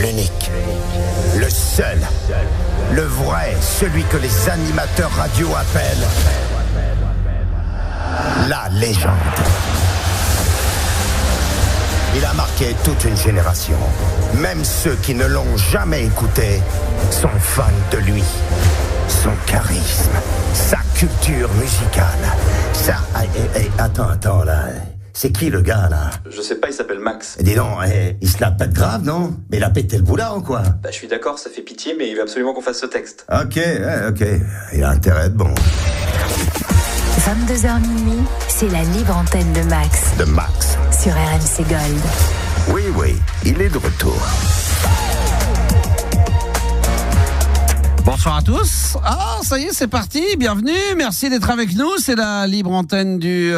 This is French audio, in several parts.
l'unique, le seul, le vrai, celui que les animateurs radio appellent la légende. Il a marqué toute une génération. Même ceux qui ne l'ont jamais écouté sont fans de lui. Son charisme, sa culture musicale, Attends, là... C'est qui le gars, là? Je sais pas, il s'appelle Max. Dis donc, il se la pète grave, non? Mais il a pété le boulard ou quoi? Bah, je suis d'accord, ça fait pitié, mais il veut absolument qu'on fasse ce texte. Ok. Il a intérêt de bon. 22h minuit, c'est la libre antenne de Max. De Max. Sur RMC Gold. Oui, il est de retour. Bonsoir à tous. Ah, ça y est, c'est parti. Bienvenue. Merci d'être avec nous. C'est la libre antenne du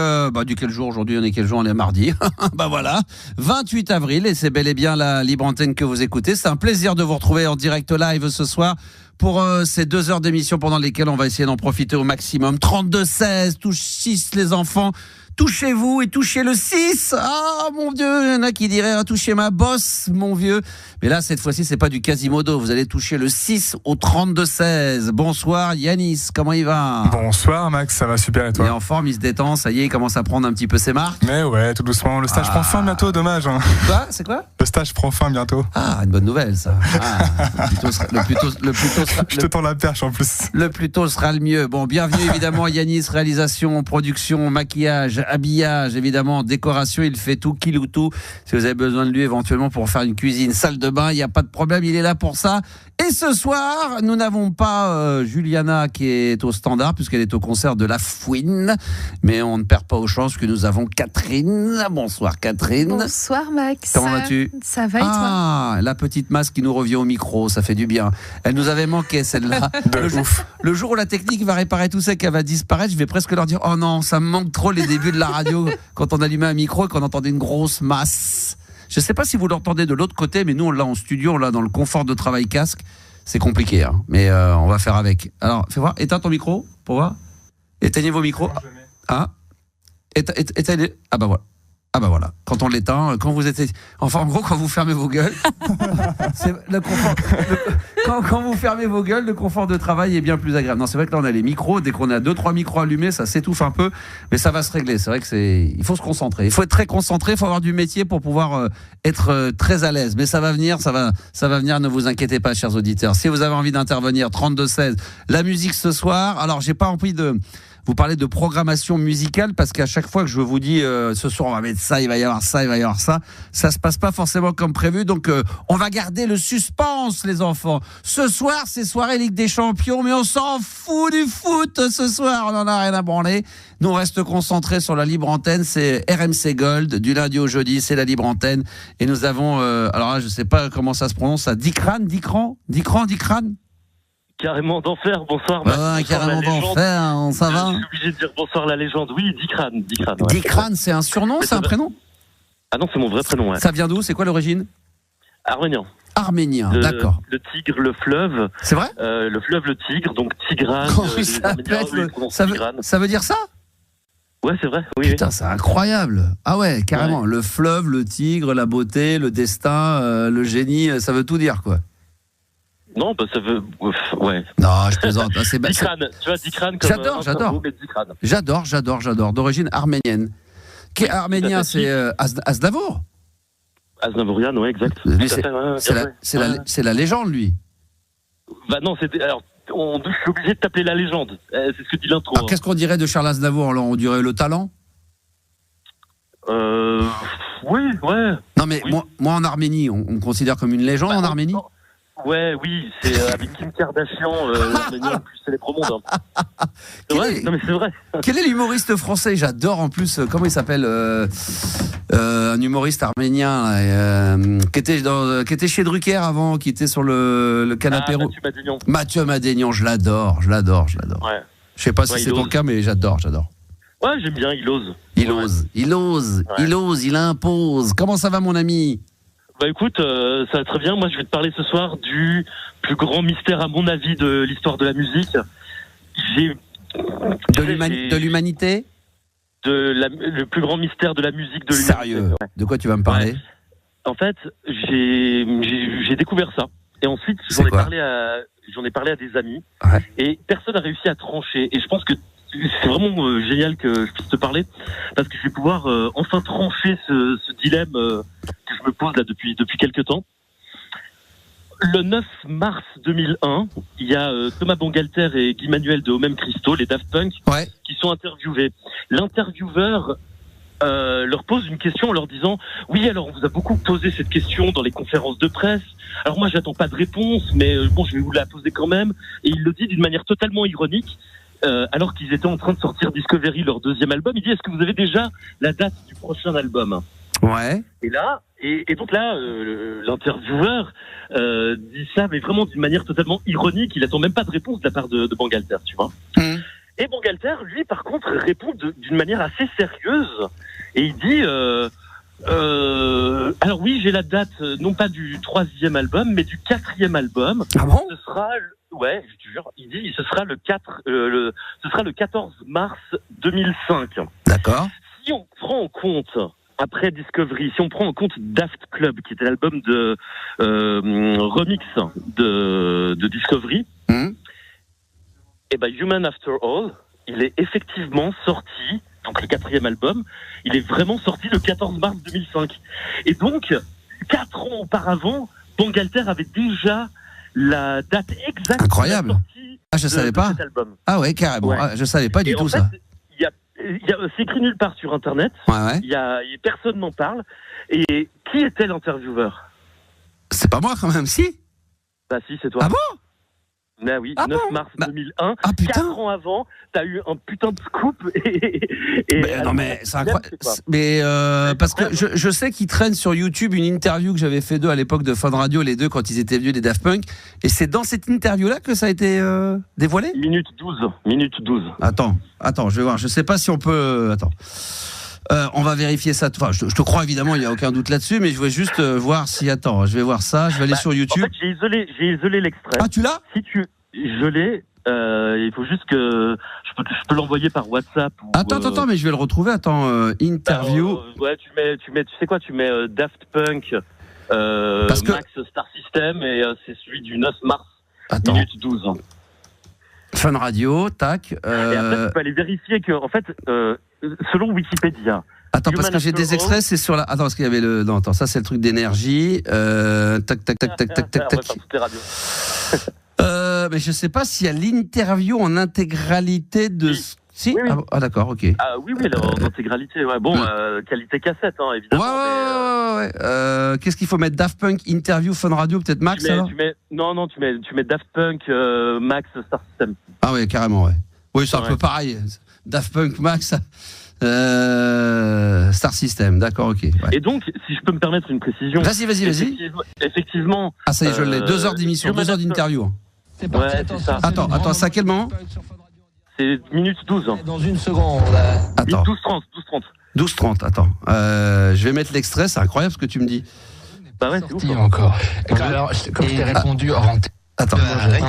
quel jour aujourd'hui? On est quel jour? On est mardi. Voilà. 28 avril et c'est bel et bien la libre antenne que vous écoutez. C'est un plaisir de vous retrouver en direct live ce soir pour ces 2 heures d'émission pendant lesquelles on va essayer d'en profiter au maximum. 32-16, touche 6 les enfants. Touchez-vous et touchez le 6. Ah, mon Dieu, il y en a qui diraient toucher ma bosse, mon vieux. Mais là, cette fois-ci, c'est pas du Quasimodo. Vous allez toucher le 6 au 32-16. Bonsoir, Yanis. Comment il va? Bonsoir, Max. Ça va super et toi? Il est en forme, il se détend. Ça y est, il commence à prendre un petit peu ses marques. Mais ouais, tout doucement. Le stage prend fin bientôt, dommage. Hein. Quoi? C'est quoi? Le stage prend fin bientôt. Ah, une bonne nouvelle, ça. Le plus tôt Je te tends la perche en plus. Le plus tôt sera le mieux. Bon, bienvenue évidemment, Yanis, réalisation, production, maquillage, habillage, évidemment, décoration, il fait tout, qu'il ou tout. Si vous avez besoin de lui éventuellement pour faire une cuisine, salle de bain, il n'y a pas de problème, il est là pour ça. Et ce soir, nous n'avons pas Juliana qui est au standard puisqu'elle est au concert de La Fouine, mais on ne perd pas aux chances que nous avons Catherine. Bonsoir Catherine. Bonsoir Max. Comment vas-tu? Ça va et toi? Ah, la petite masse qui nous revient au micro, ça fait du bien. Elle nous avait manqué celle-là. Le jour où la technique va réparer tout ça, qu'elle va disparaître, je vais presque leur dire oh non, ça me manque trop les débuts de la radio quand on allumait un micro et qu'on entendait une grosse masse. Je ne sais pas si vous l'entendez de l'autre côté, mais nous on l'a en studio, on l'a dans le confort de travail casque. C'est compliqué, hein, mais on va faire avec. Alors, fais voir, éteins ton micro pour voir. Éteignez vos micros. Ah, éteignez. Ah bah voilà. Ah bah voilà, quand on l'éteint, quand vous êtes... Enfin en gros, quand vous fermez vos gueules, c'est le confort... quand vous fermez vos gueules, le confort de travail est bien plus agréable. Non, c'est vrai que là on a les micros, dès qu'on a 2-3 micros allumés, ça s'étouffe un peu, mais ça va se régler. C'est vrai que il faut se concentrer, il faut être très concentré, il faut avoir du métier pour pouvoir être très à l'aise. Mais ça va venir, ça va venir, ne vous inquiétez pas chers auditeurs. Si vous avez envie d'intervenir, 32-16, la musique ce soir, alors j'ai pas envie de... Vous parlez de programmation musicale parce qu'à chaque fois que je vous dis ce soir on va mettre ça, il va y avoir ça, il va y avoir ça, ça se passe pas forcément comme prévu. Donc on va garder le suspense les enfants. Ce soir c'est soirée Ligue des Champions, mais on s'en fout du foot ce soir, on en a rien à branler. Nous on reste concentrés sur la libre antenne, c'est RMC Gold du lundi au jeudi, c'est la libre antenne et nous avons alors là je sais pas comment ça se prononce, ça Dikran. Carrément d'enfer, bonsoir. Carrément d'enfer, ça va? Je suis obligé de dire bonsoir la légende. Oui, Dikran. Ouais. Dikran, c'est un surnom, c'est un prénom? Ah non, c'est mon vrai prénom. Ouais. Ça vient d'où? C'est quoi l'origine? Arménien, d'accord. Le Tigre, le fleuve. C'est vrai? Le fleuve, le Tigre, donc Tigran. Ça veut dire ça? Ouais, c'est vrai. Oui, putain, c'est incroyable. Ah ouais, carrément. Ouais. Le fleuve, le tigre, la beauté, le destin, le génie, ça veut tout dire, quoi. Non, bah ça veut... ouais. Non, je plaisante. C'est Dikran, tu vois, Dikran comme... J'adore. D'origine arménienne. Qui est arménien, c'est Aznavour. Aznavourian, ouais, exact. Lui, c'est la légende, lui. Bah non, c'était... Alors, je suis obligé de t'appeler la légende. C'est ce que dit l'intro. Alors, qu'est-ce qu'on dirait de Charles Aznavour, alors? On dirait le talent? Oui, ouais. Non, mais oui. Moi, en Arménie, on me considère comme une légende en Arménie? Non. Ouais, oui, c'est avec Kim Kardashian, l'Arménien le plus célèbre au monde. Hein. Non mais c'est vrai. Quel est l'humoriste français? J'adore en plus, comment il s'appelle un humoriste arménien qui était chez Drucker avant, qui était sur le canapé. Mathieu Madénian, je l'adore. Ouais. Je sais pas si c'est ton cas, mais j'adore. Ouais, j'aime bien, il ose. Il impose. Comment ça va, mon ami? Bah écoute, ça va très bien. Moi, je vais te parler ce soir du plus grand mystère, à mon avis, de l'histoire de la musique. De l'humanité? Le plus grand mystère de la musique de l'humanité. Sérieux? Ouais. De quoi tu vas me parler? En fait, j'ai découvert ça. Et ensuite, j'en ai parlé à des amis. Ouais. Et personne n'a réussi à trancher. Et je pense que c'est vraiment génial que je puisse te parler. Parce que je vais pouvoir enfin trancher ce dilemme que je me pose là depuis quelques temps. Le 9 mars 2001, il y a Thomas Bangalter et Guy Manuel de Homem Christo, les Daft Punk, qui sont interviewés. L'intervieweur leur pose une question en leur disant « Oui, alors on vous a beaucoup posé cette question dans les conférences de presse. Alors moi, j'attends pas de réponse, mais bon, je vais vous la poser quand même. » Et il le dit d'une manière totalement ironique, alors qu'ils étaient en train de sortir Discovery, leur deuxième album. Il dit « Est-ce que vous avez déjà la date du prochain album ?» Ouais. Et donc là, l'intervieweur dit ça, mais vraiment d'une manière totalement ironique. Il attend même pas de réponse de la part de Bangalter, tu vois. Et Bangalter, lui, par contre, répond d'une manière assez sérieuse. Et il dit, alors oui, j'ai la date, non pas du 3e album, mais du 4e album. Ah bon ? Ce sera, ouais, je te jure, il dit, ce sera le 14 mars 2005. D'accord. Si on prend en compte, après Discovery, si on prend en compte Daft Club, qui était l'album de remix de Discovery, et ben Human After All, il est effectivement sorti, donc le 4e album, il est vraiment sorti le 14 mars 2005. Et donc, 4 ans auparavant, Bangalter avait déjà la date exacte. Incroyable. De la sortie je savais pas. de cet album. Ah ouais, carrément. Ouais. Ah, je savais pas du tout ça. C'est écrit nulle part sur Internet. Ouais. Personne n'en parle. Et qui était l'intervieweur ? C'est pas moi quand même, si ? Bah si, c'est toi. Ah bon ? Mais oui, 9 mars 2001. Ah putain. 4 ans avant, t'as eu un putain de scoop. Non mais c'est incroyable. Mais parce que je sais qu'ils traînent sur YouTube une interview que j'avais fait d'eux à l'époque de Fun Radio, les deux quand ils étaient venus des Daft Punk. Et c'est dans cette interview-là que ça a été dévoilé ? Minute 12. Attends, je vais voir. Je sais pas si on peut. Attends. On va vérifier ça. Enfin, je te crois évidemment, il n'y a aucun doute là-dessus, mais je voulais juste voir si. Attends, je vais voir ça. Je vais aller sur YouTube. En fait, j'ai isolé l'extrait. Ah, tu l'as ? Je l'ai. Il faut juste que je peux l'envoyer par WhatsApp. Attends, mais je vais le retrouver. Attends, interview. Ouais, tu sais quoi ? Tu mets Daft Punk, Max Star System, et c'est celui du 9 mars. Attends. Minute 12. Fun Radio, tac. Et après, tu peux aller vérifier que, en fait, selon Wikipédia. Attends, parce que j'ai des extraits, c'est sur la. Attends, parce qu'il y avait le. Non, attends, ça c'est le truc d'énergie. Tac. Toutes les radios. Mais je sais pas s'il y a l'interview en intégralité de. Si oui. Ah d'accord, ok. Ah oui, en intégralité. Ouais. Bon, qualité cassette, hein, évidemment. Ouais. Qu'est-ce qu'il faut mettre ? Daft Punk, interview, Fun Radio, peut-être Max alors ? tu mets Daft Punk, Max, Star System. Ah ouais, carrément, ouais. Oui, c'est un peu pareil. Daft Punk, Max, Star System, d'accord, ok. Ouais. Et donc, si je peux me permettre une précision. Vas-y. Effectivement. Ah ça y est, je l'ai. 2 heures d'émission, 2 heures d'interview. C'est parti, c'est ça. Attends, c'est à quel moment ? C'est minute 12. Dans une seconde. Attends. 12:30. 12:30, attends. Je vais mettre l'extrait, c'est incroyable ce que tu me dis. Bah ouais, c'est ouf. Encore. Alors, comme je t'ai répondu, rentrez. Attends.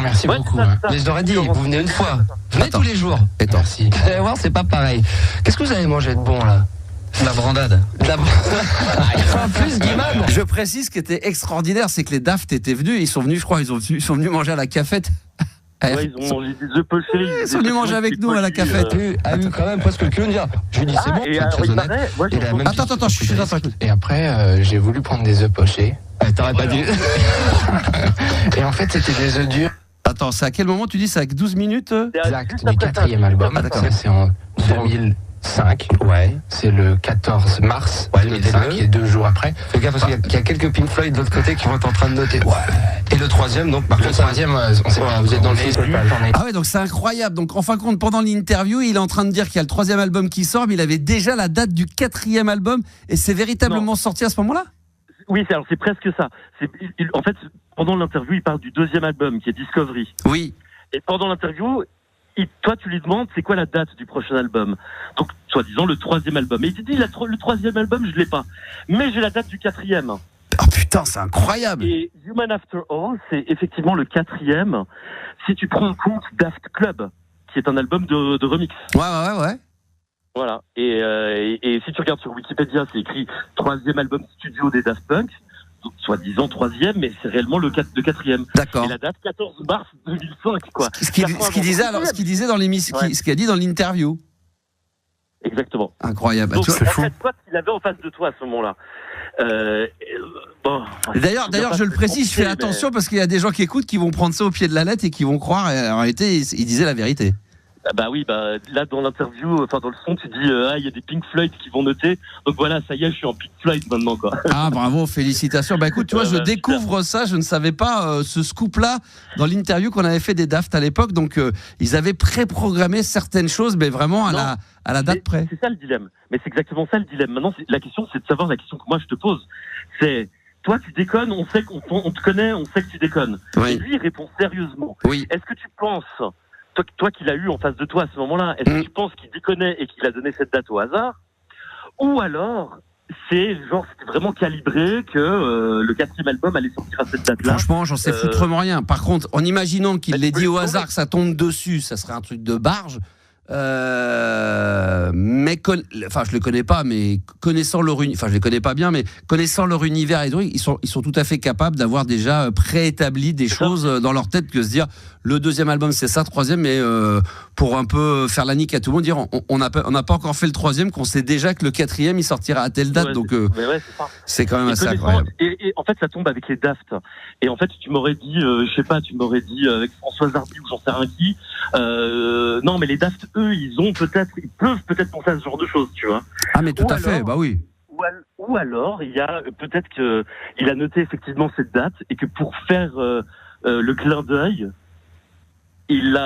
Merci beaucoup. Mais je leur ai dit, vous venez une fois. Venez tous les jours. Merci. Vous allez voir, c'est pas pareil. Qu'est-ce que vous avez mangé de bon là ? La brandade. En plus, Guimard. Je précise ce qui était extraordinaire, c'est que les Daft étaient venus, ils sont venus, je crois, ils sont venus manger à la cafette. Ouais, ils ont mangé des œufs pochés. Ils sont venus manger avec nous à la cafette. A eu quand même presque le culot de dire. Je lui dis c'est bon, c'est honnête. Attends, je suis là. Et après, j'ai voulu prendre des œufs pochés. T'aurais pas dû. Et en fait, c'était des œufs durs. Attends, c'est à quel moment tu dis c'est avec 12 minutes Exact, du 4e album. Ah, d'accord. C'est en 2005. Ouais, c'est le 14 mars 2005, et 2 jours après. Fais gaffe parce qu'il y a quelques Pink Floyd de l'autre côté qui vont être en train de noter. Ouais. Et le 3e, donc par contre, le 3e, on sait pas, vous êtes dans le fil. Ah ouais, donc c'est incroyable. Donc en fin de compte, pendant l'interview, il est en train de dire qu'il y a le 3e album qui sort, mais il avait déjà la date du 4e album, et c'est véritablement sorti à ce moment-là ? Oui, c'est presque ça. En fait, pendant l'interview, il parle du 2e album, qui est Discovery. Oui. Et pendant l'interview, toi, tu lui demandes c'est quoi la date du prochain album. Donc, soi-disant, le 3e album. Et il te dit, le 3e album, je l'ai pas. Mais j'ai la date du 4e. Oh putain, c'est incroyable. Et Human After All, c'est effectivement le 4e. Si tu prends en compte Daft Club, qui est un album de remix. Ouais. Voilà. Et si tu regardes sur Wikipédia, c'est écrit 3e album studio des Daft Punk. soi-disant troisième, mais c'est réellement le quatrième. D'accord. Et la date 14 mars 2005, quoi. Ce qu'il disait dans l'émission, ce qu'il a dit dans l'interview. Exactement. Incroyable. Donc, c'est fou. En fait, toi, tu l'avais en face de toi à ce moment-là. D'ailleurs, je le précise, je fais attention parce qu'il y a des gens qui écoutent qui vont prendre ça au pied de la lettre et qui vont croire. En réalité, il disait la vérité. Bah oui, là dans l'interview, enfin dans le son, tu dis il y a des Pink Floyd qui vont noter. Donc voilà, ça y est, je suis en Pink Floyd maintenant, quoi. Ah bravo, félicitations. Bah écoute, tu vois, je découvre ça, je ne savais pas ce scoop-là dans l'interview qu'on avait fait des Daft à l'époque. Donc ils avaient préprogrammé certaines choses, mais vraiment à la date près. C'est ça le dilemme. Mais c'est exactement ça le dilemme. Maintenant, la question, c'est de savoir la question que moi je te pose. C'est toi, tu déconnes, on sait qu'on te connaît, on sait que tu déconnes. Oui. Et lui, il répond sérieusement. Oui. Est-ce que tu penses, toi qui l'as eu en face de toi à ce moment-là, est-ce que tu penses qu'il déconnait et qu'il a donné cette date au hasard? Ou alors, c'était vraiment calibré que le 4e album allait sortir à cette date-là? Franchement, j'en sais foutrement rien. Par contre, en imaginant qu'il l'ait dit au hasard, que ça tombe dessus, ça serait un truc de barge. Mais je le connais pas, mais connaissant leur je les connais pas bien, mais connaissant leur univers et tout, ils sont tout à fait capables d'avoir déjà préétabli des choses dans leur tête, que se dire le 2e album c'est ça, 3e, mais pour un peu faire la nique à tout le monde, dire on n'a pas encore fait le 3e, qu'on sait déjà que le 4e il sortira à telle date, donc c'est quand même assez incroyable. Et en fait ça tombe avec les Daft. Et en fait tu m'aurais dit, avec Françoise Hardy ou j'en sais rien qui, non mais les Daft, eux, ils peuvent peut-être penser à ce genre de choses, tu vois. Ah, mais tout à fait, bah oui. Ou alors, il y a peut-être qu'il a noté effectivement cette date et que pour faire le clin d'œil, ils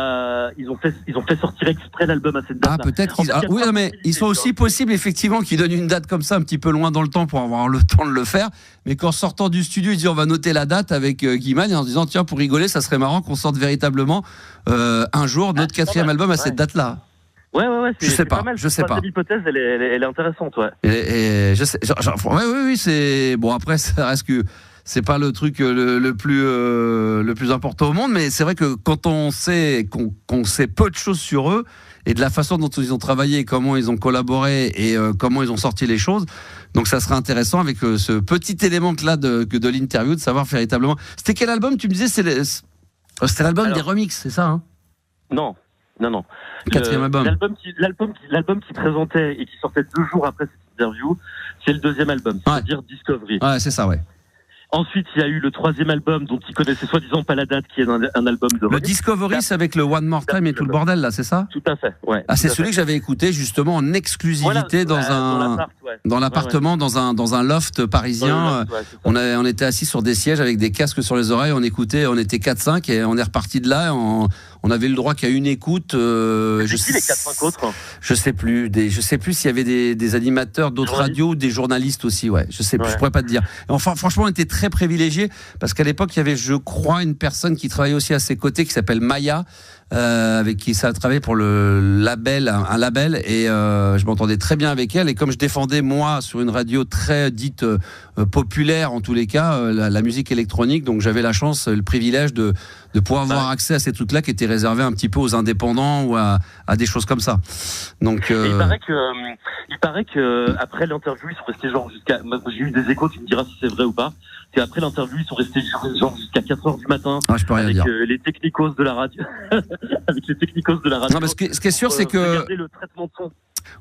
ont fait sortir exprès l'album à cette date. Ah, peut-être qu'ils. Oui, mais ils sont aussi possibles, effectivement, qu'ils donnent une date comme ça, un petit peu loin dans le temps pour avoir le temps de le faire. Mais qu'en sortant du studio, ils disent on va noter la date avec Guy-Man, et en se disant tiens, pour rigoler, ça serait marrant qu'on sorte véritablement un jour notre 4e album à cette date-là. Ouais. Je sais pas. L'hypothèse, elle est intéressante, ouais. Et je sais. Oui, c'est bon. Après, ça reste que. C'est pas le truc le plus important au monde, mais c'est vrai que quand on sait qu'on sait peu de choses sur eux et de la façon dont ils ont travaillé, comment ils ont collaboré et comment ils ont sorti les choses, donc ça serait intéressant avec ce petit élément là de l'interview de savoir véritablement. C'était quel album? Tu me disais c'était l'album des remixes, c'est ça, hein? Non. Le 4e album. L'album qui présentait et qui sortait 2 jours après cette interview, c'est le 2e album, c'est-à-dire Discovery. Ouais, c'est ça, ouais. Ensuite, il y a eu le 3e album dont il connaissait soi-disant pas la date, qui est un album de remix. Le Discovery, c'est avec le One More Time et tout le bordel, là, c'est ça? Tout à fait, ouais. Ah, c'est celui que j'avais écouté justement en exclusivité dans l'appartement, dans un loft parisien. On était assis sur des sièges avec des casques sur les oreilles, on écoutait, on était 4-5 et on est reparti de là. On avait le droit qu'à une écoute. Les 4-5 autres? Je sais plus s'il y avait des animateurs d'autres radios ou des journalistes aussi. Ouais, je sais plus, je pourrais pas te dire. Enfin, franchement, on était très privilégiés parce qu'à l'époque, il y avait, je crois, une personne qui travaillait aussi à ses côtés qui s'appelle Maya. Avec qui ça a travaillé pour le label, un label, et je m'entendais très bien avec elle. Et comme je défendais moi sur une radio très dite populaire en tous les cas, la musique électronique, donc j'avais la chance, le privilège de pouvoir avoir accès à ces trucs-là qui étaient réservés un petit peu aux indépendants ou à des choses comme ça. Donc il paraît que après l'interview ils sont restés jusqu'à. J'ai eu des échos, tu me diras si c'est vrai ou pas. Et après l'interview ils sont restés jusqu'à 4h du matin. Ah, je peux rien dire. Les technicos de la radio. Avec les technicos de la radio. Non, parce que ce qui est sûr, c'est que le traitement de son.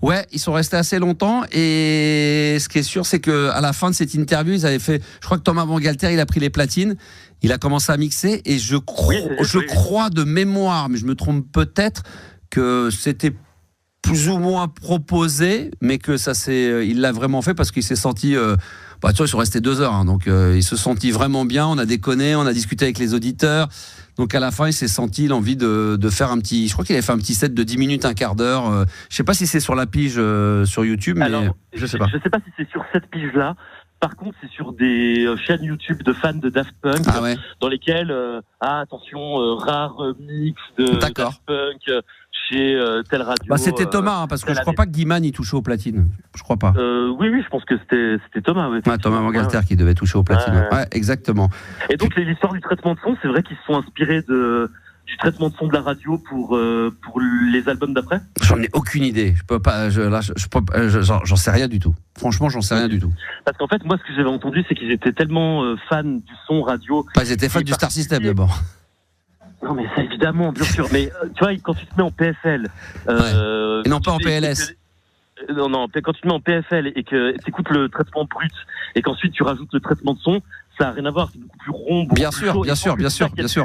Ouais, ils sont restés assez longtemps, et ce qui est sûr, c'est que à la fin de cette interview, ils avaient fait. Je crois que Thomas Bangalter, il a pris les platines, il a commencé à mixer, et je crois de mémoire, mais je me trompe peut-être, que c'était plus ou moins proposé, mais que il l'a vraiment fait parce qu'il s'est senti. Tu vois, ils sont restés 2 heures, hein, donc il se sentit vraiment bien. On a déconné, on a discuté avec les auditeurs. Donc à la fin, il s'est senti l'envie de faire un petit. Je crois qu'il avait fait un petit set de 10 minutes, un quart d'heure. Je sais pas si c'est sur la pige sur YouTube, mais je sais pas. Je sais pas si c'est sur cette pige-là. Par contre, c'est sur des chaînes YouTube de fans de Daft Punk, dans lesquelles attention, rare mix de Daft Punk chez telle radio. C'était Thomas, parce que je crois pas que Guy-Man y touchait aux platines. Je crois pas. Oui, je pense que c'était Thomas. Ouais, Thomas Bangalter qui devait toucher aux platines. Ouais, exactement. Et donc l'histoire du traitement de son, c'est vrai qu'ils se sont inspirés du traitement de son de la radio pour les albums d'après? J'en ai aucune idée. Je peux pas. J'en sais rien du tout. Franchement, j'en sais rien du tout. Parce qu'en fait, moi, ce que j'avais entendu, c'est qu'ils étaient tellement fans du son radio. Ils étaient fans du Star System d'abord. Non, mais c'est évidemment, bien sûr. Mais tu vois, quand tu te mets en PFL, et non pas en PLS. Non, quand tu te mets en PFL et que tu écoutes le traitement brut et qu'ensuite tu rajoutes le traitement de son, ça n'a rien à voir, c'est beaucoup plus rond. Bien sûr.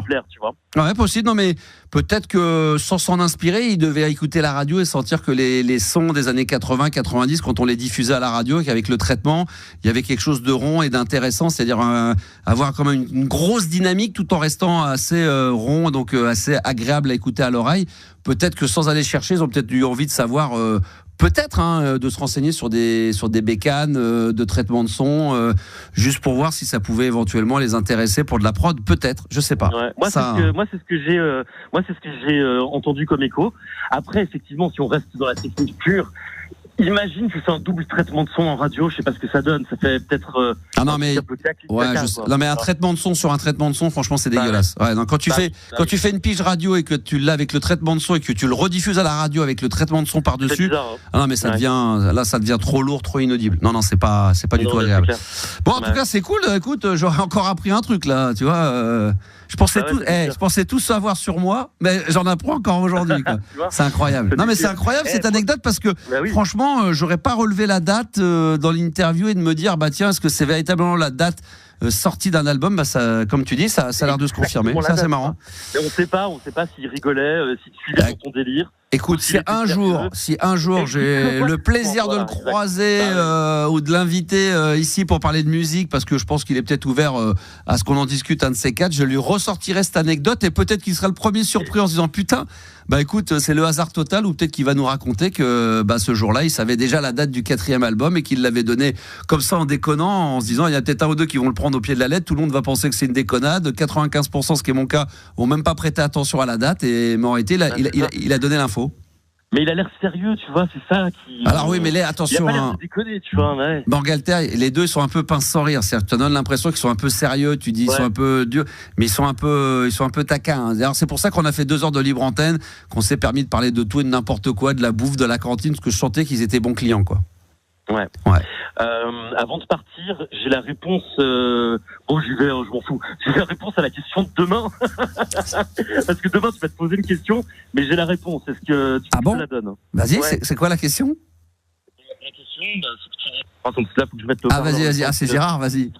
Plaire, tu vois. Ouais, possible. Non, mais peut-être que sans s'en inspirer, il devait écouter la radio et sentir que les sons des années 80, 90, quand on les diffusait à la radio, qu'avec le traitement, il y avait quelque chose de rond et d'intéressant, c'est-à-dire avoir quand même une grosse dynamique tout en restant assez rond, donc assez agréable à écouter à l'oreille. Peut-être que sans aller chercher, ils ont peut-être eu envie de savoir. Peut-être de se renseigner sur des bécanes de traitement de son, juste pour voir si ça pouvait éventuellement les intéresser pour de la prod. Peut-être, je sais pas. Ouais. Moi, c'est ce que j'ai entendu comme écho. Après, effectivement, si on reste dans la technique pure, imagine que c'est un double traitement de son en radio. Je sais pas ce que ça donne. Ça fait peut-être. Non mais un traitement de son sur un traitement de son, franchement, c'est dégueulasse. Ouais, non, quand tu fais une pige radio et que tu l'as avec le traitement de son et que tu le rediffuses à la radio avec le traitement de son par dessus, non mais ça devient trop lourd, trop inaudible. Non, c'est pas du tout agréable. Bon, en tout cas, c'est cool. Écoute, j'aurais encore appris un truc là, tu vois. Je pensais tout savoir sur moi, mais j'en apprends encore aujourd'hui. C'est incroyable. Non, mais c'est incroyable cette anecdote parce que franchement, j'aurais pas relevé la date dans l'interview et de me dire tiens, est-ce que c'est véritablement la date sortie d'un album? Ça, comme tu dis, ça a l'air de se confirmer. Ça, c'est marrant. Mais on sait pas s'il rigolait, s'il suivait son délire. Écoute, si un jour j'ai le plaisir de le croiser ou de l'inviter ici pour parler de musique, parce que je pense qu'il est peut-être ouvert à ce qu'on en discute un de ces quatre, je lui ressortirai cette anecdote et peut-être qu'il sera le premier surpris en se disant putain, écoute, c'est le hasard total, ou peut-être qu'il va nous raconter que ce jour-là, il savait déjà la date du 4e album et qu'il l'avait donné comme ça en déconnant, en se disant il y a peut-être un ou deux qui vont le prendre au pied de la lettre, tout le monde va penser que c'est une déconnade, 95%, ce qui est mon cas, vont même pas prêter attention à la date, et en réalité, il a donné l'info. Mais il a l'air sérieux, tu vois, c'est ça qui. Alors oui, mais attention. Il a pas l'air de déconner, tu vois. Ouais. Bangalter, les deux sont un peu pince sans rire. C'est-à-dire, tu te donnes l'impression qu'ils sont un peu sérieux. Tu dis, ils sont un peu durs, mais ils sont un peu taquins. D'ailleurs, c'est pour ça qu'on a fait 2 heures de libre antenne, qu'on s'est permis de parler de tout et de n'importe quoi, de la bouffe, de la cantine, parce que je sentais qu'ils étaient bons clients, quoi. Ouais. Avant de partir, j'ai la réponse. J'y vais, je m'en fous. J'ai la réponse à la question de demain. Parce que demain, tu vas te poser une question, mais j'ai la réponse. Est-ce que tu te la donnes? Vas-y, c'est quoi la question? La question, c'est que tu. Attends, là, faut que je mette le. Vas-y. C'est Gérard, vas-y.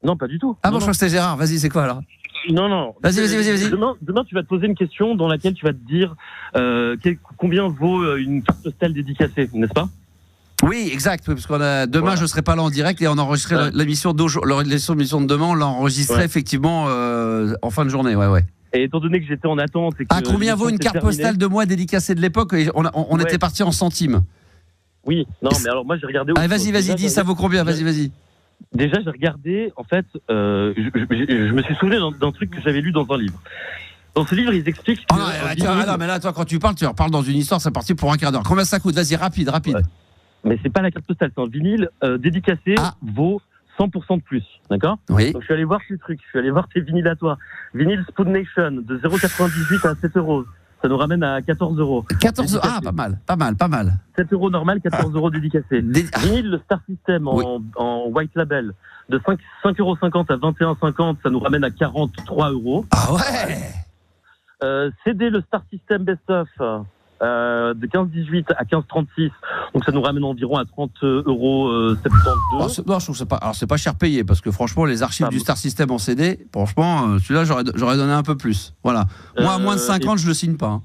Non, pas du tout. Je crois que c'était Gérard. Vas-y, c'est quoi alors? Non. Vas-y. Demain, tu vas te poser une question dans laquelle tu vas te dire combien vaut une carte postale dédicacée, n'est-ce pas? Oui, exact. Parce que demain, je serai pas là en direct et on enregistrait l'émission de demain. On l'enregistrait effectivement en fin de journée. Ouais. Et étant donné que j'étais en attente, et que combien vaut une carte postale de moi dédicacée de l'époque? On était parti en centimes. Oui. Non, mais alors moi j'ai regardé. Allez, vas-y, dis, ça vaut combien? Vas-y. Déjà, j'ai regardé. En fait, je me suis souvenu d'un truc que j'avais lu dans un livre. Dans ce livre, ils expliquent que. Mais là, toi, quand tu reparles dans une histoire, c'est parti pour un quart d'heure. Combien ça coûte? Vas-y, rapide. Ouais. Mais c'est pas la carte postale, c'est un vinyle dédicacé vaut 100% de plus, d'accord? Oui. Donc je suis allé voir ces trucs, je suis allé voir tes vinyles à toi. Vinyle Spoon Nation de 0,98 à 7 €. Ça nous ramène à 14 €. 14 €, pas mal. 7 € normal, 14 € dédicacé. Vinyle le Star System en white label de 5,50 € à 21,50 €, ça nous ramène à 43 €. Ah ouais. CD le Star System Best of de 15,18 à 15,36, donc ça nous ramène environ à 30,72 €. Non, je trouve que c'est pas cher payé, parce que franchement, les archives du Star System en CD, franchement, celui-là, j'aurais donné un peu plus. Voilà. Moi, à moins de 50, je le signe pas.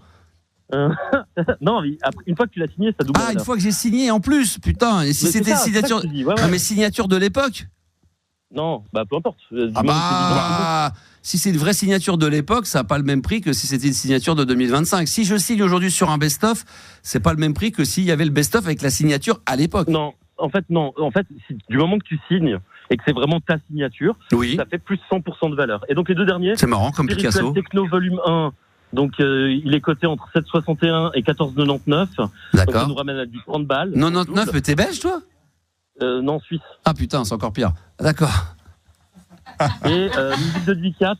Non, mais une fois que tu l'as signé, ça double. Une fois que j'ai signé en plus, putain. Et si c'était signature, mais signature de l'époque. Non, peu importe. Si c'est une vraie signature de l'époque, ça n'a pas le même prix que si c'était une signature de 2025. Si je signe aujourd'hui sur un best-of, c'est pas le même prix que s'il y avait le best-of avec la signature à l'époque. Non. En fait, du moment que tu signes et que c'est vraiment ta signature, ça fait plus 100% de valeur. Et donc les deux derniers, c'est marrant comme Picasso. Techno Volume 1. Donc il est coté entre 7,61 et 14,99. D'accord. Donc ça nous ramène à du 30 balles. 99, mais t'es belge toi? Non, suisse. Ah putain, c'est encore pire. D'accord. Et musique de Louis IV,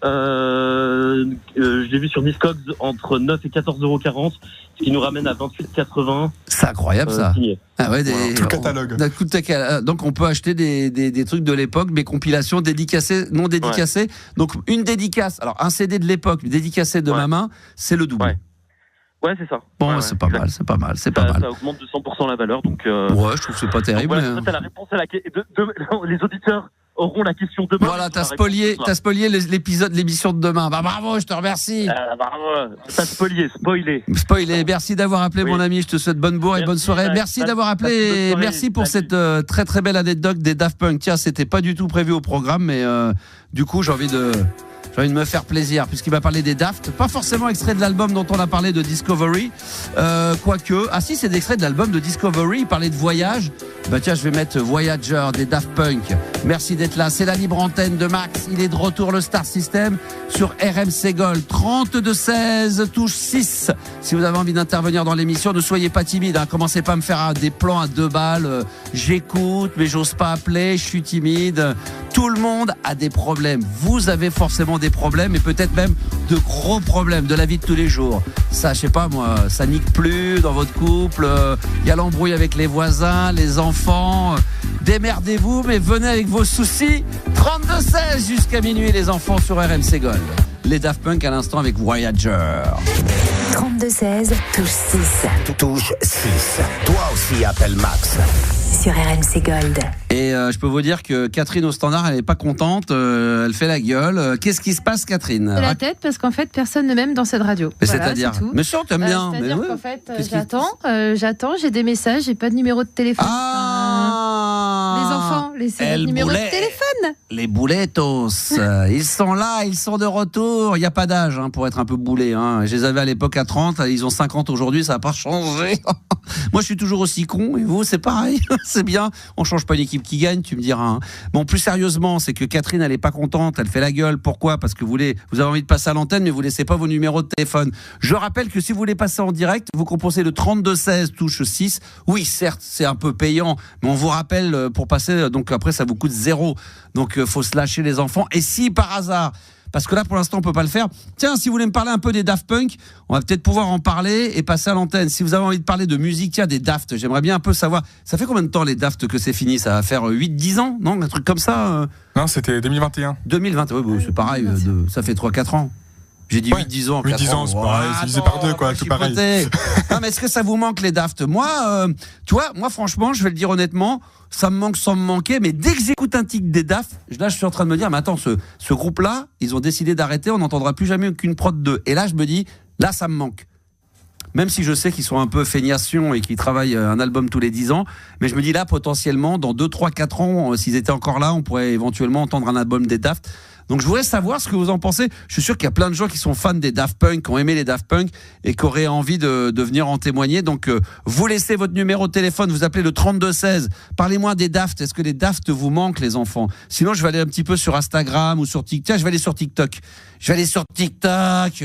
Je l'ai vu sur Discogs entre 9 et 14,40 €, ce qui nous ramène à 28,80 €. C'est incroyable ça. Signé. Ah ouais, Tout le catalogue. Donc on peut acheter des trucs de l'époque, mais compilations dédicacées, non dédicacées. Ouais. Donc une dédicace, alors un CD de l'époque dédicacé de ma main, c'est le double. Ouais, c'est ça. Bon, c'est pas mal. Ça augmente de 100% la valeur, donc. Ouais, je trouve que c'est pas terrible. Donc, voilà, t'as la réponse à la question. Les auditeurs auront la question demain. Voilà, t'as spolié l'émission de demain. Bah bravo, je te remercie. Bravo, t'as spoilé. Merci d'avoir appelé, mon ami. Je te souhaite bonne bourre et bonne soirée. Merci d'avoir appelé. Merci pour cette très très belle anecdote des Daft Punk. Tiens, c'était pas du tout prévu au programme, mais du coup, j'ai envie de me faire plaisir, puisqu'il va parler des Daft, pas forcément extrait de l'album dont on a parlé de Discovery, quoique, si c'est d'extrait de l'album de Discovery, il parlait de voyage, bah tiens, je vais mettre Voyager des Daft Punk. Merci d'être là, c'est la libre antenne de Max, il est de retour, le Star System, sur RMC Gold, 32-16, touche 6, si vous avez envie d'intervenir dans l'émission, ne soyez pas timide, hein, commencez pas à me faire des plans à 2 balles, j'écoute, mais j'ose pas appeler, je suis timide, tout le monde a des problèmes, vous avez forcément des problèmes et peut-être même de gros problèmes de la vie de tous les jours. Ça, je sais pas moi, ça nique plus dans votre couple, y a l'embrouille avec les voisins, les enfants. Démerdez-vous, mais venez avec vos soucis. 32-16 jusqu'à minuit, les enfants sur RMC Gold. Les Daft Punk à l'instant avec Voyager. 32-16, touche 6. Touche 6. Toi aussi, appelle Max. Sur RMC Gold. Et je peux vous dire que Catherine au standard, elle n'est pas contente, elle fait la gueule. Qu'est-ce qui se passe, Catherine ? De la tête, parce qu'en fait, personne ne m'aime dans cette radio. Mais voilà, c'est-à-dire Mais sûr, t'aimes bien. C'est-à-dire qu'en fait, j'attends, j'ai des messages, j'ai pas de numéro de téléphone. Les enfants, laissez votre numéro de téléphone. Les boulettos, ils sont là, ils sont de retour. Il n'y a pas d'âge pour être un peu boulé. Je les avais à l'époque à 30, ils ont 50 aujourd'hui, ça n'a pas changé. Moi, je suis toujours aussi con, et vous, c'est pareil. C'est bien, on change pas une équipe qui gagne, tu me diras. Bon, plus sérieusement, c'est que Catherine, elle est pas contente, elle fait la gueule. Pourquoi ? Parce que vous avez envie de passer à l'antenne, mais vous laissez pas vos numéros de téléphone. Je rappelle que si vous voulez passer en direct, vous composez le 32-16 touche 6. Oui, certes, c'est un peu payant, mais on vous rappelle pour passer, donc après ça vous coûte 0. Donc faut se lâcher les enfants. Et si par hasard, parce que là pour l'instant on peut pas le faire, tiens, si vous voulez me parler un peu des Daft Punk, on va peut-être pouvoir en parler et passer à l'antenne. Si vous avez envie de parler de musique, tiens, des Daft, j'aimerais bien un peu savoir, ça fait combien de temps les Daft que c'est fini ? Ça va faire 8-10 ans, non ? Un truc comme ça Non, c'était 2021. 2020, oui, c'est pareil, ça fait 3-4 ans. J'ai dit 8-10 ans. 8-10 ans, c'est pareil, c'est divisé par 2, quoi, tout pareil. Non, mais est-ce que ça vous manque, les Daft ? Moi, tu vois, franchement, je vais le dire honnêtement, ça me manque sans me manquer, mais dès que j'écoute un titre des Daft, là, je suis en train de me dire, mais attends, ce groupe-là, ils ont décidé d'arrêter, on n'entendra plus jamais aucune prod d'eux. Et là, je me dis, là, ça me manque. Même si je sais qu'ils sont un peu feignassions et qu'ils travaillent un album tous les 10 ans, mais je me dis là, potentiellement, dans 2, 3, 4 ans, s'ils étaient encore là, on pourrait éventuellement entendre un album des Daft. Donc je voudrais savoir ce que vous en pensez. Je suis sûr qu'il y a plein de gens qui sont fans des Daft Punk, qui ont aimé les Daft Punk et qui auraient envie de venir en témoigner. Donc vous laissez votre numéro de téléphone, vous appelez le 32-16. Parlez-moi des Daft. Est-ce que les Daft vous manquent, les enfants ? Sinon, je vais aller un petit peu sur Instagram ou sur TikTok. Je vais aller sur TikTok.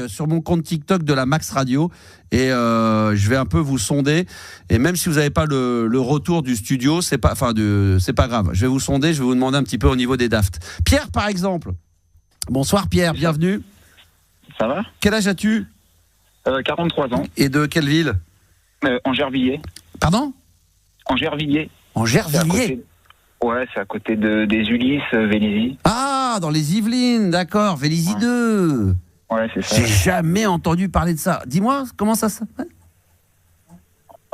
Sur mon compte TikTok de la Max Radio. Et je vais un peu vous sonder. Et même si vous n'avez pas le retour du studio, c'est pas grave. Je vais vous sonder, je vais vous demander un petit peu au niveau des Daft. Pierre, par exemple. Bonsoir Pierre, bienvenue. Ça va ? Quel âge as-tu ? 43 ans. Et de quelle ville ? Angervilliers. Pardon ? Angervilliers. Angervilliers ? Ouais, c'est à côté des Ulysses, Vélizy. Ah, dans les Yvelines, d'accord, Vélizy 2. Ouais, c'est ça. J'ai jamais entendu parler de ça. Dis-moi, comment ça s'appelle ?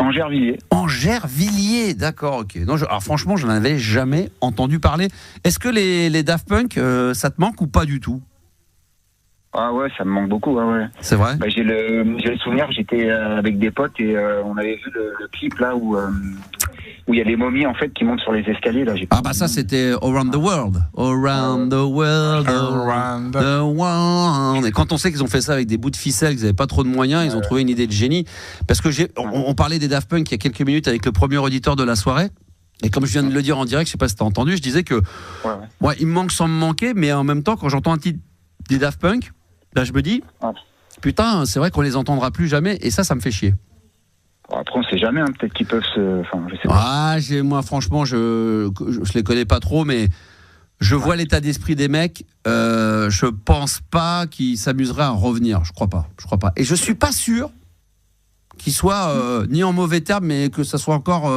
Angervilliers. Angervilliers, d'accord, ok. Non, alors franchement, je n'en avais jamais entendu parler. Est-ce que les Daft Punk, ça te manque ou pas du tout ? Ah ouais, ça me manque beaucoup, ouais. C'est vrai ? J'ai le souvenir, j'étais avec des potes et on avait vu le clip là où il y a les momies en fait qui montent sur les escaliers là. Ah bah ça c'était Around the World. Around the World. Around the World. Et quand on sait qu'ils ont fait ça avec des bouts de ficelle, qu'ils n'avaient pas trop de moyens, ils ont trouvé une idée de génie. Parce que on parlait des Daft Punk il y a quelques minutes avec le premier auditeur de la soirée. Et comme je viens de le dire en direct, je sais pas si t'as entendu, je disais que ouais, il me manque sans me manquer, mais en même temps quand j'entends un titre des Daft Punk, là je me dis putain, c'est vrai qu'on les entendra plus jamais et ça me fait chier. Après, on sait jamais, peut-être qu'ils peuvent se. Enfin, je sais pas. Moi, franchement, je les connais pas trop, mais Je vois l'état d'esprit des mecs. Je pense pas qu'ils s'amuseraient à revenir. Je crois pas. Et je suis pas sûr qu'ils soient ni en mauvais termes, mais que ça soit encore.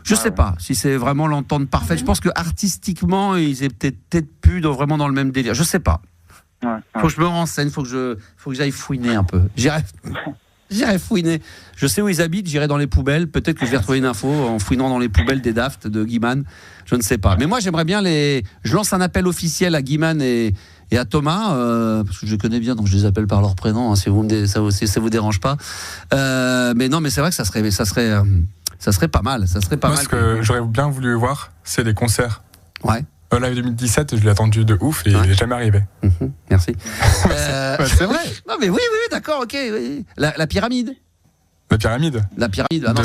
Je sais pas si c'est vraiment l'entente parfaite. Je pense que artistiquement, ils étaient peut-être plus vraiment dans le même délire. Je sais pas. Faut que je me renseigne. Faut que j'aille fouiner un peu. J'irai fouiner. Je sais où ils habitent, j'irai dans les poubelles. Peut-être que je vais retrouver une info en fouinant dans les poubelles des Daft de Guy-Man. Je ne sais pas. Mais moi, j'aimerais bien Je lance un appel officiel à Guy-Man et à Thomas, parce que je les connais bien, donc je les appelle par leur prénom, hein, si ça vous dérange pas. Mais non, mais c'est vrai que ça serait pas mal. Moi, ce que j'aurais bien voulu voir, c'est des concerts. Ouais. Live 2017, je l'ai attendu de ouf et il n'est jamais arrivé. Merci. C'est vrai. Non mais oui, d'accord, ok. Oui. La pyramide. La pyramide. Ah non,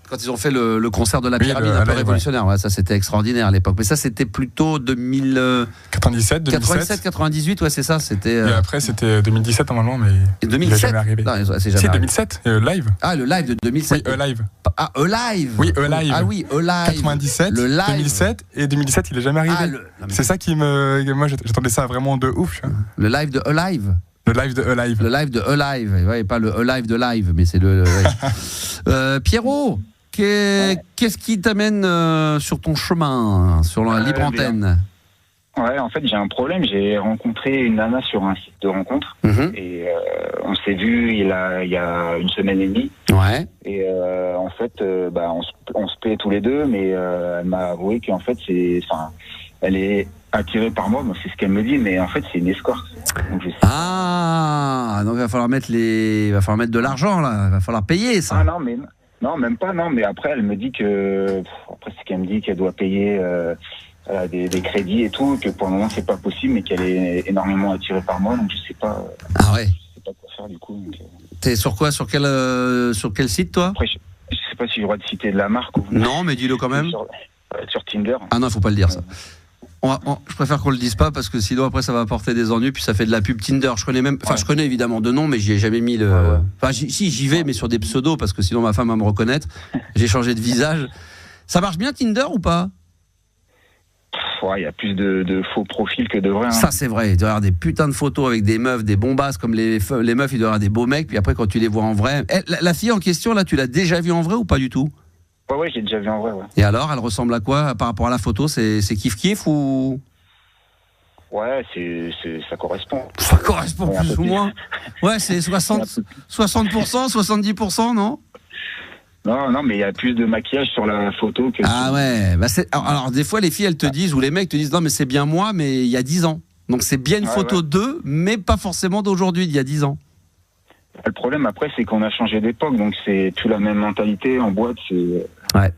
quand ils ont fait le concert de la pyramide, un peu révolutionnaire. Ouais, ça c'était extraordinaire à l'époque. Mais ça c'était plutôt 97, 98, ouais c'est ça. C'était. Et après c'était 2017 normalement, mais 2007 il n'est jamais arrivé. Non, c'est jamais 2007, live. Ah le live de 2007. Oui, live. Ah live. Oui, live. Ah oui, live. 97, le live. 2007 et 2017 il n'est jamais arrivé. C'est ça qui moi j'attendais ça vraiment de ouf. Le live de live. Le live de Alive. Le live de Alive, ouais, pas le Alive de live, mais c'est le. Pierrot, qu'est-ce qui t'amène sur ton chemin, sur la libre antenne? Ouais, en fait, j'ai un problème. J'ai rencontré une nana sur un site de rencontre et on s'est vu il y a une semaine et demie. Ouais. Et en fait, on se plaît tous les deux, mais elle m'a avoué qu'en fait, elle est attirée par moi, c'est ce qu'elle me dit, mais en fait c'est une escorte. Donc, donc il va falloir mettre de l'argent là, il va falloir payer ça. Ah non, même pas, mais après elle me dit que après c'est qu'elle me dit qu'elle doit payer des crédits et tout, que pour le moment c'est pas possible, mais qu'elle est énormément attirée par moi, donc je sais pas. Ah ouais. Je sais pas quoi faire du coup. Donc, T'es sur quoi, sur quel site toi? Après, je sais pas si j'ai le droit de citer de la marque ou. Non, mais dis-le quand même. Sur Tinder. Ah non, faut pas le dire ça. Je préfère qu'on le dise pas parce que sinon après ça va apporter des ennuis, puis ça fait de la pub Tinder. Je connais évidemment de nom, mais j'y ai jamais mis le. Enfin, j'y vais, mais sur des pseudos parce que sinon ma femme va me reconnaître. J'ai changé de visage. Ça marche bien Tinder ou pas? Il y a plus de faux profils que de vrais. Ça c'est vrai. Il doit y avoir des putains de photos avec des meufs, des bombasses comme les meufs. Il doit y avoir des beaux mecs. Puis après quand tu les vois en vrai, la fille en question là, tu l'as déjà vue en vrai ou pas du tout? Ouais, j'ai déjà vu en vrai, ouais. Et alors, elle ressemble à quoi par rapport à la photo? C'est kiff ou? Ouais, ça correspond. Ça correspond plus ou moins. Ouais, c'est 60%, 70%, non? Non, mais il y a plus de maquillage sur la photo que. Ah ouais, alors des fois les filles elles te disent, ou les mecs te disent, non mais c'est bien moi, mais il y a 10 ans. Donc c'est bien une photo d'eux, mais pas forcément d'aujourd'hui, il y a 10 ans. Le problème après, c'est qu'on a changé d'époque, donc c'est plus la même mentalité en boîte. Ouais.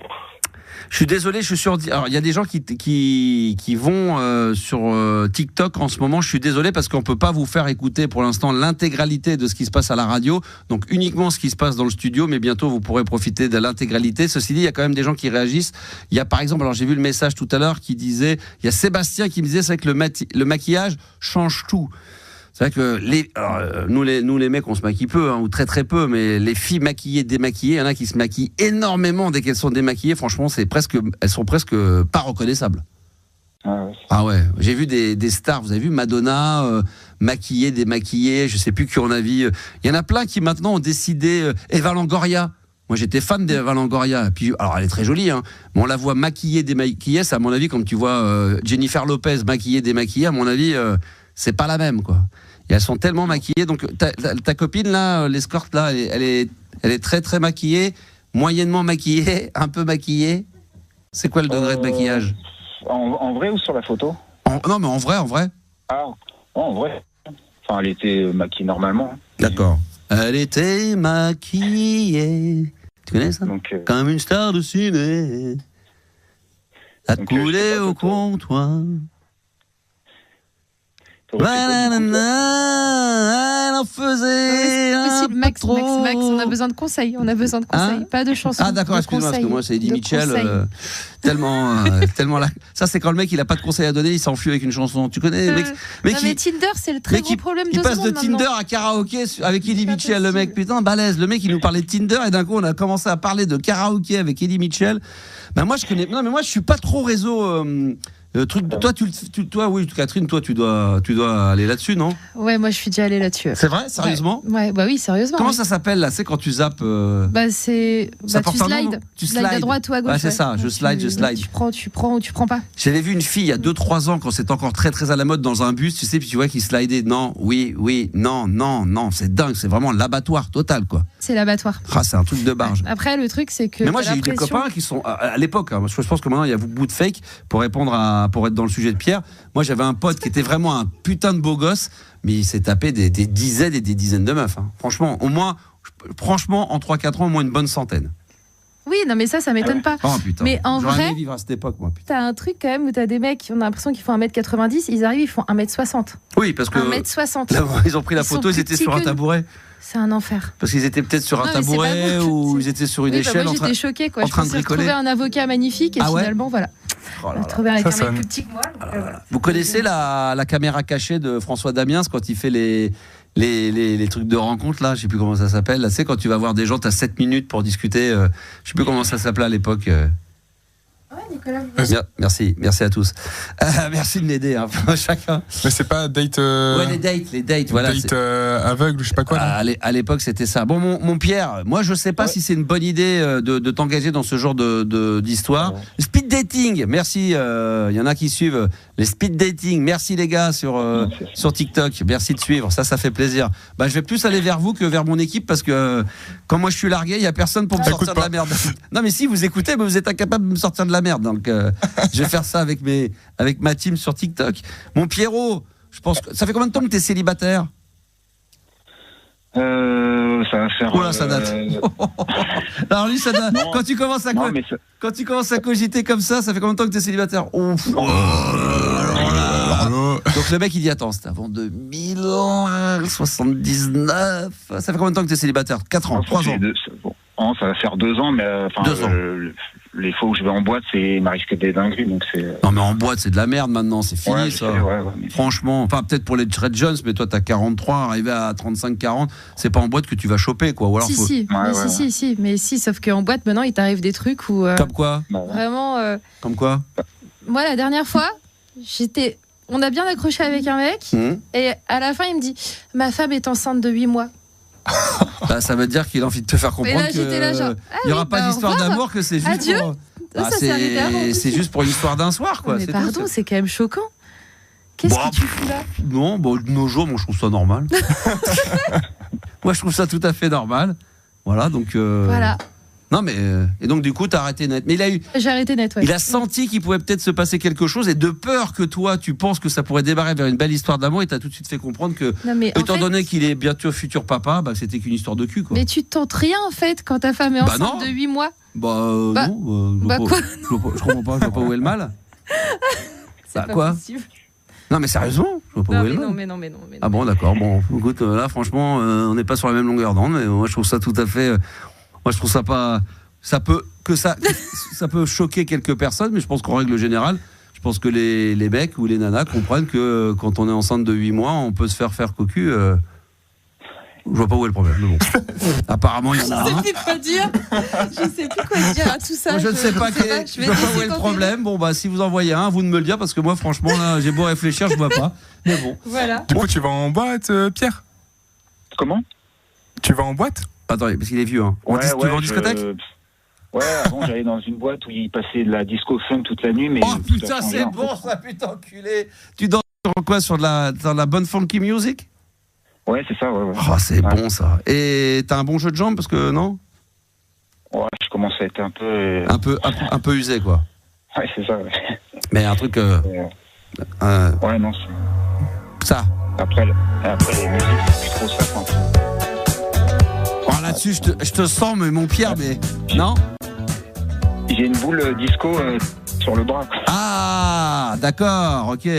Je suis désolé, je suis sur. Alors il y a des gens qui vont sur TikTok en ce moment. Je suis désolé parce qu'on peut pas vous faire écouter pour l'instant l'intégralité de ce qui se passe à la radio, donc uniquement ce qui se passe dans le studio. Mais bientôt vous pourrez profiter de l'intégralité. Ceci dit, il y a quand même des gens qui réagissent. Il y a par exemple, alors j'ai vu le message tout à l'heure qui disait, il y a Sébastien qui me disait, c'est que le maquillage change tout. C'est vrai que nous les mecs on se maquille peu ou très très peu, mais les filles maquillées, démaquillées, il y en a qui se maquillent énormément dès qu'elles sont démaquillées. Franchement, elles sont presque pas reconnaissables. Ah ouais, j'ai vu des stars. Vous avez vu Madonna maquillée, démaquillée, je sais plus qui on a vu. Il y en a plein qui maintenant ont décidé. Eva Longoria. Moi j'étais fan d'Eva Longoria. Puis alors elle est très jolie, hein, mais on la voit maquillée, démaquillée. C'est à mon avis comme tu vois Jennifer Lopez maquillée, démaquillée. À mon avis. C'est pas la même quoi. Et elles sont tellement maquillées. Donc ta copine là, l'escorte là, elle est très très maquillée, moyennement maquillée, un peu maquillée. C'est quoi le degré de maquillage? En vrai ou sur la photo? Non mais en vrai. Ah, en vrai. Enfin, elle était maquillée normalement. D'accord. Elle était maquillée. Tu connais ça? Donc, comme une star de ciné. À couler au comptoir. Elle en faisait un peu Max, trop. Max, on a besoin de conseils. Pas de chansons. Ah d'accord, excuse-moi, parce que moi c'est Eddie Mitchell. Tellement là. Ça c'est quand le mec il a pas de conseils à donner, il s'enfuit avec une chanson. Tu connais mais Tinder c'est le très gros problème de ce monde. Il passe de Tinder à karaoké avec Eddie Mitchell, le mec. Putain, balèze. Le mec il nous parlait de Tinder et d'un coup on a commencé à parler de karaoké avec Eddie Mitchell. Ben moi je connais. Non mais moi je suis pas trop réseau. Toi, oui, Catherine, toi, tu dois aller là-dessus, non? Ouais, moi je suis déjà allée là-dessus. C'est vrai, sérieusement? Ouais, bah oui, sérieusement. Comment ça s'appelle là? C'est quand tu zappes. Bah c'est. Ça Bah, tu slides à droite ou à gauche. Ouais, c'est ça, je slide. Tu prends ou tu prends pas. J'avais vu une fille il y a 2-3 ans quand c'était encore très très à la mode dans un bus, tu sais, puis tu vois qu'il slidait. Non, oui, non, c'est dingue, c'est vraiment l'abattoir total, quoi. C'est l'abattoir. Ah, c'est un truc de barge. Après, le truc, c'est que. Mais moi, j'ai eu des copains qui sont à l'époque. Hein, je pense que maintenant il y a beaucoup de fake pour être dans le sujet de Pierre. Moi, j'avais un pote qui était vraiment un putain de beau gosse, mais il s'est tapé des dizaines et des dizaines de meufs. Hein. Franchement, en 3-4 ans, au moins une bonne centaine. Oui, non, mais ça m'étonne pas. Oh putain. Mais en J'aurais vrai, aimé vivre à cette époque, moi. Putain. t'as un truc quand même où t'as des mecs, on a l'impression qu'ils font 1m90, ils arrivent, ils font 1m60. Oui, parce que 1m60. là, ils ont pris la photo, ils étaient sur un tabouret. C'est un enfer. Parce qu'ils étaient peut-être sur un tabouret ou ils étaient sur une échelle moi, j'étais choquée, quoi. en train de bricoler. Je pensais retrouver un avocat magnifique et finalement, voilà. Oh là retrouver avec ça un mec plus petit que moi. Vous connaissez la caméra cachée de François Damiens quand il fait les trucs de rencontre là, je sais plus comment ça s'appelle. Là, c'est quand tu vas voir des gens, tu as 7 minutes pour discuter. Je sais plus comment ça s'appelait à l'époque. Ouais, Nicolas. Merci à tous. Merci de m'aider, hein, chacun. Mais c'est pas date. Ouais, les dates, voilà. Date aveugle ou je sais pas quoi. À l'époque, c'était ça. Bon, mon Pierre, moi, je sais pas si c'est une bonne idée de t'engager dans ce genre d'histoire. Speed dating, merci. Il y en a qui suivent les speed dating. Merci les gars sur TikTok. Merci de suivre. Ça fait plaisir. Bah, je vais plus aller vers vous que vers mon équipe parce que quand moi je suis largué, il y a personne pour me sortir de la merde. Non, mais si vous écoutez, mais vous êtes incapable de me sortir de la merde. Donc, je vais faire ça avec ma team sur TikTok. Mon Pierrot, je pense que ça fait combien de temps que tu es célibataire? Ça va faire. Oula, ça date. Alors lui, ça date. Quand tu commences à cogiter comme ça fait combien de temps que tu es célibataire? Ouf. Donc le mec il dit attends, c'était avant 2079. Ça fait combien de temps que tu es célibataire? 4 ans, 3 ans. Ça va faire 2 ans, mais 2 ans. Les fois où je vais en boîte, il m'arrive que des dingueries, donc c'est. Non mais en boîte c'est de la merde maintenant, c'est fini ça. Mais... Franchement, enfin peut-être pour les Red Jones, mais toi t'as 43, arrivé à 35-40, c'est pas en boîte que tu vas choper quoi. Ou alors si, sauf qu'en boîte maintenant il t'arrive des trucs où. Comme quoi? Vraiment. Comme quoi? Moi la dernière fois, on a bien accroché avec un mec et à la fin il me dit ma femme est enceinte de 8 mois. Bah, ça veut dire qu'il a envie de te faire comprendre qu'il n'y aura pas d'histoire d'amour, que c'est juste adieu. c'est juste pour l'histoire d'un soir quoi. Mais pardon, c'est quand même choquant. Qu'est-ce que tu fous là? Non, de nos jours, moi je trouve ça normal. Moi je trouve ça tout à fait normal. Voilà, donc voilà. Non mais et donc du coup t'as arrêté net. Mais j'ai arrêté net. Ouais. Il a senti qu'il pouvait peut-être se passer quelque chose et de peur que toi tu penses que ça pourrait démarrer vers une belle histoire d'amour, et t'as tout de suite fait comprendre que étant donné qu'il est bientôt futur papa, bah c'était qu'une histoire de cul quoi. Mais tu tentes rien en fait quand ta femme est enceinte de 8 mois. Non. Je comprends pas, je vois pas où est le mal. C'est pas possible. Non mais sérieusement, je vois pas où est le mal. Non mais Ah bon d'accord, bon écoute là franchement on n'est pas sur la même longueur d'onde, mais moi je trouve ça tout à fait. Moi, je trouve ça pas. Ça peut choquer quelques personnes, mais je pense qu'en règle générale, je pense que les mecs ou les nanas comprennent que quand on est enceinte de 8 mois, on peut se faire cocu. Je vois pas où est le problème, mais bon. Apparemment, il y en a un. Je sais plus quoi dire. Je sais plus quoi dire à tout ça. Moi, je ne sais pas où est le problème. Bon, bah, si vous en voyez un, vous de me le dire, parce que moi, franchement, là, j'ai beau réfléchir, je vois pas. Mais bon. Voilà. Du coup, tu vas en boîte, Pierre? Comment? Tu vas en boîte? Attends, parce qu'il est vieux. Hein. Tu vas en discothèque? Ouais, avant j'allais dans une boîte où il passait de la disco funk toute la nuit. Mais oh putain, c'est bon ça, putain enculé. Tu danses sur quoi? Sur de la bonne funky music? Ouais, c'est ça, ouais. Oh, c'est bon ça. Et t'as un bon jeu de jambes parce que non? Ouais, je commence à être un peu usé quoi. Ouais, c'est ça, ouais. Mais un truc. Ouais, non, c'est. Ça. Après les musiques, c'est plus trop ça quand même. Oh, là-dessus, je te sens, mais mon Pierre, mais. Non? J'ai une boule disco sur le bras. Ah, d'accord, ok.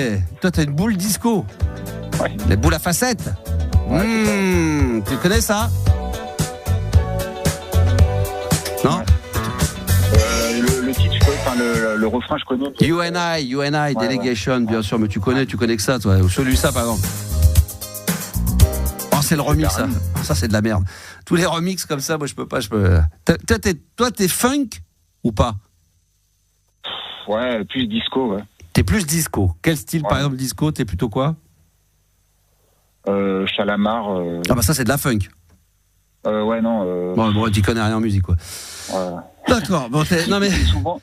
Toi, t'as une boule disco. Ouais. Les boules à facettes. Ouais, tu connais ça? Non? Ouais. Le titre, je connais, le refrain, je connais. You and I, Delegation, bien sûr, mais tu connais que ça, toi. Celui-ça, par exemple. Oh, c'est le remix, ça. Ça, c'est de la merde. Tous les remixes comme ça, moi, je peux pas. Toi, t'es funk ou pas? Ouais, plus disco, ouais. T'es plus disco. Quel style, par exemple, disco? T'es plutôt quoi? Chalamar. Ah bah ça, c'est de la funk. Ouais, non. Bon, tu connais rien en musique, quoi. Ouais. D'accord. Bon, non mais souvent.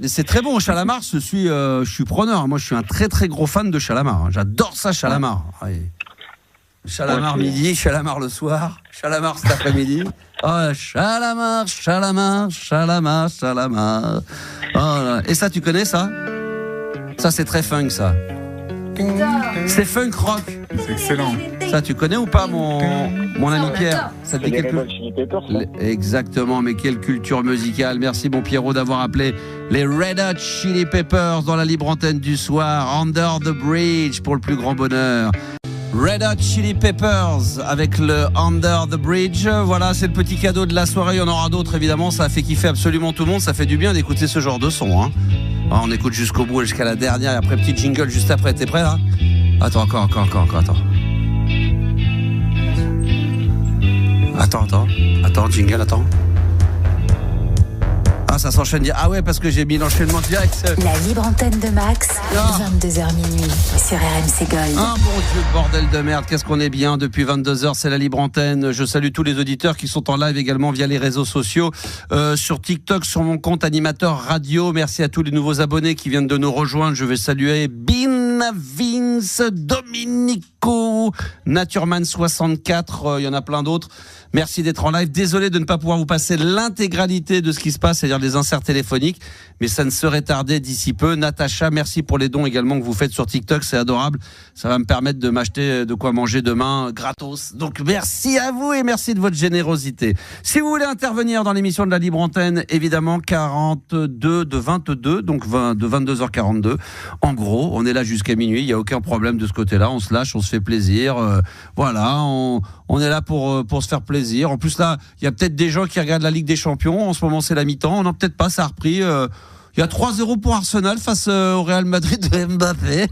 c'est très bon. Chalamar, je suis preneur. Moi, je suis un très très gros fan de Chalamar. J'adore ça, Chalamar. Ouais. Chalamar midi, Chalamar le soir, Chalamar cet après-midi. Oh, Chalamar, Chalamar, Chalamar, Chalamar. Oh, là. Et ça, tu connais ça? Ça, c'est très funk, ça. C'est funk rock. C'est excellent. Ça, tu connais ou pas, mon ami Pierre? Ça te dit quelque chose? Exactement, mais quelle culture musicale. Merci, mon Pierrot, d'avoir appelé les Red Hot Chili Peppers dans la libre antenne du soir. Under the Bridge pour le plus grand bonheur. Red Hot Chili Peppers avec le Under the Bridge. Voilà, c'est le petit cadeau de la soirée. Il y en aura d'autres, évidemment. Ça a fait kiffer absolument tout le monde. Ça fait du bien d'écouter ce genre de son, hein. On écoute jusqu'au bout, jusqu'à la dernière. Et après, petit jingle juste après. T'es prêt, là? Attends, encore, attends. Attends, jingle, attends. Ah, ça s'enchaîne. Ah ouais, parce que j'ai mis l'enchaînement direct. La libre antenne de Max, 22h minuit, sur RMC Gold. Ah mon Dieu, bordel de merde, qu'est-ce qu'on est bien. Depuis 22h, c'est la libre antenne. Je salue tous les auditeurs qui sont en live également via les réseaux sociaux. Sur TikTok, sur mon compte animateur radio. Merci à tous les nouveaux abonnés qui viennent de nous rejoindre. Je vais saluer Vince, Dominico, Naturman64, il y en a plein d'autres. Merci d'être en live. Désolé de ne pas pouvoir vous passer l'intégralité de ce qui se passe, c'est-à-dire les inserts téléphoniques, mais ça ne serait tardé d'ici peu. Natacha, merci pour les dons également que vous faites sur TikTok, c'est adorable. Ça va me permettre de m'acheter de quoi manger demain gratos. Donc merci à vous et merci de votre générosité. Si vous voulez intervenir dans l'émission de la libre antenne, évidemment 42 de 22, donc de 22h42. En gros, on est là jusqu'à minuit, il n'y a aucun problème de ce côté-là. On se lâche, on se fait plaisir. Voilà, on est là pour se faire plaisir. En plus là, il y a peut-être des gens qui regardent la Ligue des Champions. En ce moment, c'est la mi-temps. Non, peut-être pas, ça a repris. Il y a 3-0 pour Arsenal face au Real Madrid de Mbappé.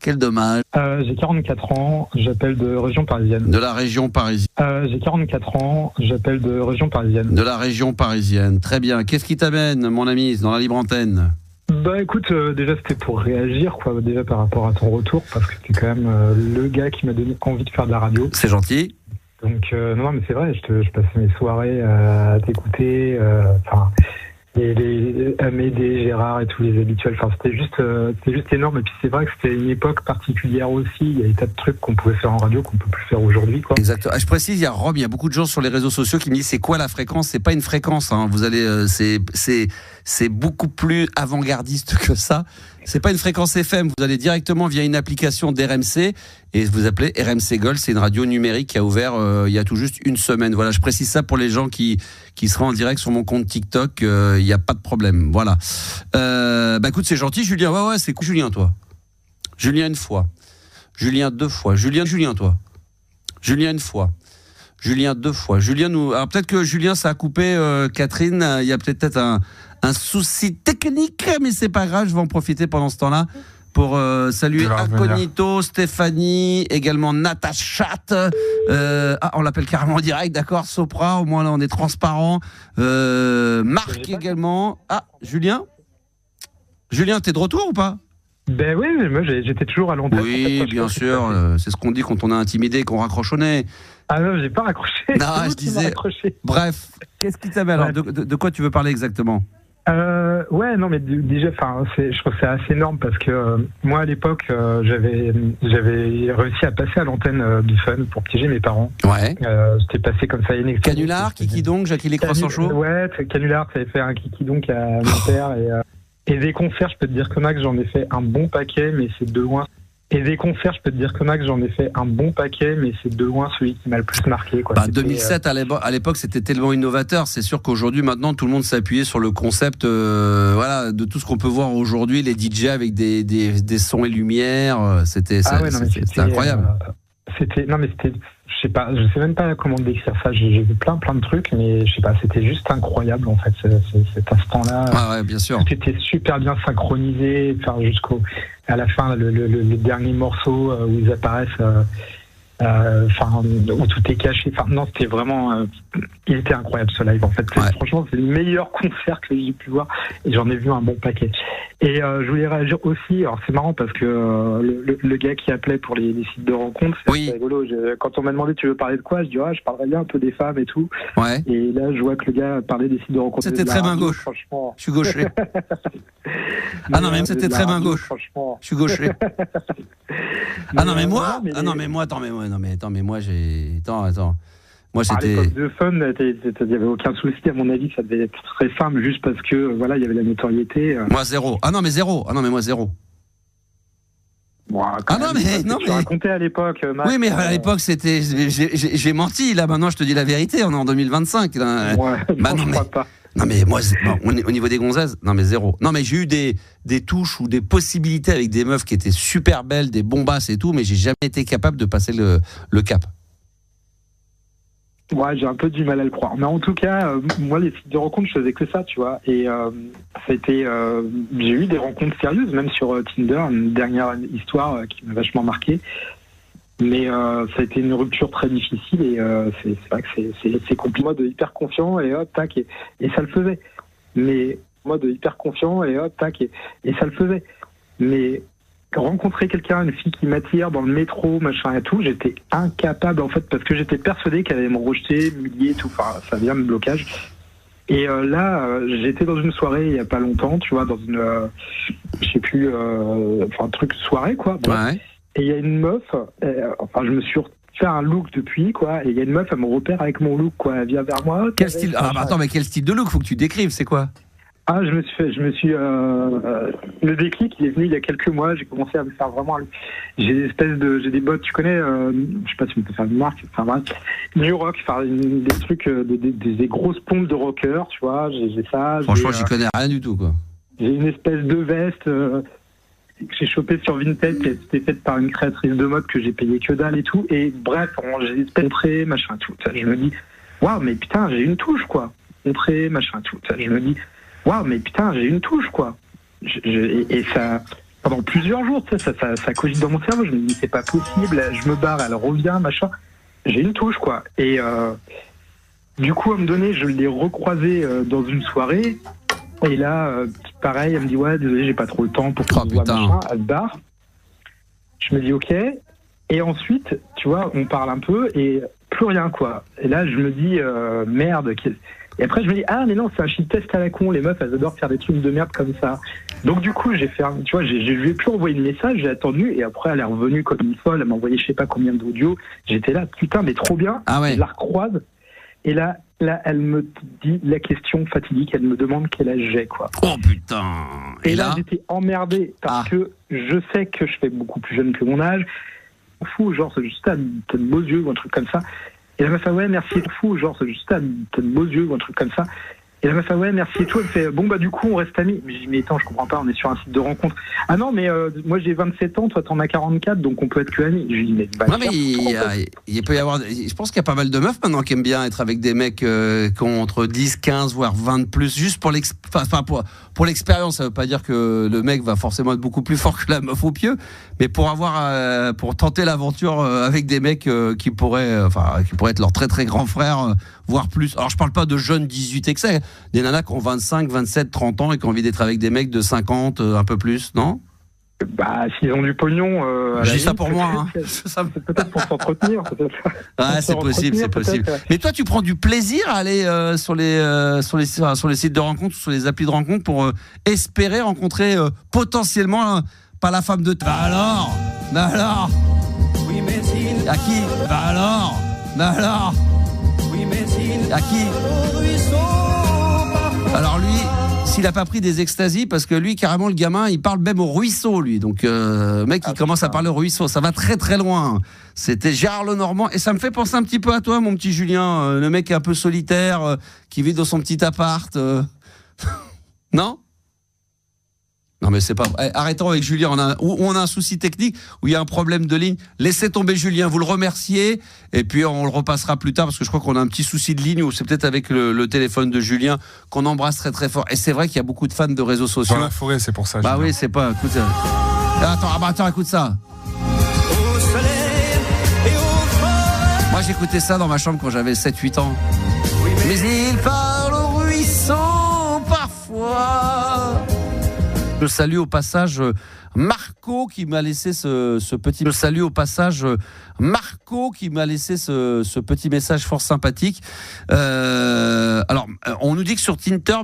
Quel dommage. J'ai 44 ans, j'appelle de région parisienne. De la région parisienne. J'ai 44 ans, j'appelle de région parisienne. De la région parisienne. Très bien. Qu'est-ce qui t'amène, mon ami, dans la libre antenne? Bah écoute, déjà c'était pour réagir, quoi, déjà par rapport à ton retour, parce que t'es quand même le gars qui m'a donné envie de faire de la radio. C'est gentil. Donc non mais c'est vrai, je passais mes soirées à t'écouter, Amédée, Gérard et tous les habituels. Enfin, c'était juste énorme. Et puis c'est vrai que c'était une époque particulière aussi. Il y a des tas de trucs qu'on pouvait faire en radio qu'on peut plus faire aujourd'hui, quoi. Exactement. Je précise, il y a beaucoup de gens sur les réseaux sociaux qui me disent c'est quoi la fréquence? C'est pas une fréquence, hein. Vous allez, c'est beaucoup plus avant-gardiste que ça. C'est pas une fréquence FM. Vous allez directement via une application d'RMC et vous appelez RMC Gold. C'est une radio numérique qui a ouvert il y a tout juste une semaine. Voilà, je précise ça pour les gens qui seraient en direct sur mon compte TikTok. Il n'y a pas de problème. Voilà. Bah écoute, c'est gentil, Julien. Ouais, c'est cool. Julien, toi. Julien une fois. Julien deux fois. Julien, toi. Julien une fois. Julien deux fois. Julien nous. Alors peut-être que Julien ça a coupé. Catherine, il y a peut-être un souci technique, mais c'est pas grave. Je vais en profiter pendant ce temps-là pour saluer Incognito, Stéphanie, également Natacha. On l'appelle carrément en direct, d'accord. Sopra, au moins là on est transparent. Marc également. Ah, Julien, t'es de retour ou pas? Ben oui, moi j'étais toujours à l'antenne. Oui, bien sûr. C'est ce qu'on dit quand on a intimidé, qu'on raccroche au nez. Ah non, j'ai pas raccroché. Non, je disais. Bref, qu'est-ce qui t'amène alors? De quoi tu veux parler exactement? Ouais, non, mais déjà, je trouve que c'est assez énorme parce que moi à l'époque, j'avais réussi à passer à l'antenne du Fun pour piéger mes parents. Ouais. C'était passé comme ça. Canular, Kiki donc, Jackie les croissants chauds. Ouais, Canular, ça avait fait un Kiki donc à mon père et des concerts, je peux te dire que Max, j'en ai fait un bon paquet, mais c'est de loin. Et des concerts, je peux te dire que Max, j'en ai fait un bon paquet, mais c'est de loin celui qui m'a le plus marqué, quoi. 2007, à l'époque, c'était tellement innovateur. C'est sûr qu'aujourd'hui, maintenant, tout le monde s'est appuyé sur le concept, voilà, de tout ce qu'on peut voir aujourd'hui, les DJ avec des sons et lumières. C'était incroyable. Je sais même pas comment décrire ça. J'ai vu plein de trucs, mais je sais pas, c'était juste incroyable en fait cet instant-là. Ah ouais, bien sûr. Tout était super bien synchronisé, jusqu'à la fin le dernier morceau où ils apparaissent où tout est caché. Enfin, non, c'était vraiment, il était incroyable ce live. En fait, franchement, c'est le meilleur concert que j'ai pu voir, et j'en ai vu un bon paquet. Et je voulais réagir aussi. Alors c'est marrant parce que le gars qui appelait pour les sites de rencontres, c'est rigolo. Quand on m'a demandé tu veux parler de quoi, je dis je parlerais bien un peu des femmes et tout. Ouais. Et là, je vois que le gars parlait des sites de rencontres. C'était très main gauche. Franchement, je suis gaucher. Ah non, même c'était très main gauche. Franchement, je suis gaucher. Ah non, mais moi, attends, mais moi j'ai, attends. Moi, à l'époque de Fun, il n'y avait aucun souci, à mon avis, ça devait être très simple, juste parce que, voilà, il y avait la notoriété. Moi, zéro. Ah non, mais moi, zéro. Bon, tu racontais à l'époque, Max. Oui, mais à l'époque, c'était. J'ai menti, là, maintenant, je te dis la vérité, on est en 2025. Là. Ouais, je crois pas. Non, mais moi, au niveau des gonzesses, non, mais zéro. Non, mais j'ai eu des touches ou des possibilités avec des meufs qui étaient super belles, des bombasses et tout, mais j'ai jamais été capable de passer le cap. Ouais, j'ai un peu du mal à le croire. Mais en tout cas, moi, les sites de rencontres, je faisais que ça, tu vois. Et j'ai eu des rencontres sérieuses, même sur Tinder, une dernière histoire qui m'a vachement marqué. Mais ça a été une rupture très difficile et c'est vrai que c'est compliqué. Moi, de hyper confiant et hop, tac, et ça le faisait. Mais moi, de hyper confiant et hop, tac, et ça le faisait. Mais rencontrer quelqu'un, une fille qui m'attire dans le métro, machin et tout, j'étais incapable en fait parce que j'étais persuadé qu'elle allait me rejeter, m'humilier et tout. Enfin, ça vient de blocage. Et là, j'étais dans une soirée il y a pas longtemps, tu vois, dans une, je sais plus, un truc soirée quoi. Bon. Ouais. Et il y a une meuf, je me suis fait un look depuis quoi, et il y a une meuf, elle me repère avec mon look quoi, elle vient vers moi. Quel style ? Attends, mais quel style de look ? Faut que tu décrives, c'est quoi ? Ah, le déclic, il est venu il y a quelques mois. J'ai commencé à me faire vraiment. J'ai des bottes, tu connais, je sais pas si on peut faire une marque, New Rock, des trucs, des grosses pompes de rocker, tu vois. J'ai ça. Franchement, j'y connais rien du tout, quoi. J'ai une espèce de veste que j'ai chopée sur Vinted, qui a été faite par une créatrice de mode que j'ai payé que dalle et tout. Et bref, j'ai des espèces de machin tout. Ça, je me dis, waouh, mais putain, j'ai une touche, quoi. Montré, machin tout. Ça, je me dis. Waouh, mais putain, j'ai une touche, quoi. Et ça, pendant plusieurs jours, ça cogite dans mon cerveau. Je me dis, c'est pas possible, je me barre, elle revient, machin. J'ai une touche, quoi. Et du coup, à un moment donné, je l'ai recroisée dans une soirée. Et là, pareil, elle me dit, ouais, désolé, j'ai pas trop le temps pour qu'on se voit, machin. Elle se barre. Je me dis, ok. Et ensuite, tu vois, on parle un peu et plus rien, quoi. Et là, je me dis, merde, et après, je me dis, ah, mais non, c'est un shit test à la con. Les meufs, elles adorent faire des trucs de merde comme ça. Donc, du coup, je lui ai plus envoyé le message, j'ai attendu, et après, elle est revenue comme une folle. Elle m'a envoyé je sais pas combien d'audio. J'étais là, putain, mais trop bien. Ah ouais. Je la recroise. Et là, elle me dit la question fatidique. Elle me demande quel âge j'ai, quoi. Oh, putain. Et là, j'étais emmerdé parce que je sais que je fais beaucoup plus jeune que mon âge. Fou, genre, c'est juste t'as de beaux yeux ou un truc comme ça. Et la meuf fait ouais merci et tout, genre c'est juste t'as de beaux yeux ou un truc comme ça. Et la meuf fait ouais merci et tout, elle fait bon bah du coup on reste amis. Mais je dis mais attends je comprends pas, on est sur un site de rencontre. Ah non mais moi j'ai 27 ans, toi t'en as 44 donc on peut être que amis. Je dis mais non mais il peut y avoir, je pense qu'il y a pas mal de meufs maintenant qui aiment bien être avec des mecs qui ont entre 10, 15 voire 20 de plus, juste pour l'expérience. Ça veut pas dire que le mec va forcément être beaucoup plus fort que la meuf au pieu, mais pour tenter l'aventure avec des mecs qui pourraient être leurs très très grands frères, voire plus. Alors je parle pas de jeunes 18 excès, des nanas qui ont 25, 27, 30 ans et qui ont envie d'être avec des mecs de 50, un peu plus, non ? Bah, s'ils ont du pognon. Je dis ça pour moi. Hein. C'est peut-être pour s'entretenir. Ouais, c'est possible. Mais toi, tu prends du plaisir à aller sur les sites de rencontres ou sur les applis de rencontres pour espérer rencontrer potentiellement pas la femme de ta. Bah alors. Oui, mais à qui ? Bah alors. Oui, mais à qui ? Alors lui. S'il a pas pris des extasies, parce que lui, carrément, le gamin, il parle même au ruisseau, lui. Donc, mec, il commence à parler au ruisseau. Ça va très, très loin. C'était Gérard Lenormand. Et ça me fait penser un petit peu à toi, mon petit Julien. Le mec un peu solitaire, qui vit dans son petit appart. Non ? Non, mais c'est pas vrai. Arrêtons avec Julien. On a un souci technique, où il y a un problème de ligne. Laissez tomber Julien, vous le remerciez. Et puis, on le repassera plus tard, parce que je crois qu'on a un petit souci de ligne, ou c'est peut-être avec le téléphone de Julien, qu'on embrasse très très fort. Et c'est vrai qu'il y a beaucoup de fans de réseaux sociaux. Dans la forêt, c'est pour ça. Bah Julien. oui, c'est pas. Écoute, attends, écoute ça. Au soleil et au j'écoutais ça dans ma chambre quand j'avais 7-8 ans. Mais il parle au ruisseau parfois. Je salue au passage Marco qui m'a laissé ce petit. Je salue au passage Marco qui m'a laissé ce petit message fort sympathique. Alors, on nous dit que sur Tinder,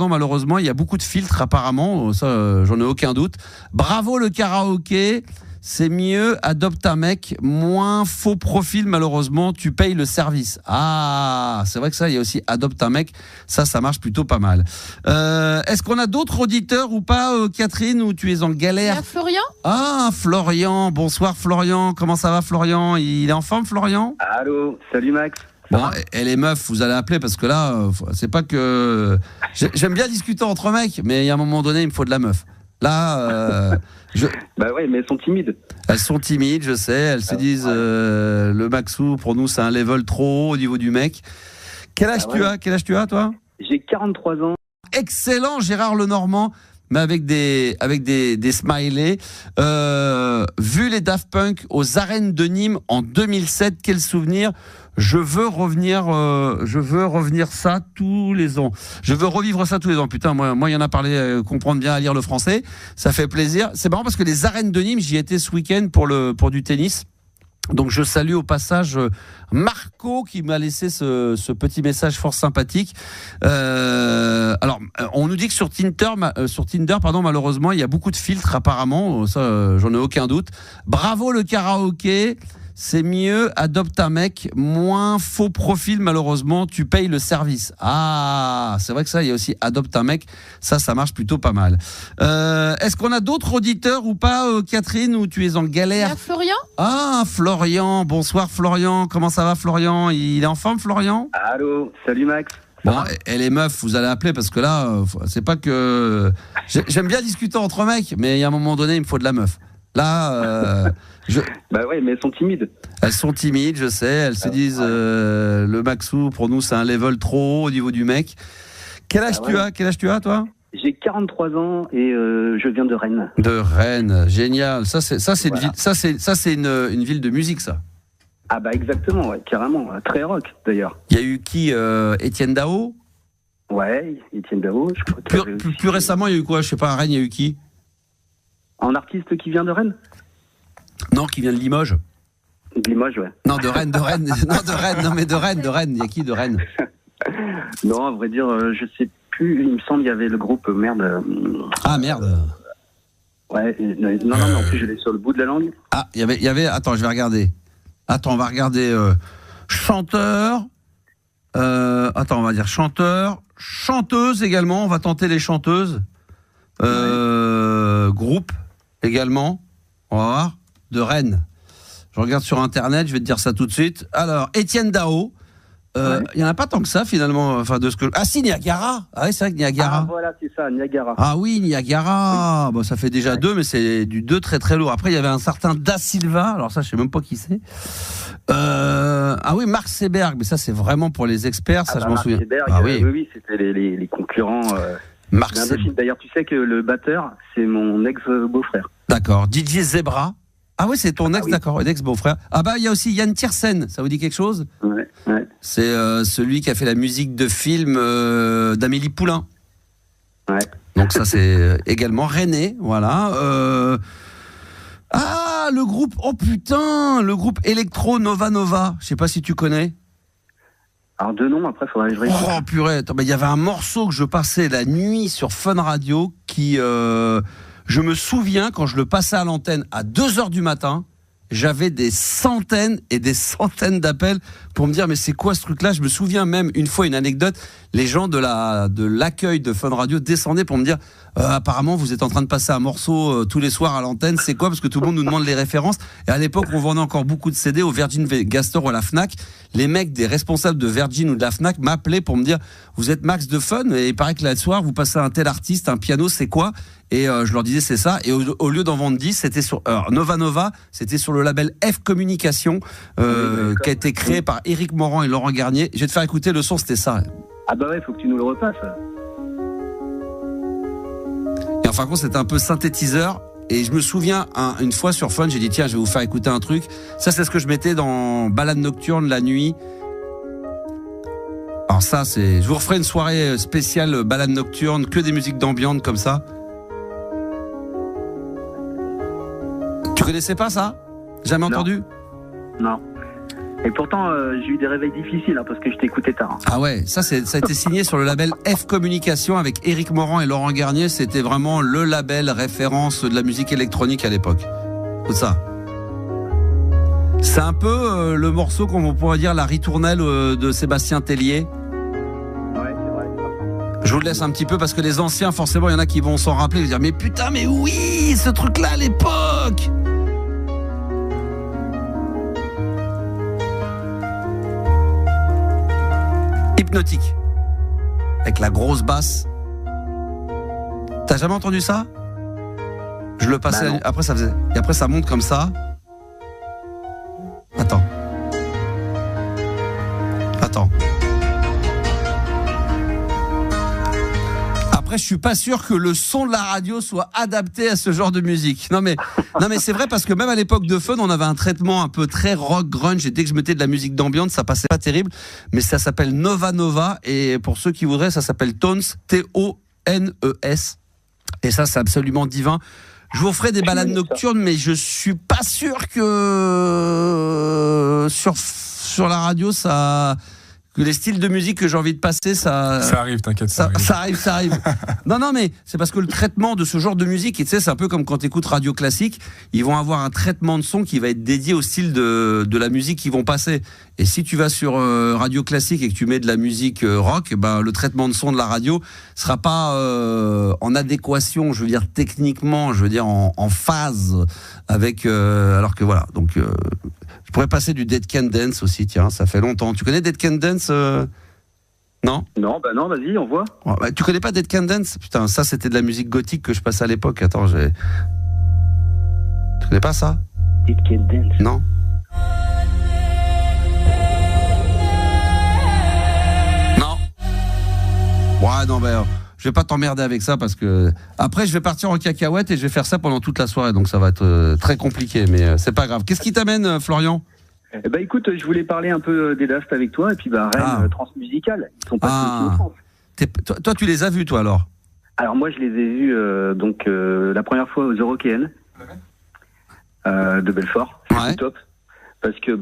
malheureusement, il y a beaucoup de filtres apparemment. Ça, j'en ai aucun doute. Bravo le karaoké. C'est mieux, adopte un mec, moins faux profil, malheureusement, tu payes le service. Ah, c'est vrai que ça, il y a aussi adopte un mec, ça marche plutôt pas mal. Est-ce qu'on a d'autres auditeurs ou pas, Catherine, ou tu es en galère? Il y a Florian. Ah, Florian, bonsoir Florian, comment ça va Florian? Il est en forme Florian? Allô, salut Max. Bon, et les meufs, vous allez appeler parce que là, c'est pas que... J'aime bien discuter entre mecs, mais il y a un moment donné, il me faut de la meuf. Là, Bah ouais, mais elles sont timides. Elles sont timides, je sais. Elles se disent le Maxou, pour nous, c'est un level trop haut au niveau du mec. Quel âge tu as? Quel âge tu as, toi? J'ai 43 ans. Excellent, Gérard Lenormand, mais avec des smileys. Vu les Daft Punk aux arènes de Nîmes en 2007, quel souvenir! Je veux revenir ça tous les ans. Je veux revivre ça tous les ans. Putain, moi, il y en a parlé, comprendre bien à lire le français. Ça fait plaisir. C'est marrant parce que les arènes de Nîmes, j'y étais ce week-end pour du tennis. Donc je salue au passage Marco qui m'a laissé ce petit message fort sympathique. Alors, on nous dit que sur Tinder, malheureusement, il y a beaucoup de filtres apparemment. Ça, j'en ai aucun doute. Bravo le karaoké. C'est mieux, adopte un mec, moins faux profil, malheureusement, tu payes le service. Ah, c'est vrai que ça, il y a aussi adopte un mec, ça marche plutôt pas mal. Est-ce qu'on a d'autres auditeurs ou pas, Catherine, ou tu es en galère? Il y a Florian. Ah, Florian, bonsoir Florian, comment ça va Florian? Il est en forme Florian? Allô, salut Max. Bon, et les meufs, vous allez appeler parce que là, c'est pas que... J'aime bien discuter entre mecs, mais il y a un moment donné, il me faut de la meuf. Là, Bah ouais, mais elles sont timides. Elles sont timides, je sais. Elles se disent le Maxou, pour nous, c'est un level trop haut au niveau du mec. Quel âge tu as? Quel âge tu as, toi? J'ai 43 ans et je viens de Rennes. De Rennes, génial. Ça c'est une ville. Ça c'est une ville de musique, ça. Ah bah exactement, ouais, carrément, très rock d'ailleurs. Il y a eu qui? Étienne Dao? Ouais, Étienne Dao. Je crois plus récemment, il y a eu quoi? Je sais pas, à Rennes, il y a eu qui? Un artiste qui vient de Rennes? Non, qui vient de Limoges. De Limoges, ouais. Non, de Rennes. Non, de Rennes. Non, mais de Rennes. Il y a qui de Rennes? Non, à vrai dire, je sais plus. Il me semble qu'il y avait le groupe merde. Ah merde. Ouais. Non, en plus je l'ai sur le bout de la langue. Ah, il y avait. Attends, je vais regarder. Attends, on va regarder. Chanteur. Attends, on va dire chanteur, chanteuse également. On va tenter les chanteuses. Groupe également. On va voir. De Rennes. Je regarde sur Internet, je vais te dire ça tout de suite. Alors, Étienne Dao. Il n'y en a pas tant que ça, finalement. Enfin, de ce que... Ah si, Niagara. Ah oui, c'est vrai que Niagara. Ah voilà, c'est ça, Niagara. Ah oui, Niagara. Oui. Bon, ça fait déjà 2, mais c'est du 2 très très lourd. Après, il y avait un certain Da Silva. Alors ça, je sais même pas qui c'est. Ah oui, Marc Seberg. Mais ça, c'est vraiment pour les experts. Ça, je m'en souviens. Seberg, ah oui, oui, c'était les concurrents. Marc Seberg. D'ailleurs, tu sais que le batteur, c'est mon ex-beau-frère. D'accord. DJ Zebra. Ah oui, c'est ton ex, oui. D'accord, ex-beau-frère. Ah bah, il y a aussi Yann Tiersen, ça vous dit quelque chose? Ouais. C'est celui qui a fait la musique de film d'Amélie Poulain. Ouais. Donc ça, c'est également René, voilà. Ah, le groupe, oh putain, le groupe Electro Nova. Je sais pas si tu connais. Alors de nom, après, faudrait que je réécoute. Oh purée, il y avait un morceau que je passais la nuit sur Fun Radio qui... je me souviens, quand je le passais à l'antenne à 2h du matin, j'avais des centaines et des centaines d'appels pour me dire mais c'est quoi ce truc-là? Je me souviens même une fois une anecdote, les gens de l'accueil de Fun Radio descendaient pour me dire apparemment vous êtes en train de passer un morceau tous les soirs à l'antenne, c'est quoi? Parce que tout le monde nous demande les références. Et à l'époque on vendait encore beaucoup de CD au Virgin Gastor ou à la Fnac. Les mecs des responsables de Virgin ou de la Fnac m'appelaient pour me dire vous êtes Max de Fun et il paraît que là ce soir vous passez un tel artiste, un piano, c'est quoi? Et je leur disais c'est ça. Et au lieu d'en vendre 10, c'était sur Nova, c'était sur le label F Communication qui a été créé par Éric Morand et Laurent Garnier. Je vais te faire écouter le son, c'était ça. Ah bah ouais, faut que tu nous le repasses. Et en fin de compte, c'était un peu synthétiseur Et je me souviens, une fois sur Fun, j'ai dit tiens, je vais vous faire écouter un truc. Ça, c'est ce que je mettais dans Balade nocturne la nuit. Alors ça, je vous referai une soirée spéciale balade nocturne, que des musiques d'ambiance comme ça. Tu connaissais pas ça? Jamais entendu? Non. Et pourtant, j'ai eu des réveils difficiles parce que je t'écoutais tard. Ah ouais, ça a été signé sur le label F Communication avec Éric Morand et Laurent Garnier. C'était vraiment le label référence de la musique électronique à l'époque. Tout ça. C'est un peu le morceau qu'on pourrait dire la ritournelle de Sébastien Tellier. Ouais, c'est vrai. Je vous le laisse un petit peu parce que les anciens, forcément, il y en a qui vont s'en rappeler et dire mais putain, mais oui, ce truc-là à l'époque. Hypnotique. Avec la grosse basse. T'as jamais entendu ça? Je le passais. Bah après ça faisait. Et après ça monte comme ça. Attends. Après, je suis pas sûr que le son de la radio soit adapté à ce genre de musique. Non mais c'est vrai parce que même à l'époque de Fun, on avait un traitement un peu très rock grunge. Et dès que je mettais de la musique d'ambiance, ça passait pas terrible. Mais ça s'appelle Nova Nova. Et pour ceux qui voudraient, ça s'appelle Tones, T-O-N-E-S. Et ça, c'est absolument divin. Je vous ferai des balades nocturnes, mais je suis pas sûr que sur la radio, que les styles de musique que j'ai envie de passer, ça arrive, t'inquiète, ça arrive. Non, mais c'est parce que le traitement de ce genre de musique, et tu sais, c'est un peu comme quand tu écoutes radio classique, ils vont avoir un traitement de son qui va être dédié au style de la musique qu'ils vont passer. Et si tu vas sur radio classique et que tu mets de la musique rock, le traitement de son de la radio sera pas en adéquation, je veux dire techniquement, je veux dire en phase avec. Alors que voilà, donc. Je pourrais passer du Dead Can Dance aussi, tiens, ça fait longtemps. Tu connais Dead Can Dance Non ? Non, vas-y, on voit. Tu connais pas Dead Can Dance ? Putain, ça c'était de la musique gothique que je passais à l'époque. Attends, Tu connais pas ça ? Dead Can Dance ? Non. Non. Ouais, non, je vais pas t'emmerder avec ça parce que après je vais partir en cacahuète et je vais faire ça pendant toute la soirée, donc ça va être très compliqué, mais c'est pas grave. Qu'est-ce qui t'amène, Florian ? Écoute, je voulais parler un peu des Daft avec toi et puis Rennes Transmusicale. Ils sont passés aussi en France. Toi, tu les as vus, toi, alors ? Alors moi, je les ai vus la première fois aux Eurokéennes de Belfort. Ouais. Top. Parce que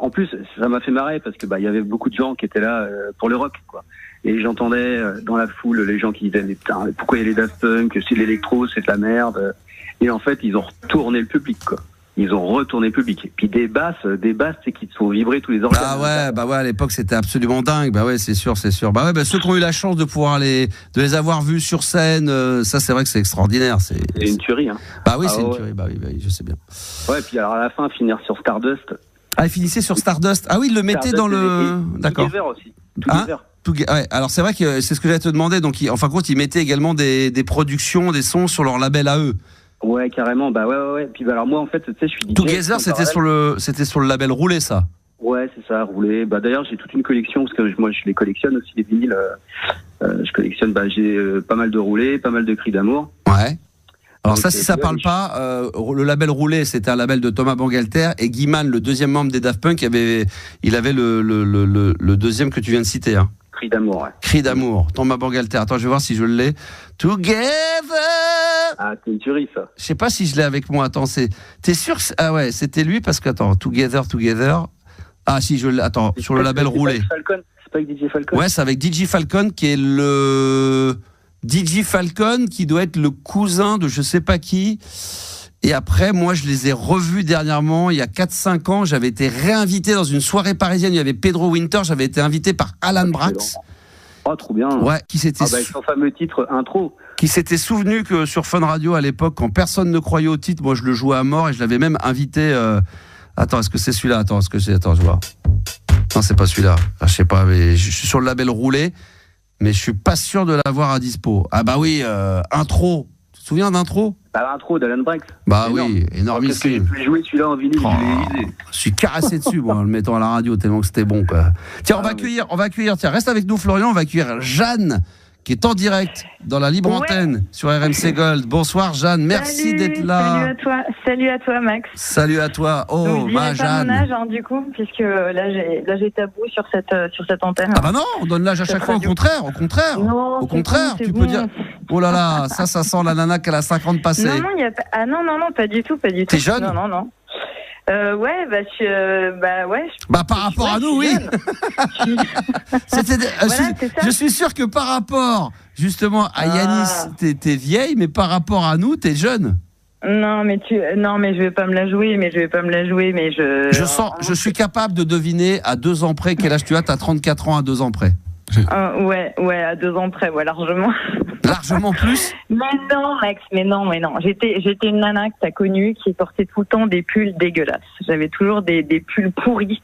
en plus, ça m'a fait marrer parce que il y avait beaucoup de gens qui étaient là pour le rock, quoi. Et j'entendais dans la foule les gens qui disaient mais putain, pourquoi il y a les Daft Punk, c'est de l'électro, c'est de la merde. Et en fait, ils ont retourné le public, quoi. Ils ont retourné le public. Et puis des basses, c'est qui te font vibrer tous les organes. Bah ouais, à l'époque c'était absolument dingue. Bah ouais, c'est sûr. Ceux qui ont eu la chance de pouvoir de les avoir vus sur scène, ça c'est vrai que c'est extraordinaire. C'est une tuerie, hein. Bah oui, c'est une tuerie. Bah oui, je sais bien. Ouais, puis alors à la fin, finir sur Stardust. Ah, il finissait sur Stardust. Ah oui, il le mettait dans le. D'accord. Together aussi. Ouais, alors c'est vrai que c'est ce que j'allais te demander. Donc, en fin de compte, ils mettaient également des productions, des sons sur leur label à eux. Ouais, carrément. Ouais. Puis alors moi, en fait, tu sais, je suis DJ. Together, c'était sur le label Roulé, ça. Ouais, c'est ça, Roulé. D'ailleurs, j'ai toute une collection parce que moi, je les collectionne aussi les vinyles. Je collectionne. J'ai pas mal de Roulé, pas mal de Cris d'amour. Ouais. Alors ça, si ça parle pas, le label Roulé, c'était un label de Thomas Bangalter et Guy Mann, le deuxième membre des Daft Punk, il avait le deuxième que tu viens de citer. Hein. Cris d'amour, ouais. Cris d'amour, Thomas Bangalter. Attends, je vais voir si je l'ai. Together. Ah, c'est une tuerie, ça. Je sais pas si je l'ai avec moi. Attends, t'es sûr que ah ouais, c'était lui parce que attends, Together. Ah si, je l'ai. Attends, sur le label Roulé. C'est pas avec DJ Falcon. Ouais, c'est avec DJ Falcon qui est le DJ Falcon qui doit être le cousin de je sais pas qui. Et après, moi, je les ai revus dernièrement, il y a 4-5 ans. J'avais été réinvité dans une soirée parisienne. Il y avait Pedro Winter. J'avais été invité par Alan Brax. Oh, trop bien. Ouais, qui s'était son fameux titre intro. Qui s'était souvenu que sur Fun Radio à l'époque, quand personne ne croyait au titre, moi je le jouais à mort et je l'avais même invité. Attends, est-ce que c'est celui-là ? Attends, je vois. Non, c'est pas celui-là. Je sais pas, mais je suis sur le label Roulé, mais je suis pas sûr de l'avoir à dispo. Ah bah oui, intro. Tu te souviens d'intro ? L'intro d'Alan Brax. Bah oui, énormissime. J'ai pu jouer celui-là en vinyle, je suis caressé dessus, moi, en le mettant à la radio, tellement que c'était bon, quoi. Tiens, on va accueillir, tiens, reste avec nous, Florian, on va accueillir Jeanne, qui est en direct dans la libre antenne sur RMC Gold. Bonsoir Jeanne, merci d'être là. Salut à toi Max. Salut à toi. Oh, bah Jeanne. Mon âge, du coup, puisque là j'ai tabou sur cette antenne. Ah bah non, on donne l'âge à chaque fois, au contraire. Non, au contraire, tu peux dire. Oh là là, ça sent la nana qu'elle a 50 passés. Non, pas du tout. T'es jeune ? Non. Par rapport à nous, oui. Je suis sûr que par rapport justement à Yanis, t'es vieille, mais par rapport à nous, t'es jeune. Non, mais je vais pas me la jouer, Je suis capable de deviner à 2 ans près quel âge tu as. T'as 34 ans à 2 ans près. Ouais, à 2 ans près, largement. Largement plus. Mais non, Max, mais non. J'étais une nana que t'as connue qui portait tout le temps des pulls dégueulasses. J'avais toujours des pulls pourris.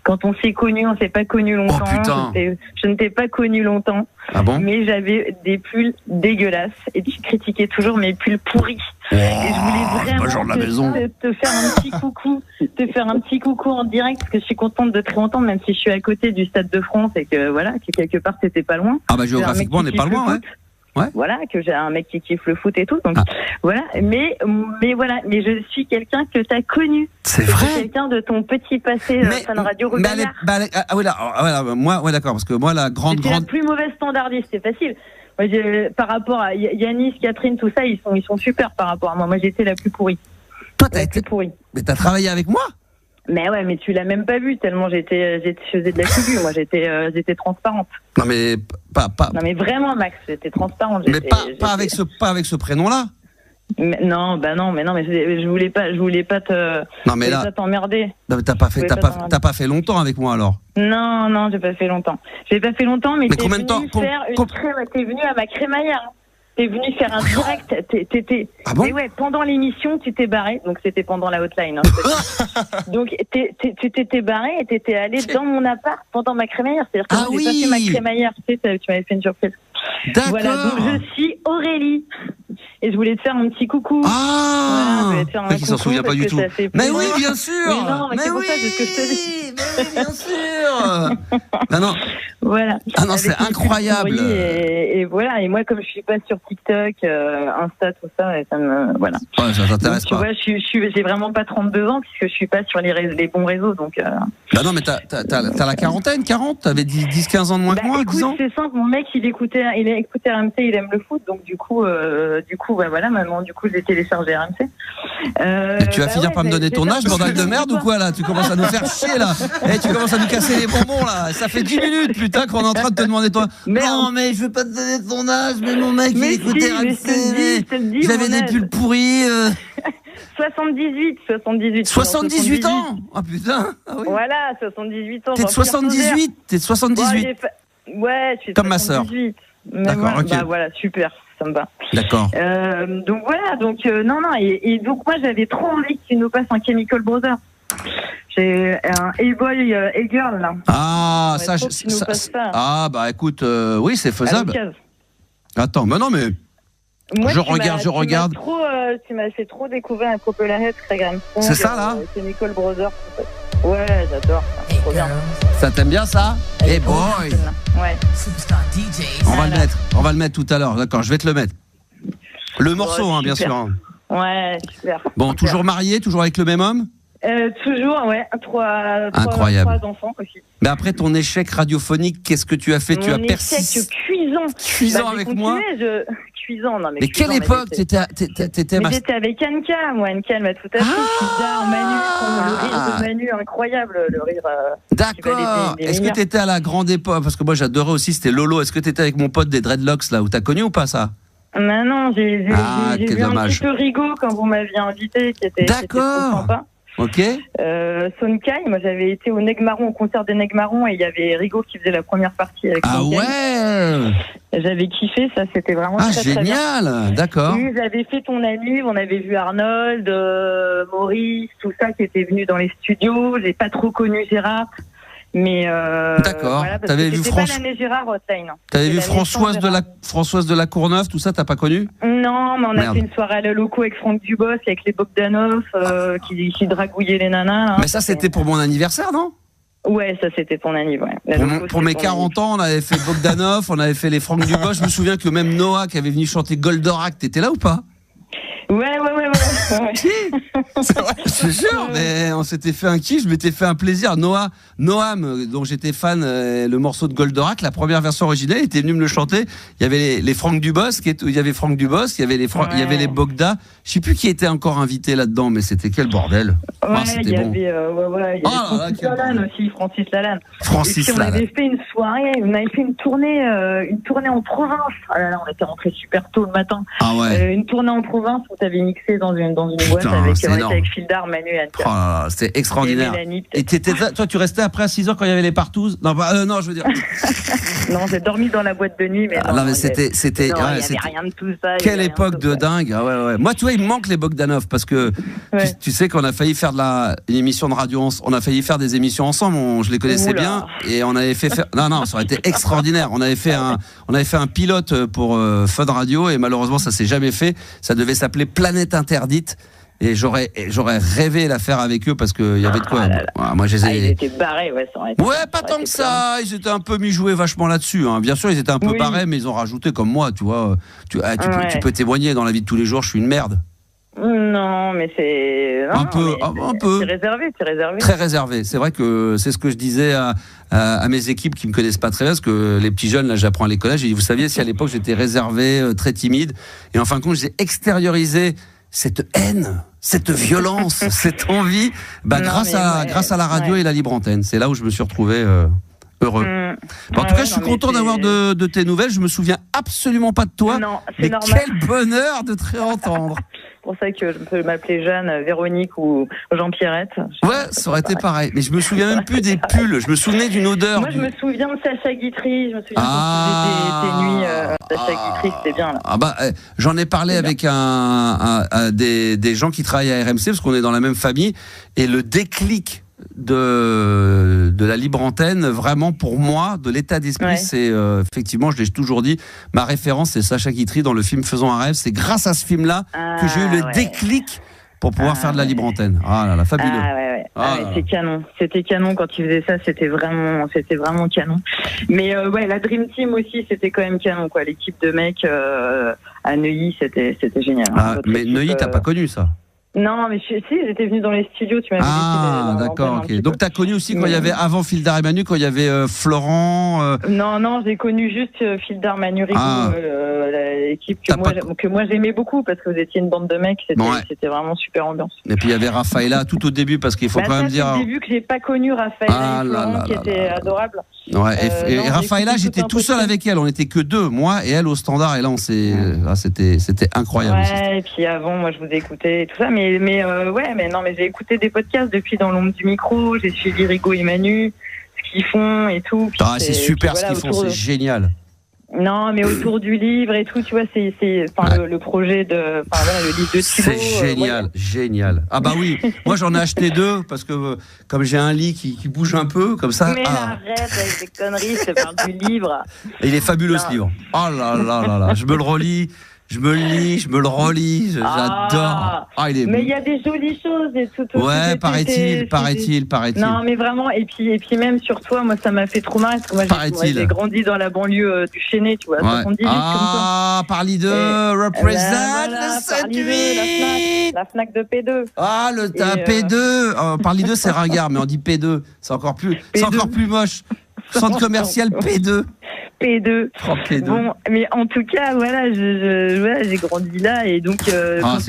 Quand on s'est connus, on s'est pas connus longtemps. Oh putain. Je ne t'ai pas connue longtemps. Ah bon ? Mais j'avais des pulls dégueulasses et tu critiquais toujours mes pulls pourris. Et je voulais vraiment te faire un petit coucou en direct parce que je suis contente de te réentendre même si je suis à côté du Stade de France et que que quelque part t'étais pas loin. Ah bah géographiquement on n'est pas loin, ouais. Voilà, que j'ai un mec qui kiffe le foot et tout, donc voilà. Mais je suis quelqu'un que t'as connu. C'est vrai. Quelqu'un de ton petit passé Fun Radio Rebellard. Moi, d'accord, parce que moi la grande. La plus mauvaise standardiste, c'est facile. Moi, par rapport à Yanis, Catherine, tout ça, ils sont super par rapport à moi. Moi, j'étais la plus pourrie. Toi, t'as été pourrie. Mais t'as travaillé avec moi ? Mais ouais, mais tu l'as même pas vu tellement je faisais de la figure. Moi, j'étais transparente. Non mais pas. Non mais vraiment, Max, j'étais transparente. Mais pas avec ce prénom-là. Mais je voulais pas te. Non mais là. Pas t'emmerder. Non mais t'as pas fait longtemps avec moi alors. Non, j'ai pas fait longtemps. mais t'es combien de temps t'es venu à ma crémaillère. T'es venu faire un direct. Ah bon ? Et ouais, pendant l'émission, tu t'es barré. Donc c'était pendant la hotline. Donc tu t'étais barré et t'étais allé dans mon appart pendant ma crémaillère. C'est-à-dire que j'ai pas fait ma crémaillère. Tu m'avais fait une surprise. D'accord. Voilà, donc je suis Aurélie. Et je voulais te faire un petit coucou. Qui s'en souvient pas du tout. Mais oui, bien sûr. Mais c'est pour ça, c'est ce que je te dis. Mais bien sûr. Non. Voilà. Ah non, c'est incroyable. Et voilà. Et moi, comme je suis pas sur TikTok, Insta, tout ça, et ça me voilà. Ouais, ça t'intéresse pas. Tu vois, j'ai vraiment pas 32 ans puisque je suis pas sur les bons réseaux, donc. Bah non, mais t'as la quarantaine, 40. T'avais 10-15 ans de moins que moi, 10 ans. C'est simple. Mon mec, il écoutait RMC, il aime le foot, donc du coup, voilà, maintenant, j'ai téléchargé RMC. Et tu vas finir par me donner ton âge, bordel de merde, ou quoi, là ? Tu commences à nous faire chier, là. Tu commences à nous casser les bonbons, là. Ça fait 10 minutes, putain, qu'on est en train de te demander ton âge. Non, mais je veux pas te donner ton âge, mais mon mec, il écoutait RMC. J'avais des pulls pourris. 78 ans. Ah putain. Voilà, 78 ans. T'es de 78. Ouais, je suis comme ma sœur. D'accord, ok. Bah voilà, super. Ça me va. D'accord. Donc voilà, et donc moi j'avais trop envie que tu nous passes un Chemical Brothers. J'ai un A-Boy A-Girl là. Ah, ça. Ah bah écoute, oui c'est faisable. Attends, mais non mais. Moi, je regarde. Tu m'as fait trop découvrir un Popularet, Craig Armstrong. C'est ça là. Chemical Brothers. Ouais, j'adore. C'est trop bien. Ça t'aime bien ça? Hey boy. Ouais. On va le mettre tout à l'heure. D'accord, je vais te le mettre. Le morceau, bien sûr. Hein. Ouais, super. Bon, super. Toujours marié, toujours avec le même homme? Toujours, ouais. Incroyable. 3 enfants aussi. Mais après ton échec radiophonique, qu'est-ce que tu as fait? Tu as persisté. Cuisant avec moi. Cuisant, non mais. Mais quelle époque t'étais j'étais avec Anka, moi. Anka m'a tout à fait. Manu, le rire de Manu, incroyable, le rire. D'accord. Est-ce que t'étais à la grande époque? Parce que moi j'adorais aussi, c'était Lolo. Est-ce que t'étais avec mon pote des dreadlocks là, où t'as connu ou pas ça? Non, j'ai vu un petit peu Rigaud quand vous m'aviez invité, qui était trop sympa. Ok. Sonkai, moi j'avais été au Negmaron, au concert des Negmaron, et il y avait Rigaud qui faisait la première partie avec Sonkai. Ouais. J'avais kiffé, ça c'était vraiment très génial, très bien. D'accord. Oui, j'avais fait ton ami, on avait vu Arnold, Maurice, tout ça qui était venu dans les studios. J'ai pas trop connu Gérard. Mais d'accord. Voilà, t'avais vu l'année Gérard Hotline. T'avais vu Françoise de la Courneuve, tout ça, t'as pas connu? Non, mais on a fait une soirée à la loco avec Franck Dubos, avec les Bogdanov qui dragouillaient les nanas. Là. Mais ça, c'était pour mon anniversaire, non? Ouais, ça c'était ton anniv, ouais. Pour mes 40 ans, on avait fait Bogdanov, on avait fait les Franck Dubos. Je me souviens que même Noah qui avait venu chanter Goldorak, t'étais là ou pas? Ouais. C'est vrai, je te jure, mais on s'était fait un kiff, je m'étais fait un plaisir. Noam, dont j'étais fan, le morceau de Goldorak, la première version originale, était venu me le chanter. Il y avait les Franck Dubos, il y avait Franck Dubos, il y avait il y avait les Bogda. Je sais plus qui était encore invité là-dedans, mais c'était quel bordel. Ouais, il y avait Francis Lalanne aussi, Francis Lalanne. Francis Lalanne. On avait fait une soirée, on avait fait une tournée en province. Ah là là, on était rentrés super tôt le matin. Ah ouais. Une tournée en province où t'avais mixé dans une boîte avec Fildar, Manu et Anne. Oh là là, c'était extraordinaire. Et toi, tu restais après à 6h quand il y avait les partouzes? Non, je veux dire. Non, j'ai dormi dans la boîte de nuit, mais c'était il y avait rien de tout ça. Quelle époque de dingue. Ah ouais. Moi, tu vois, il me manque les Bogdanov parce que tu sais qu'on a failli faire une émission de radio, on a failli faire des émissions ensemble, je les connaissais bien et on avait fait faire... Non, ça aurait été extraordinaire. On avait fait un pilote pour Fun Radio et malheureusement ça s'est jamais fait. Ça devait s'appeler Planète Interdite. Et j'aurais rêvé la faire avec eux parce qu'il y avait de quoi. Moi, ils étaient barrés, ça aurait été. Ouais, pas tant que ça. Ils étaient un peu mi-joués vachement là-dessus. Hein. Bien sûr, ils étaient un peu barrés, mais ils ont rajouté comme moi, tu vois. Tu peux témoigner dans la vie de tous les jours, je suis une merde. Non, mais c'est. Un peu. C'est réservé. Très réservé. C'est vrai que c'est ce que je disais à mes équipes qui me connaissent pas très bien, parce que les petits jeunes, là, j'apprends à l'école. J'ai dit, vous saviez, si à l'époque j'étais réservé, très timide, et en fin de compte, j'ai extériorisé cette haine, cette violence, cette envie, grâce à la radio et la libre antenne. C'est là où je me suis retrouvé heureux. En tout cas, je suis content d'avoir de tes nouvelles. Je me souviens absolument pas de toi. Non, mais normal. Quel bonheur de te réentendre. C'est pour ça que je peux m'appeler Jeanne, Véronique ou Jean-Pierrette. Ouais, ça aurait été pareil. Mais je me souviens même plus des pulls. Je me souvenais d'une odeur. Moi, je me souviens de Sacha Guitry. Je me souviens des nuits. Sacha Guitry, c'était bien là. J'en ai parlé avec des gens qui travaillent à RMC parce qu'on est dans la même famille. Et le déclic de la libre antenne, vraiment pour moi, de l'état d'esprit, c'est effectivement, je l'ai toujours dit, ma référence c'est Sacha Guitry dans le film Faisons un rêve. C'est grâce à ce film-là que j'ai eu le déclic pour pouvoir faire de la libre antenne. Ah là là, fabuleux. C'est canon. C'était canon quand tu faisais ça, c'était vraiment canon. Mais la Dream Team aussi, c'était quand même canon, quoi. L'équipe de mecs à Neuilly, c'était génial. Mais Neuilly, t'as pas connu ça? Non, mais j'étais venue dans les studios, tu m'avais dit. Ah, d'accord, ok. Donc, t'as connu aussi quand il y avait, avant Fildar et Manu, quand il y avait Florent Non, j'ai connu juste Fildar, Manu, Rigo, l'équipe que moi j'aimais beaucoup parce que vous étiez une bande de mecs, c'était vraiment super ambiance. Et puis il y avait Raphaëla tout au début, parce qu'il faut quand même dire. C'est au début que j'ai pas connu Raphaëla et Florent, qui était adorable. Ouais, et Raphaëla, j'étais tout seul avec elle, on était que deux, moi et elle au standard, et là c'était incroyable. Ouais, et puis avant, moi je vous écoutais et tout ça, mais j'ai écouté des podcasts depuis Dans l'ombre du micro, j'ai suivi Rigo et Manu, ce qu'ils font et tout. C'est super ce qu'ils font, c'est génial. Non, mais autour du livre et tout, tu vois, le projet le livre de Thibaut. C'est génial. Ah bah oui, moi j'en ai acheté 2 parce que comme j'ai un lit qui bouge un peu comme ça. Mais arrête avec ces conneries, je te parle du livre. Et il est fabuleux ce livre. Oh là là là, je me le relis. Je me le lis, je me le relis, j'adore. Il est mais il y a des jolies choses et tout. Ouais, paraît-il. Non, mais vraiment, et puis même sur toi, moi ça m'a fait trop marrer parce que moi j'ai grandi dans la banlieue du Chénet, tu vois, 78 comme toi. Parli de represent le 78. La Fnac de P2. Ah, P2. Parli de c'est ringard, mais on dit P2, c'est encore plus moche. Centre commercial P2. P2. Bon, mais en tout cas, j'ai grandi là et donc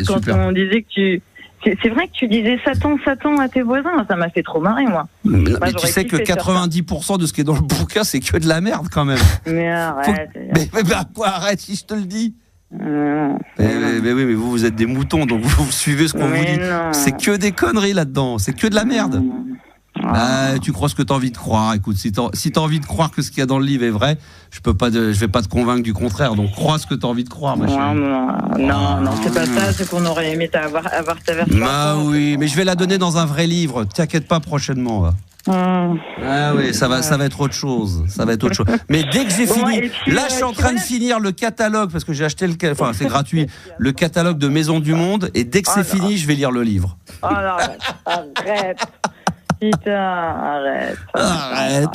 quand on disait que c'est vrai que tu disais Satan à tes voisins, ça m'a fait trop marrer moi. Mais tu sais que 90% de ce qui est dans le bouquin, c'est que de la merde quand même. Mais arrête. Mais quoi, arrête si je te le dis. Mais oui, mais vous êtes des moutons, donc vous suivez ce qu'on vous dit. C'est que des conneries là-dedans, c'est que de la merde. Tu crois ce que t'as envie de croire. Écoute, si t'as envie de croire que ce qu'il y a dans le livre est vrai, je vais pas te convaincre du contraire. Donc crois ce que t'as envie de croire, ma chérie. Non, c'est pas ça. C'est qu'on aurait aimé avoir ta version. Oui, mais je vais la donner dans un vrai livre. T'inquiète pas, prochainement. Ah oui, ça va être autre chose. Mais dès que j'ai fini, là je suis en train de finir le catalogue parce que j'ai acheté c'est gratuit, le catalogue de Maison du Monde, et dès que c'est fini, je vais lire le livre. Oh non, arrête. Putain, arrête. Je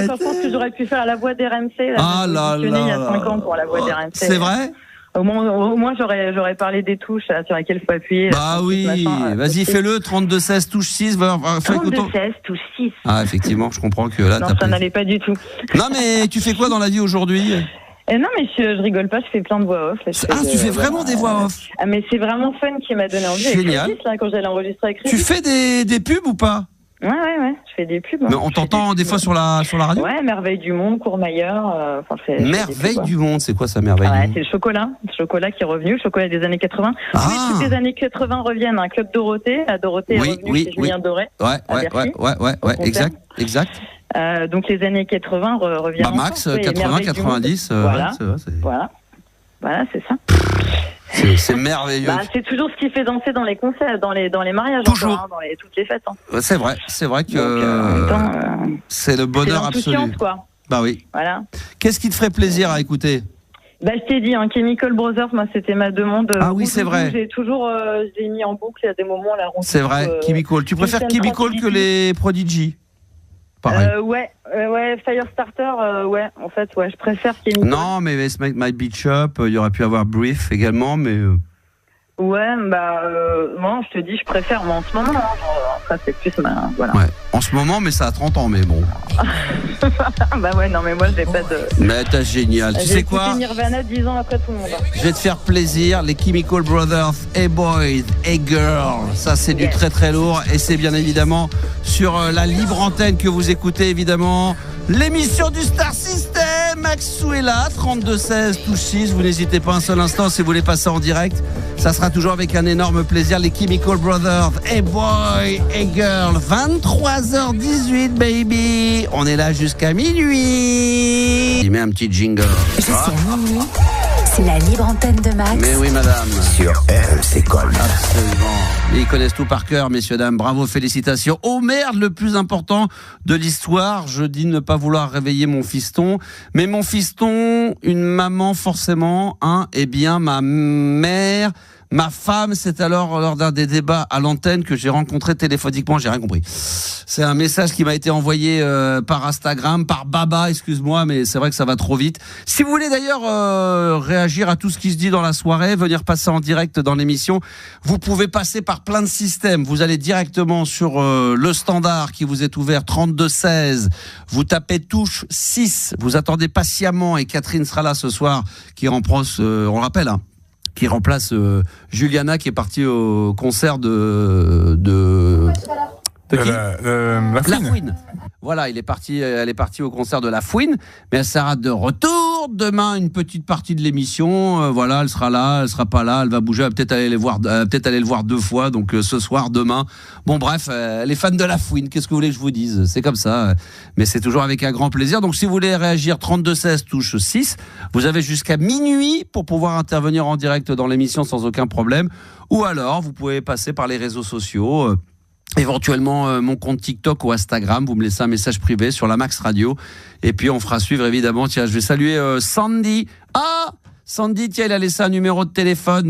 pense que j'aurais pu faire la voix d'RMC. Ah là là. Il y a 5 ans pour la voix d'RMC. C'est vrai? Au moins j'aurais parlé des touches sur lesquelles il faut appuyer. Bah oui, vas-y, fais-le. 32-16, touche 6. 32-16, touche 6. Ah, effectivement, je comprends que là, non, ça n'allait pas du tout. Non, mais tu fais quoi dans la vie aujourd'hui? Non, mais je rigole pas, je fais plein de voix off. Tu fais vraiment des voix off? Ah, mais c'est vraiment fun qui m'a donné envie. Génial. Avec Régis, là, quand j'allais enregistrer avec Régis. Tu fais des pubs ou pas? Ouais, je fais des pubs. Mais on t'entend des fois sur la radio? Ouais, Merveille du Monde, Courmayeur. Merveille du Monde, c'est quoi ça, Merveille du Monde? C'est le chocolat qui est revenu, le chocolat des années 80. Oui, toutes les années 80 reviennent. Un Club Dorothée, la Dorothée est revenue chez Julien Doré. Ouais, exact. Donc les années 80 reviennent. Max, 80, 90. Voilà, c'est ça. C'est merveilleux. C'est toujours ce qui fait danser dans les concerts, dans les mariages, toujours. Encore, dans toutes les fêtes. C'est vrai que c'est le bonheur absolu. Quoi. Bah oui. Voilà. Qu'est-ce qui te ferait plaisir à écouter? Je t'ai dit, Chemical Brothers, moi c'était ma demande. Ah oui, c'est vrai. J'ai toujours, je l'ai mis en boucle à des moments là. C'est vrai, Chemical. Tu préfères Chemical que les Prodigy? Ouais, Firestarter, en fait, je préfère Chemical. Non, mais Let's Make My Beach Up, il y aurait pu avoir Brief également, mais. Ouais, moi, je te dis, je préfère, moi, en ce moment, ça c'est plus voilà. Ouais, en ce moment, mais ça a 30 ans, mais bon. Non, mais moi, j'ai pas de. Mais t'as génial, tu sais quoi? J'ai Nirvana 10 ans après tout le monde. Je vais te faire plaisir, les Chemical Brothers, Hey Boys, Hey Girls, ça c'est du très très lourd, et c'est bien évidemment sur la libre antenne que vous écoutez, évidemment, l'émission du Star System. Max Souela, 32-16, touche 6. Vous n'hésitez pas un seul instant si vous voulez passer en direct. Ça sera toujours avec un énorme plaisir. Les Chemical Brothers, Hey Boy, Hey Girl, 23h18, baby. On est là jusqu'à minuit. Il met un petit jingle. Jusqu'à minuit, c'est la libre antenne de Max. Mais oui, madame. Sur RMC Gold. Absolument. Ils connaissent tout par cœur, messieurs, dames. Bravo, félicitations. Oh merde, le plus important de l'histoire. Je dis ne pas vouloir réveiller mon fiston. Mais mon fiston, une maman forcément, ma mère, ma femme, c'est alors lors d'un des débats à l'antenne que j'ai rencontré téléphoniquement, j'ai rien compris. C'est un message qui m'a été envoyé par Instagram, par Baba, excuse-moi, mais c'est vrai que ça va trop vite. Si vous voulez d'ailleurs réagir à tout ce qui se dit dans la soirée, venir passer en direct dans l'émission, vous pouvez passer par plein de systèmes. Vous allez directement sur le standard qui vous est ouvert, 32-16. Vous tapez touche 6. Vous attendez patiemment et Catherine sera là ce soir qui remplace, on le rappelle, qui remplace Juliana qui est partie au concert de qui La Fouine. Voilà, elle est partie au concert de La Fouine, mais elle sera de retour demain, une petite partie de l'émission. Voilà, elle sera là, elle sera pas là, elle va bouger, elle va peut-être aller le voir 2 fois, donc ce soir, demain. Bon, bref, les fans de La Fouine, qu'est-ce que vous voulez que je vous dise? C'est comme ça, mais c'est toujours avec un grand plaisir. Donc, si vous voulez réagir, 32-16, touche 6. Vous avez jusqu'à minuit pour pouvoir intervenir en direct dans l'émission sans aucun problème. Ou alors, vous pouvez passer par les réseaux sociaux. Éventuellement mon compte TikTok ou Instagram, vous me laissez un message privé sur la Max Radio et puis on fera suivre évidemment. Tiens, je vais saluer Sandy. Sandy, tiens, il a laissé un numéro de téléphone.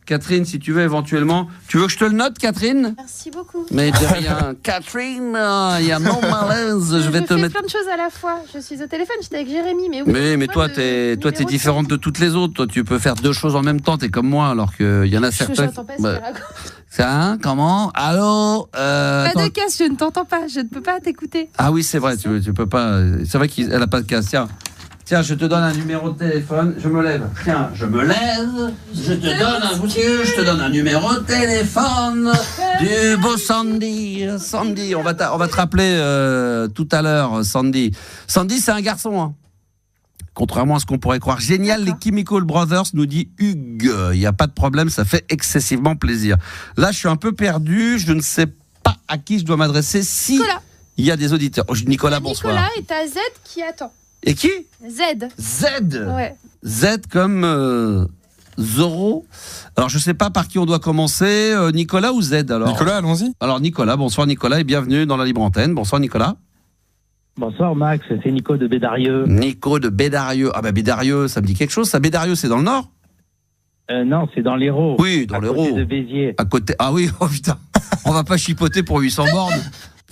Catherine, si tu veux éventuellement. Tu veux que je te le note, Catherine? Merci beaucoup. Mais de rien. Catherine, il y a non malaise. Je vais te mettre plein de choses à la fois. Je suis au téléphone, j'étais avec Jérémy. Mais toi, t'es différente de toutes les autres. Toi, tu peux faire 2 choses en même temps. T'es comme moi, alors qu'il y en a certains. J'entends pas ce qu'elle raconte. Ça, comment? Allô? Pas de casque, je ne t'entends pas. Je ne peux pas t'écouter. Ah oui, c'est vrai, tu peux pas. C'est vrai qu'elle a pas de casque. Tiens, je te donne un numéro de téléphone. Je me lève. Tiens, je me lève. Je te donne un numéro de téléphone du beau Sandy. Sandy, on va te rappeler tout à l'heure, Sandy. Sandy, c'est un garçon, contrairement à ce qu'on pourrait croire. Génial, les Chemical Brothers, nous dit Hugues. Il n'y a pas de problème, ça fait excessivement plaisir. Là, je suis un peu perdu. Je ne sais pas à qui je dois m'adresser. Si Nicolas. Il y a des auditeurs. Nicolas, bonsoir. Nicolas et t'as Z qui attend. Et qui? Z. Ouais. Z comme Zorro. Alors, je ne sais pas par qui on doit commencer. Nicolas ou Z alors? Nicolas, allons-y. Alors, Nicolas, bonsoir Nicolas et bienvenue dans la Libre Antenne. Bonsoir Nicolas. Bonsoir Max, c'est Nico de Bédarieux. Nico de Bédarieux. Ah bah Bédarieux, ça me dit quelque chose. Ça, Bédarieux, c'est dans le Nord? Non, c'est dans l'Hérault. Oui, dans l'Hérault. À côté de Béziers. À côté. Ah oui, oh putain. On va pas chipoter pour 800 bornes.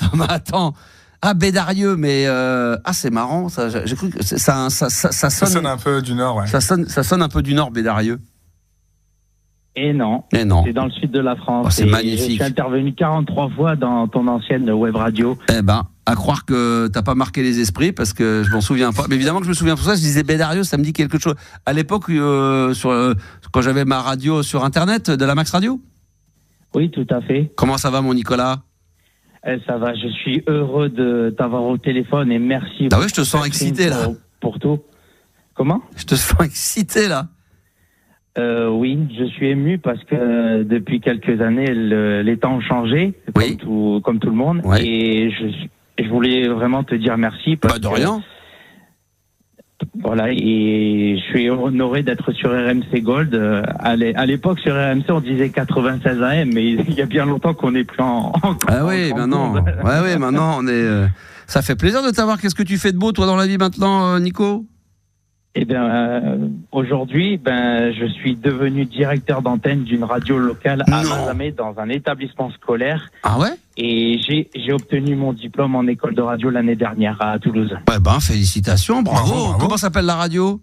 Non, mais attends. Ah, Bédarieux, mais c'est marrant. Ça, j'ai cru que ça sonne un peu du Nord, ouais. Ça sonne un peu du Nord, Bédarieux. Et non. C'est dans le sud de la France. Oh, c'est magnifique. Je suis intervenu 43 fois dans ton ancienne web radio. Eh ben, à croire que t'as pas marqué les esprits, parce que je m'en souviens pas. Mais évidemment que je me souviens pour ça. Je disais Bédarieux, ça me dit quelque chose. À l'époque, quand j'avais ma radio sur Internet, de la Max Radio. Oui, tout à fait. Comment ça va, mon Nicolas? Ça va. Je suis heureux de t'avoir au téléphone et merci. Ah ouais, je te sens excité là. Pour tout. Comment? Je te sens excité là. Oui, je suis ému parce que depuis quelques années, les temps ont changé, comme tout le monde. Oui. Et je voulais vraiment te dire merci. Parce de rien. Voilà, et je suis honoré d'être sur RMC Gold. À l'époque, sur RMC, on disait 96 AM, mais il y a bien longtemps qu'on n'est plus en Ah oui, maintenant. Ouais, maintenant, on est. Ça fait plaisir de t'avoir. Qu'est-ce que tu fais de beau, toi, dans la vie maintenant, Nico? Eh bien, aujourd'hui, je suis devenu directeur d'antenne d'une radio locale à Mazamet dans un établissement scolaire. Ah ouais? Et j'ai obtenu mon diplôme en école de radio l'année dernière à Toulouse. Ouais, félicitations, bravo. Comment s'appelle la radio?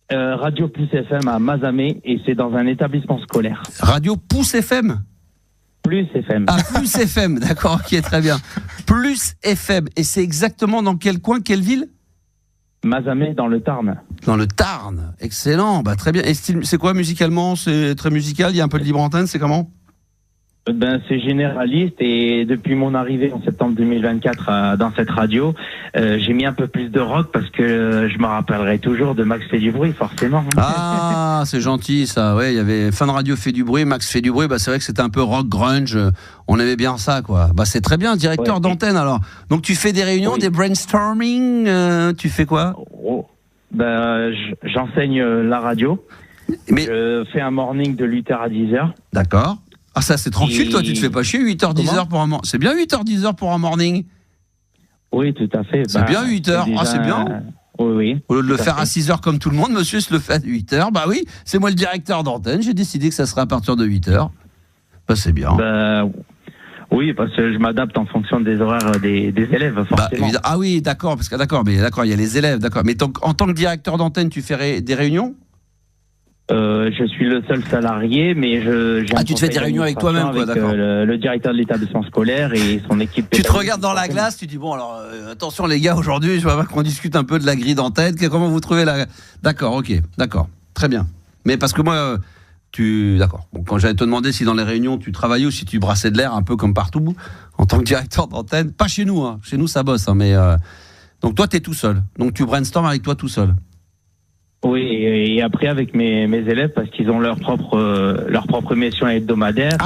Radio Plus FM à Mazamet et c'est dans un établissement scolaire. Radio Pouce FM? Plus FM. Ah, Plus FM, d'accord, ok, très bien. Plus FM, et c'est exactement dans quel coin, quelle ville? Mazamet, dans le Tarn. Dans le Tarn, excellent, très bien. Et c'est quoi musicalement? C'est très musical, il y a un peu de libre antenne, c'est comment? C'est généraliste et depuis mon arrivée en septembre 2024 dans cette radio, j'ai mis un peu plus de rock parce que je me rappellerai toujours de Max fait du bruit, forcément. Ah, c'est gentil ça, ouais, il y avait Fun Radio fait du bruit, Max fait du bruit, c'est vrai que c'était un peu rock grunge, on aimait bien ça quoi. C'est très bien, directeur d'antenne alors. Donc tu fais des réunions, des brainstorming, tu fais quoi? J'enseigne la radio. Je fais un morning de 8h à 10h. D'accord. Ah ça c'est tranquille, toi tu te fais pas chier 8h 10h pour un morning. C'est bien 8h 10h pour un morning. Oui, tout à fait. C'est bien 8h. Ah c'est bien. Oui. Au lieu de le faire à 6h comme tout le monde, monsieur se le fait à 8h. Oui, c'est moi le directeur d'antenne, j'ai décidé que ça serait à partir de 8h. C'est bien. Oui, parce que je m'adapte en fonction des horaires des élèves, forcément. Ah oui, d'accord, parce que il y a les élèves, d'accord. Mais en tant que directeur d'antenne, tu fais des réunions? Je suis le seul salarié, mais tu te fais des réunions avec toi-même, quoi, d'accord. Le directeur de l'établissement scolaire et son équipe. Tu te regardes dans la glace, tu dis attention les gars, aujourd'hui, je vois qu'on discute un peu de la grille d'antenne. Comment vous trouvez la... D'accord, ok, d'accord, très bien. Mais parce que moi, d'accord. Quand j'allais te demander si dans les réunions tu travaillais ou si tu brassais de l'air un peu comme partout en tant que directeur d'antenne, pas chez nous, hein. Chez nous ça bosse, hein, mais donc toi t'es tout seul, donc tu brainstormes avec toi tout seul. Oui, et après avec mes élèves parce qu'ils ont leur propre émission hebdomadaire,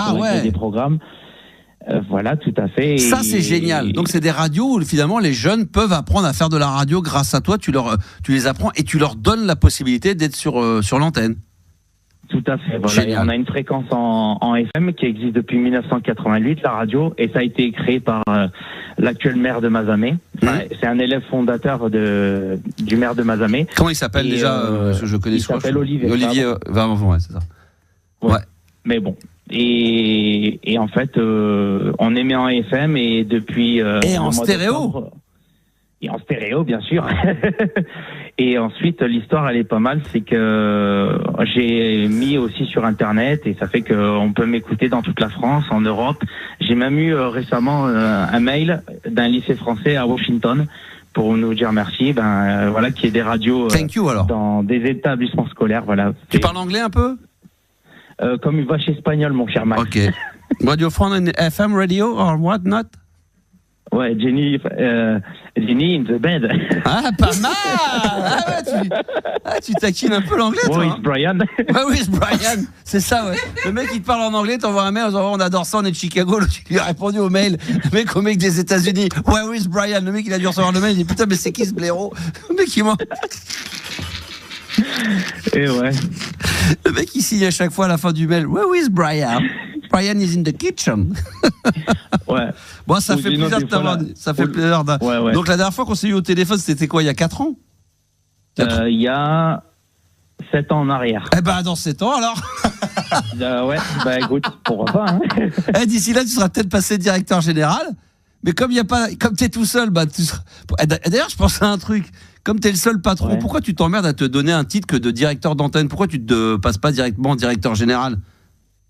des programmes. Voilà, tout à fait. Ça c'est génial. Donc c'est des radios où finalement les jeunes peuvent apprendre à faire de la radio grâce à toi. Tu les apprends et tu leur donnes la possibilité d'être sur l'antenne. Tout à fait. Voilà. On a une fréquence en FM qui existe depuis 1988, la radio, et ça a été créé par l'actuel maire de Mazamet. C'est un élève fondateur du maire de Mazamet. Comment il s'appelle déjà je connais. Il s'appelle Olivier. Olivier, c'est ça. Ouais. Mais bon. Et en fait, on émet en FM et depuis. Et en stéréo. Et en stéréo, bien sûr. Et ensuite, l'histoire, elle est pas mal. C'est que j'ai mis aussi sur Internet et ça fait qu'on peut m'écouter dans toute la France, en Europe. J'ai même eu récemment un mail d'un lycée français à Washington pour nous dire merci. Voilà, qu'il y ait des radios dans des établissements scolaires. Voilà. Tu parles anglais un peu? Comme une vache espagnole, mon cher Max. Ok. What you found in FM radio or what not? Ouais, Jenny in the bed. Ah, pas mal. Tu taquines un peu l'anglais, toi. Where is Brian? Where is Brian? C'est ça, ouais. Le mec, il te parle en anglais, t'envoies un mail, on adore ça, on est de Chicago. Tu lui as répondu au mail. Le mec des États-Unis. Where is Brian? Le mec, il a dû recevoir le mail. Il dit putain, mais c'est qui ce blaireau? Le mec, il ment. Et ouais. Le mec, il signe à chaque fois à la fin du mail. Where is Brian? Brian is in the kitchen. Ouais. Bon, ça fait plaisir de t'avoir. Ça fait plaisir. Ouais. Donc la dernière fois qu'on s'est eu au téléphone, c'était quoi? Il y a 4 ans? Il y a 7 ans en arrière. Dans 7 ans alors. Ouais, bah écoute, pourquoi pas. Hein. D'ici là, tu seras peut-être passé directeur général. Mais comme t'es tout seul, bah tu seras... D'ailleurs, je pense à un truc. Comme t'es le seul patron, pourquoi tu t'emmerdes à te donner un titre que de directeur d'antenne? Pourquoi tu te passes pas directement directeur général?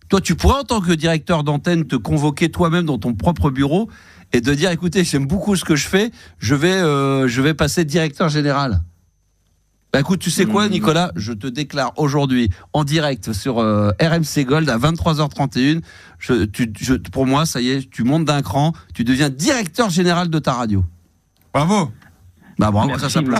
Toi, tu pourrais en tant que directeur d'antenne te convoquer toi-même dans ton propre bureau et de dire, écoutez, j'aime beaucoup ce que je fais, je vais passer directeur général. Bah écoute, tu sais quoi, Nicolas, je te déclare aujourd'hui en direct sur RMC Gold à 23h31. Pour moi, ça y est, tu montes d'un cran, tu deviens directeur général de ta radio. Bravo. Bah bravo, merci, ça s'appelle.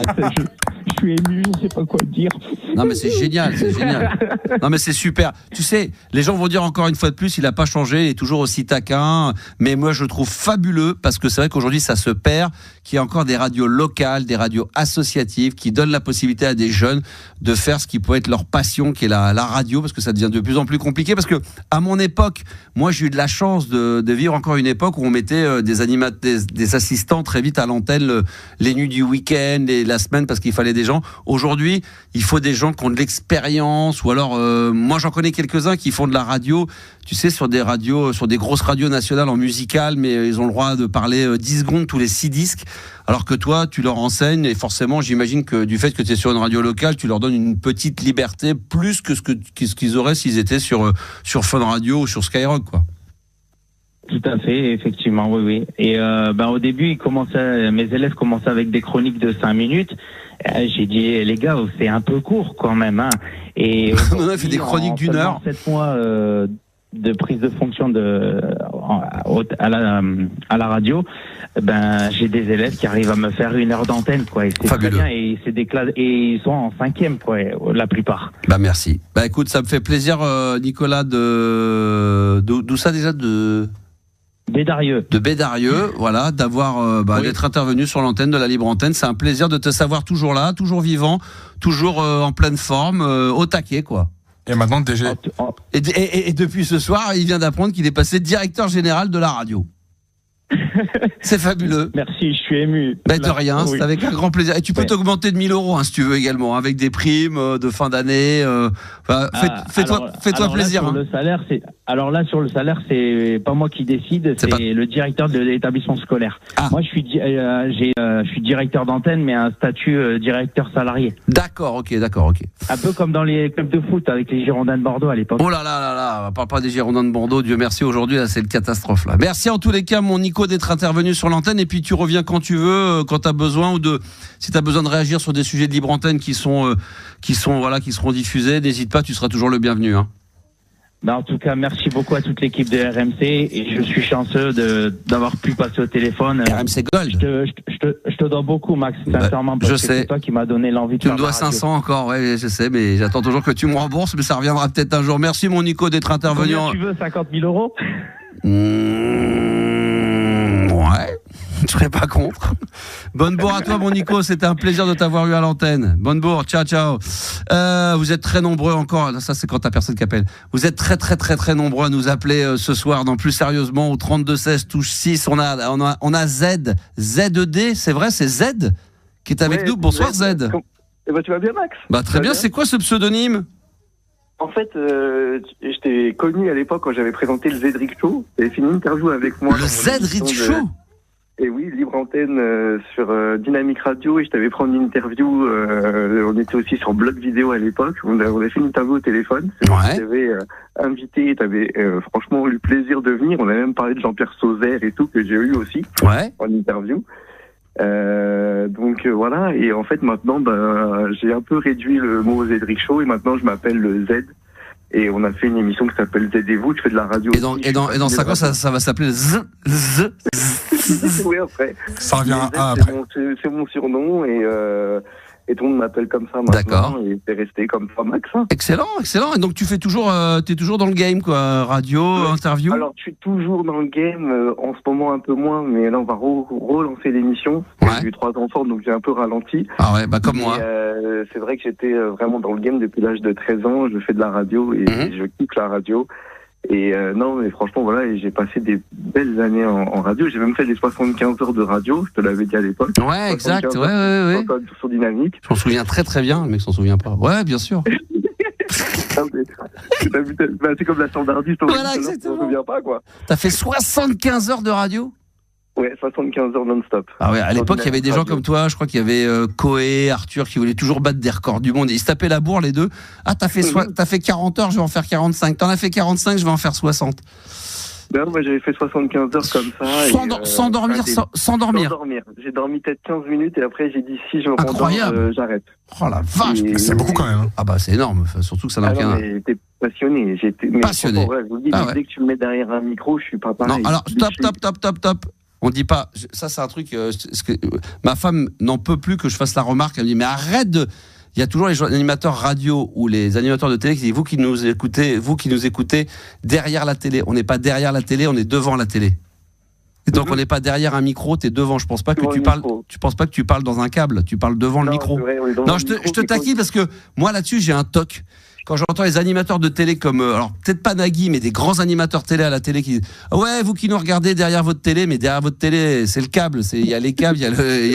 Je suis ému, je sais pas quoi dire. Non mais c'est génial, c'est génial. Non mais c'est super. Tu sais, les gens vont dire encore une fois de plus, il a pas changé, il est toujours aussi taquin. Mais moi je le trouve fabuleux parce que c'est vrai qu'aujourd'hui ça se perd, qu'il y a encore des radios locales, des radios associatives qui donnent la possibilité à des jeunes de faire ce qui peut être leur passion, qui est la radio, parce que ça devient de plus en plus compliqué. Parce que à mon époque, moi j'ai eu de la chance de vivre encore une époque où on mettait des assistants très vite à l'antenne les nuits du week-end et la semaine parce qu'il fallait des gens. Aujourd'hui, il faut des gens qui ont de l'expérience ou alors, moi j'en connais quelques-uns qui font de la radio, tu sais, sur des radios, sur des grosses radios nationales en musical, mais ils ont le droit de parler 10 secondes tous les 6 disques, alors que toi, tu leur enseignes et forcément, j'imagine que du fait que tu es sur une radio locale, tu leur donnes une petite liberté plus que ce qu'ils auraient s'ils étaient sur Fun Radio ou sur Skyrock, quoi. Tout à fait, effectivement, oui. Et au début, mes élèves commençaient avec des chroniques de 5 minutes. J'ai dit, les gars, c'est un peu court quand même. Hein. Et on a fait des chroniques d'une heure. 7 mois de prise de fonction à la radio, j'ai des élèves qui arrivent à me faire 1 heure d'antenne, quoi. Et c'est fabuleux. Très bien. Et c'est des classes, et ils sont en 5e, quoi, la plupart. Bah merci. Bah écoute, ça me fait plaisir, Nicolas, d'où ça déjà Bédarieux. De Bédarieux, voilà, d'avoir d'être intervenu sur l'antenne de la Libre Antenne. C'est un plaisir de te savoir toujours là, toujours vivant, toujours en pleine forme, au taquet, quoi. Et maintenant DG. Et depuis ce soir, il vient d'apprendre qu'il est passé directeur général de la radio. C'est fabuleux. Merci, je suis ému. De rien, c'est avec un grand plaisir. Et tu peux t'augmenter de 1 000 € si tu veux également, avec des primes de fin d'année. Fais-toi plaisir. Sur le salaire, sur le salaire, c'est pas moi qui décide, c'est le directeur de l'établissement scolaire. Moi, je suis directeur d'antenne, mais un statut directeur salarié. D'accord, ok. Un peu comme dans les clubs de foot avec les Girondins de Bordeaux à l'époque. Oh là là, on parle pas des Girondins de Bordeaux, Dieu merci, aujourd'hui, là, c'est le catastrophe, là. Merci en tous les cas, mon Nico, d'être intervenu sur l'antenne, et puis tu reviens quand tu veux, quand tu as besoin, si tu as besoin de réagir sur des sujets de Libre Antenne qui seront diffusés, n'hésite pas, tu seras toujours le bienvenu, hein. En tout cas, merci beaucoup à toute l'équipe de RMC, et je suis chanceux d'avoir pu passer au téléphone. RMC Gold. Je te dois beaucoup, Max, sincèrement, parce que c'est toi qui m'as donné l'envie de faire. Tu me dois 500 encore, ouais, je sais, mais j'attends toujours que tu me rembourses, mais ça reviendra peut-être un jour. Merci, mon Nico, d'être intervenu. Combien tu veux, 50 000 €? Ouais, je serais pas contre. Bonne bourre à toi, mon Nico, c'était un plaisir de t'avoir eu à l'antenne. Bonne bourre, ciao. Vous êtes très nombreux encore, ça c'est quand t'as personne qui appelle. Vous êtes très très très très nombreux à nous appeler ce soir, non, plus sérieusement, au 3216 touche 6, on a ZED, c'est vrai, c'est Z qui est avec nous. Bonsoir Z. Tu vas bien, Max? Très bien, c'est quoi ce pseudonyme? En fait, je t'ai connu à l'époque quand j'avais présenté le Zedric Show. T'avais fait une interview avec moi. Le Zedric Show? Et oui, Libre Antenne sur Dynamique Radio, et je t'avais pris une interview. On était aussi sur Blog Vidéo à l'époque. On avait fait une interview au téléphone. Ouais. Tu t'avais invité, t'avais franchement eu le plaisir de venir. On a même parlé de Jean-Pierre Sauzère et tout, que j'ai eu aussi en interview. Donc voilà, et en fait maintenant j'ai un peu réduit le mot Zedric Show, et maintenant je m'appelle le Z, et on a fait une émission qui s'appelle Z et vous, je fais de la radio. Et dans 5 ans ça va s'appeler Z. Oui, après. Ça revient à après. C'est mon surnom, et tout le monde m'appelle comme ça maintenant. D'accord. Et c'est resté comme ça, Max. Excellent. Et donc tu fais toujours, t'es toujours dans le game, quoi, radio, interview. Alors je suis toujours dans le game, en ce moment un peu moins, mais là on va relancer l'émission. Ouais. J'ai eu 3 enfants, donc j'ai un peu ralenti. Ah ouais, comme moi. C'est vrai que j'étais vraiment dans le game depuis l'âge de 13 ans. Je fais de la radio et je kiffe la radio. Et non, mais franchement, voilà, et j'ai passé des belles années en radio. J'ai même fait des 75 heures de radio, je te l'avais dit à l'époque. Ouais, exact, ouais. Sur Dynamique. Je m'en souviens très très bien, le mec s'en souvient pas. Ouais, bien sûr. C'est comme la standardiste. Voilà, exactement. On ne revient pas, quoi. T'as fait 75 heures de radio ? Ouais, 75 heures non-stop. Ah ouais, à l'époque, il y avait des gens comme toi, je crois qu'il y avait Koé, Arthur, qui voulaient toujours battre des records du monde. Ils se tapaient la bourre, les deux. Ah, t'as fait 40 heures, je vais en faire 45. T'en as fait 45, je vais en faire 60. Ben, moi, j'avais fait 75 heures comme ça. Sans dormir. Sans dormir. J'ai dormi peut-être 15 minutes et après, j'ai dit si je me rendors, j'arrête. Oh la vache, c'est beaucoup quand même. Ah bah c'est énorme, surtout que ça n'a aucun... J'étais passionné. Passionné. Je vous dis, dès que tu me mets derrière un micro, je suis pas pareil. Non, alors stop. On dit pas, ça c'est un truc, ma femme n'en peut plus que je fasse la remarque, elle me dit mais arrête de... Il y a toujours les animateurs radio ou les animateurs de télé qui disent vous qui nous écoutez derrière la télé. On n'est pas derrière la télé, on est devant la télé. Et donc on n'est pas derrière un micro, t'es devant. Je pense pas que tu parles. Tu penses pas que tu parles dans un câble, tu parles devant le micro. Non, je te taquine parce que moi là-dessus j'ai un toc. Quand j'entends les animateurs de télé comme, alors peut-être pas Nagui, mais des grands animateurs télé à la télé qui disent ouais, vous qui nous regardez derrière votre télé, mais derrière votre télé, c'est le câble, il y a les câbles, il y a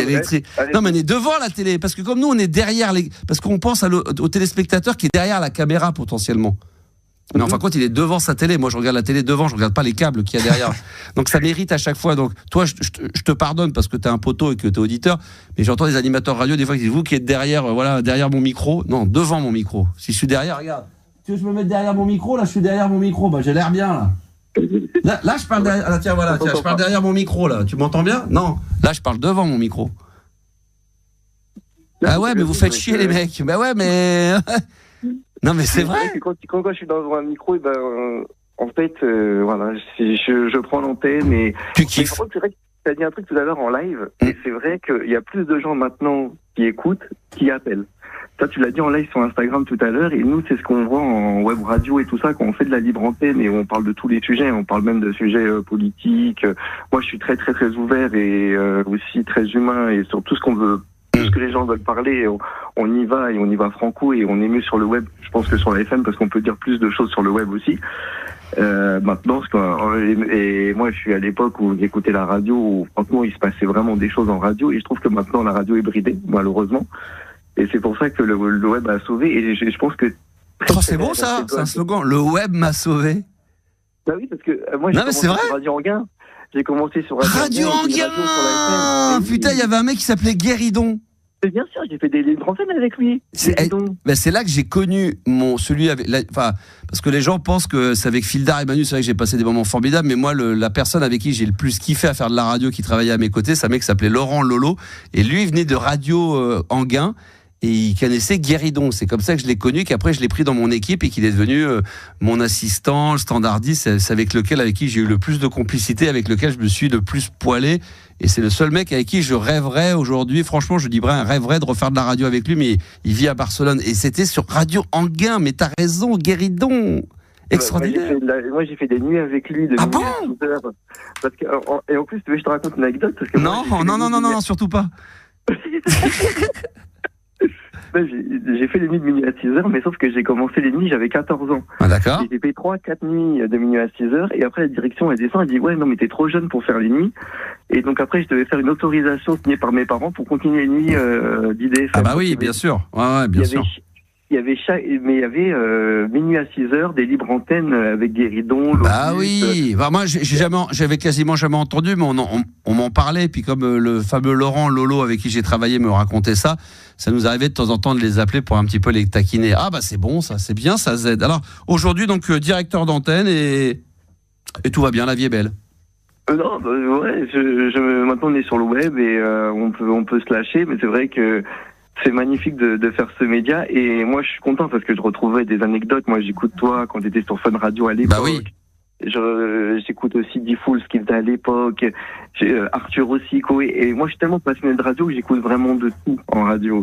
l'électrique. Non, mais on est devant la télé, parce que comme nous, on est derrière parce qu'on pense au téléspectateur qui est derrière la caméra potentiellement. Mais en fin de compte, il est devant sa télé. Moi, je regarde la télé devant, je regarde pas les câbles qu'il y a derrière. Donc, ça mérite à chaque fois. Donc, toi, je te pardonne parce que t'es un poteau et que t'es auditeur. Mais j'entends des animateurs radio des fois qui disent vous qui êtes derrière, derrière mon micro. Non, devant mon micro. Si je suis derrière, regarde. Tu veux que je me mette derrière mon micro? Là, je suis derrière mon micro. Bah, j'ai l'air bien là. Là, je parle derrière. Ah, tiens, je parle derrière mon micro là. Tu m'entends bien? Non. Là, je parle devant mon micro. Ah ouais, mais vous faites chier les mecs. Bah ouais, mais. Non mais c'est vrai. Quand je suis dans un micro, en fait, je prends l'antenne et tu kiffes. Mais c'est vrai que tu as dit un truc tout à l'heure en live, et c'est vrai qu'il y a plus de gens maintenant qui écoutent, qui appellent. Ça, tu l'as dit en live sur Instagram tout à l'heure, et nous, c'est ce qu'on voit en web radio et tout ça, quand on fait de la libre antenne et on parle de tous les sujets, on parle même de sujets politiques. Moi, je suis très très très ouvert et aussi très humain et sur tout ce qu'on veut. Tout ce que les gens veulent parler, on y va et on y va franco et on est mieux sur le web, je pense, que sur la FM parce qu'on peut dire plus de choses sur le web aussi. Maintenant, et moi je suis à l'époque où j'écoutais la radio, où franchement il se passait vraiment des choses en radio et je trouve que maintenant la radio est bridée, malheureusement. Et c'est pour ça que le web a sauvé et je pense que... c'est beau ça, c'est un slogan, le web m'a sauvé. Bah oui, parce que moi j'ai commencé sur Radio Anguin. J'ai commencé sur Radio Anguin. Putain, il y avait un mec qui s'appelait Guéridon. Mais bien sûr, j'ai fait des libres antennes avec lui. C'est là que j'ai connu parce que les gens pensent que c'est avec Fildar et Manu, c'est vrai que j'ai passé des moments formidables, mais moi, la personne avec qui j'ai le plus kiffé à faire de la radio, qui travaillait à mes côtés, c'est un mec qui s'appelait Laurent Lolo, et lui, il venait de Radio Anguin. Et il connaissait Guéridon. C'est comme ça que je l'ai connu, qu'après je l'ai pris dans mon équipe et qu'il est devenu mon assistant, le standardiste. C'est avec qui j'ai eu le plus de complicité, avec lequel je me suis le plus poilé. Et c'est le seul mec avec qui je rêverais aujourd'hui. Franchement, je dis rêverais de refaire de la radio avec lui, mais il vit à Barcelone. Et c'était sur Radio Anguin. Mais t'as raison, Guéridon. Extraordinaire. Moi, j'ai fait des nuits avec lui. Ah bon? Parce que, et en plus, tu veux que je te raconte une anecdote parce que non, surtout pas. J'ai fait les nuits de minuit à 6h, mais sauf que j'ai commencé les nuits, j'avais 14 ans. Ah, d'accord. J'ai fait 3-4 nuits de minuit à 6h, et après la direction, elle descend, elle dit ouais, non, mais t'es trop jeune pour faire les nuits. Et donc après, je devais faire une autorisation signée par mes parents pour continuer les nuits d'IDFM. Ah bah oui, bien sûr. Ouais, bien sûr. Il y avait minuit à 6h, des libres antennes avec Guéridon. Bah oui. Bah, moi, j'avais quasiment jamais entendu, mais on m'en parlait. Puis comme le fameux Laurent Lolo avec qui j'ai travaillé me racontait ça nous arrivait de temps en temps de les appeler pour un petit peu les taquiner. Ah bah c'est bon, ça, c'est bien, ça Z. Alors aujourd'hui, donc directeur d'antenne et tout va bien, la vie est belle. Non, ouais. Maintenant on est sur le web et on peut se lâcher, mais c'est vrai que c'est magnifique de faire ce média et moi je suis content parce que je retrouvais des anecdotes. Moi j'écoute toi quand tu étais sur Fun Radio à l'époque. Bah oui. J'écoute aussi D-Fool, ce qu'il faisait à l'époque, Arthur aussi, Koé, et moi je suis tellement passionné de radio que j'écoute vraiment de tout en radio.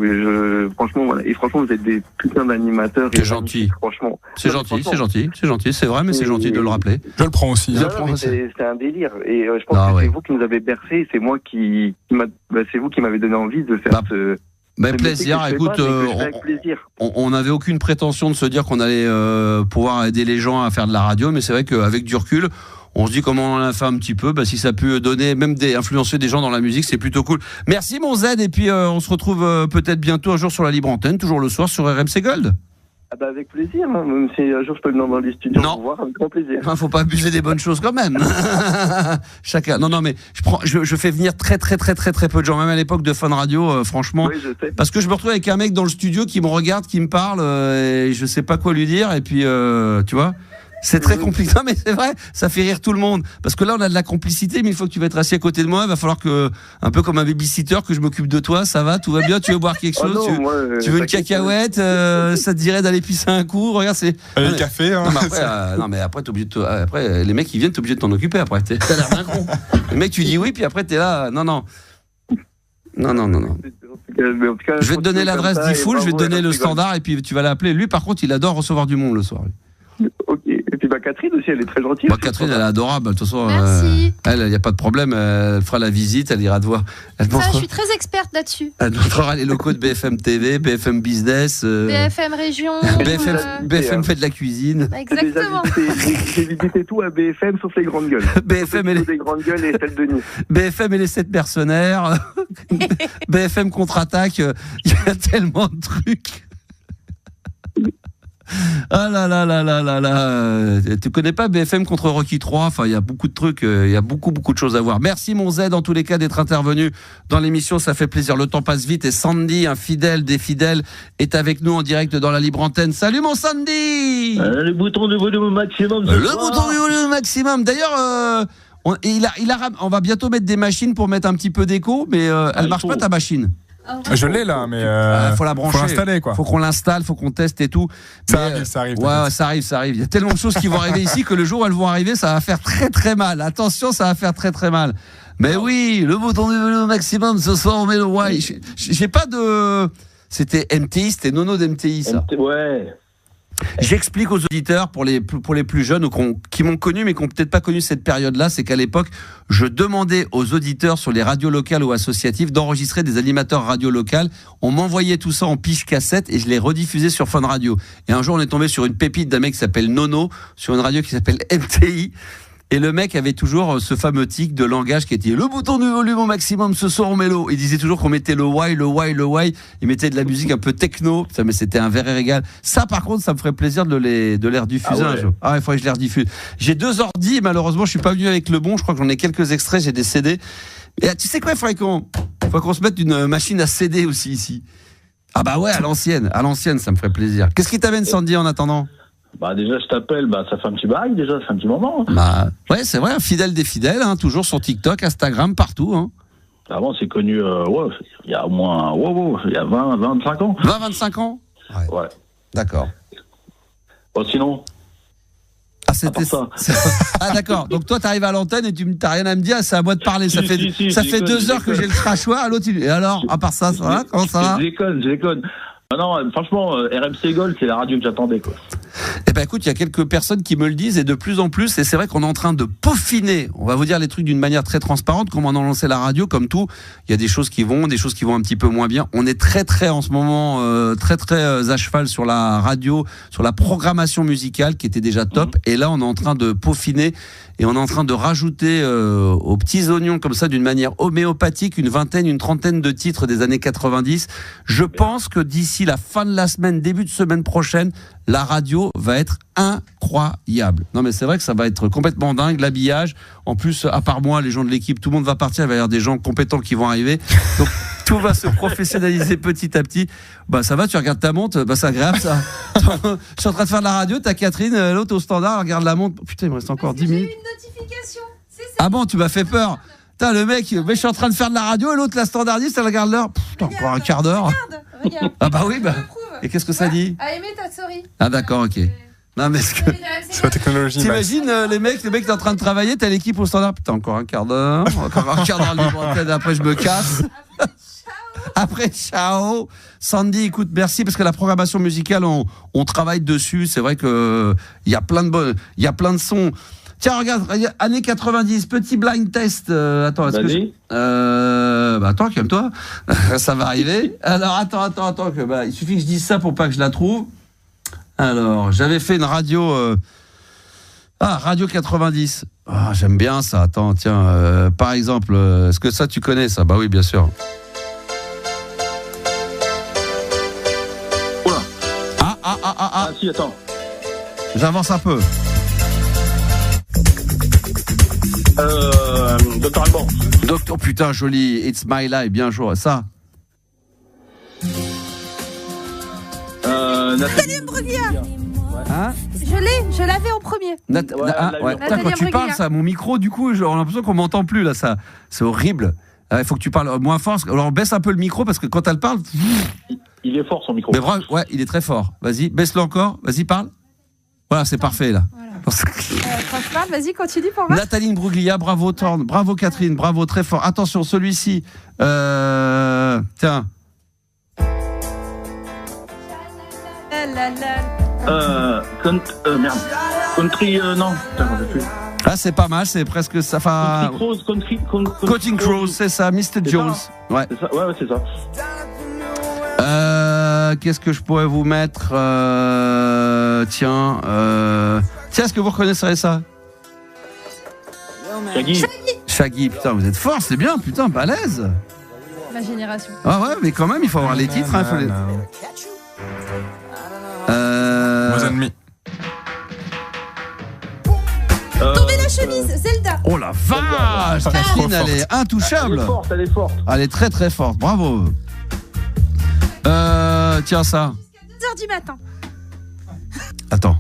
Franchement, voilà. Et franchement, vous êtes des putains d'animateurs. C'est gentil. Franchement. C'est gentil, c'est vrai, mais c'est gentil de le rappeler. Je le prends aussi. C'est un délire. Et je pense que c'est vous qui nous avez bercé, c'est moi c'est vous qui m'avez donné envie de faire ce... Mais plaisir, écoute, on n'avait aucune prétention de se dire qu'on allait pouvoir aider les gens à faire de la radio, mais c'est vrai qu'avec du recul, on se dit comment on en a fait un petit peu, si ça a pu donner, même influencer des gens dans la musique, c'est plutôt cool. Merci mon Z, et puis on se retrouve peut-être bientôt un jour sur la libre antenne, toujours le soir sur RMC Gold. Ah bah avec plaisir, hein. Même si un jour je peux venir dans les studios pour voir, avec grand plaisir. Enfin, faut pas abuser des bonnes choses quand même. Chacun. Non, mais je fais venir très peu de gens, même à l'époque de Fun Radio, franchement. Oui, je sais. Parce que je me retrouve avec un mec dans le studio qui me regarde, qui me parle, et je sais pas quoi lui dire, et puis, tu vois. C'est très compliqué. Non, mais c'est vrai, ça fait rire tout le monde. Parce que là, on a de la complicité, mais une fois que tu vas être assis à côté de moi, il va falloir que, un peu comme un babysitter, que je m'occupe de toi, ça va, tout va bien, tu veux boire quelque chose, tu veux une cacahuète, ça te dirait d'aller pisser un coup, regarde, c'est. Le café, hein. Non, mais après, t'es obligé de après, les mecs, ils viennent, t'es obligé de t'en occuper après. T'as l'air d'un con. Le mec, tu dis oui, puis après, t'es là, non. Je vais te donner l'adresse d'Ifoul, je vais te donner le standard, et puis tu vas l'appeler. Lui, par contre, il adore recevoir du monde le soir. Ok. Et puis Catherine aussi, elle est très gentille. Catherine, elle est adorable. De toute façon, Merci. Elle, il n'y a pas de problème. Elle fera la visite, elle ira te voir. Je suis très experte là-dessus. Elle montrera les locaux de BFM TV, BFM Business, BFM Région. BFM fait de la cuisine. Exactement. J'ai visité tout à BFM sauf les grandes gueules. BFM et les grandes gueules et celles de Nice. BFM et les 7 mercenaires. BFM contre-attaque. Il y a tellement de trucs. Ah là. Tu connais pas BFM contre Rocky 3? Enfin, il y a beaucoup de trucs, il y a beaucoup de choses à voir. Merci mon Z en tous les cas d'être intervenu dans l'émission, ça fait plaisir. Le temps passe vite et Sandy, un fidèle des fidèles, est avec nous en direct dans la libre antenne. Salut mon Sandy. Le bouton de volume maximum. Bouton de volume maximum. D'ailleurs, on va bientôt mettre des machines pour mettre un petit peu d'écho, mais elle marche pas ta machine. Je l'ai là, mais faut la brancher. Faut l'installer, quoi. Faut qu'on l'installe, faut qu'on teste et tout. Ça arrive. Ouais, ça arrive. Il y a tellement de choses qui vont arriver ici que le jour où elles vont arriver, ça va faire très mal. Attention, ça va faire très mal. Mais oui, le bouton du volume maximum, ce soir on met le Y. J'ai pas de. C'était MTI, c'était Nono d'MTI ça. Ouais. J'explique aux auditeurs, pour les plus jeunes ou qui m'ont connu mais qui n'ont peut-être pas connu cette période-là, c'est qu'à l'époque, je demandais aux auditeurs sur les radios locales ou associatives d'enregistrer des animateurs radio locales. On m'envoyait tout ça en piche cassette et je les rediffusais sur Fun Radio. Et un jour, on est tombé sur une pépite d'un mec qui s'appelle Nono, sur une radio qui s'appelle MTI. Et le mec avait toujours ce fameux tic de langage qui était le bouton du volume au maximum, ce soir on met l'eau. Il disait toujours qu'on mettait le Y. Il mettait de la musique un peu techno. Ça, mais c'était un vrai régal. Ça, par contre, ça me ferait plaisir de les rediffuser un jour. Ah, il faudrait que je les rediffuse. J'ai 2 ordi et malheureusement, je suis pas venu avec le bon. Je crois que j'en ai quelques extraits, j'ai des CD. Et tu sais quoi, il faudrait qu'on se mette une machine à CD aussi ici. Ah bah ouais, à l'ancienne, ça me ferait plaisir. Qu'est-ce qui t'amène, Sandy, en attendant? Bah déjà je t'appelle, ça fait un petit bail déjà, ça fait un petit moment. Bah ouais, c'est vrai, un fidèle des fidèles, hein, toujours sur TikTok, Instagram, partout. Hein. Avant c'est connu, il y a au moins, il y a 20-25 ans. 20-25 ans. Ouais. D'accord. Bon sinon. Ah c'était ça. Ah d'accord. Donc toi t'arrives à l'antenne et tu n'as rien à me dire, c'est à moi de parler. Ça fait 2 heures que j'ai le crachoir. Et alors, à part ça va? Comment ça va? Je déconne. Non, franchement, RMC Gold, c'est la radio que j'attendais, quoi. Eh ben écoute, il y a quelques personnes qui me le disent et de plus en plus, et c'est vrai qu'on est en train de peaufiner, on va vous dire les trucs d'une manière très transparente, comme on a lancé la radio, comme tout, il y a des choses qui vont un petit peu moins bien. On est très en ce moment, très à cheval sur la radio, sur la programmation musicale qui était déjà top, et là on est en train de peaufiner et on est en train de rajouter aux petits oignons comme ça d'une manière homéopathique une trentaine de titres des années 90. Je pense que d'ici la fin de la semaine, début de semaine prochaine, la radio va être incroyable. Non mais c'est vrai que ça va être complètement dingue, l'habillage. En plus, à part moi, les gens de l'équipe, tout le monde va partir, il va y avoir des gens compétents qui vont arriver. Donc tout va se professionnaliser petit à petit. Bah ça va, tu regardes ta montre, bah c'est agréable ça. Je suis en train de faire de la radio, t'as Catherine, l'autre au standard, elle regarde la montre. Putain, il me reste encore 10 minutes. J'ai eu une notification. Ah bon, tu m'as fait peur. Putain, le mec, je suis en train de faire de la radio et l'autre, la standardiste, elle regarde l'heure. Putain, encore un quart d'heure. Regarde. Ah bah oui, bah. Et qu'est-ce que ça dit? A aimé ta souris. Ah d'accord, ok. Non mais est-ce que c'est la technologie. T'imagines le mec t'es en train de travailler, t'as l'équipe au standard. Putain, encore un quart d'heure. Après je me casse. Après ciao. Sandy, écoute, merci parce que la programmation musicale, on travaille dessus. C'est vrai que il y a plein de sons. Tiens, regarde, années 90, petit blind test. Attends, est-ce que attends, calme-toi. Ça va arriver. Alors, attends, il suffit que je dise ça pour pas que je la trouve. Alors, j'avais fait une radio... Radio 90. Ah, j'aime bien ça. Attends, tiens, par exemple, est-ce que ça, tu connais ça? Bah oui, bien sûr. si, attends. J'avance un peu. Dr Alban. Docteur, putain, joli. It's my life, bien joué. Ça. Nathalie Bruglia. Hein? Je l'avais en premier. Putain, quand tu parles, ça, mon micro, du coup, on a l'impression qu'on m'entend plus, là, ça. C'est horrible. Il faut que tu parles moins fort. Alors, baisse un peu le micro, parce que quand elle parle... Il est fort, son micro. Mais bravo, ouais, il est très fort. Vas-y, baisse-le encore. Vas-y, parle. Voilà, c'est parfait, là. Voilà. Quand je parle, vas-y, continue pour moi. Nathalie Bruglia, bravo Thorne, bravo Catherine, bravo, très fort. Attention, celui-ci. Tiens. Merde. Country, non. Putain, j'en ai plus. Ah, c'est pas mal, c'est presque ça. Coaching Crows, c'est ça, Mr. Jones. Ouais. C'est ça, ouais, c'est ça. Qu'est-ce que je pourrais vous mettre Tiens, est-ce que vous reconnaîtrez ça? Shaggy, putain, vous êtes fort, c'est bien, putain, balèze. Ma génération. Ah ouais, mais quand même, il faut avoir les titres. Hein, Vos ennemis. Tomber la chemise, Zelda. Oh la vache, Catherine, elle est intouchable. Elle est forte, elle est forte. Elle est très très forte, bravo. Tiens ça. 2h du matin. Attends.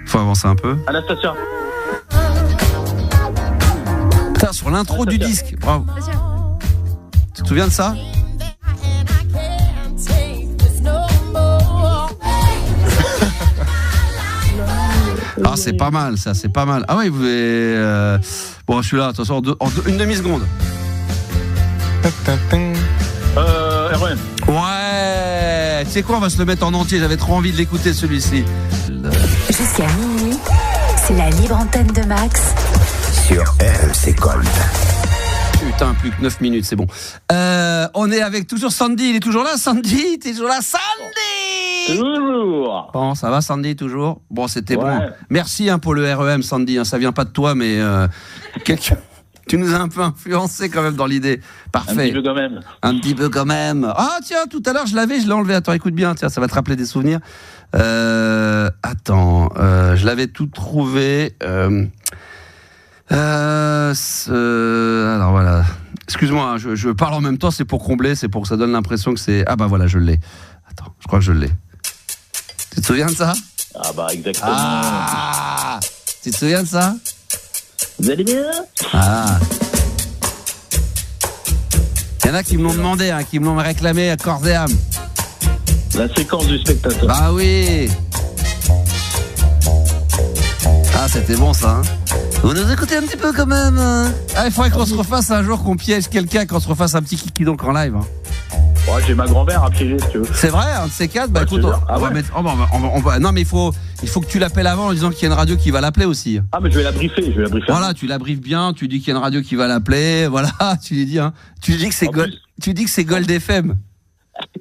Faut avancer un peu. Anastasia. Putain, sur l'intro du disque, bravo. Tu te souviens de ça? Ah, c'est pas mal, ça, c'est pas mal. Ah oui, vous pouvez... Bon, celui-là, attention, une demi-seconde. REM. Ouais. Tu sais quoi, on va se le mettre en entier. J'avais trop envie de l'écouter, celui-ci. Jusqu'à minuit, c'est la libre antenne de Max. Sur RMC Gold. Putain, plus que 9 minutes, c'est bon. On est avec toujours Sandy. Il est toujours là, Sandy? T'es toujours là, Sandy? Toujours. Bon, ça va, Sandy, toujours? Bon, c'était bon. Merci pour le REM, Sandy. Ça vient pas de toi, mais tu nous as un peu influencé quand même dans l'idée. Parfait. Un petit peu quand même. Un petit peu quand même. Ah, tiens, tout à l'heure, je l'ai enlevé. Attends, écoute bien. Tiens, ça va te rappeler des souvenirs. Attends, je l'avais tout trouvé. Alors voilà. Excuse-moi, je parle en même temps, c'est pour combler, c'est pour que ça donne l'impression que c'est... Ah bah voilà, je l'ai. Attends, je crois que je l'ai. Tu te souviens de ça? Ah bah exactement. Ah, tu te souviens de ça? Vous allez bien? Ah. Il y en a qui me l'ont demandé, qui me l'ont réclamé à corps et âme. La séquence du spectateur. Bah oui. Ah, c'était bon ça, hein. Vous nous écoutez un petit peu quand même. Ah, il faudrait qu'on se refasse un jour, qu'on piège quelqu'un, qu'on se refasse un petit kiki donc en live. Hein. Ouais, j'ai ma grand-mère à piéger si tu veux. C'est vrai, un de ces quatre. Bah écoute, on va mettre. Non, mais il faut que tu l'appelles avant en disant qu'il y a une radio qui va l'appeler aussi. Ah, mais je vais la briefer. Voilà, tu la briefes bien. Tu dis qu'il y a une radio qui va l'appeler. Voilà, tu lui dis. Hein. Tu dis que c'est Gold. Tu dis que c'est Gold FM.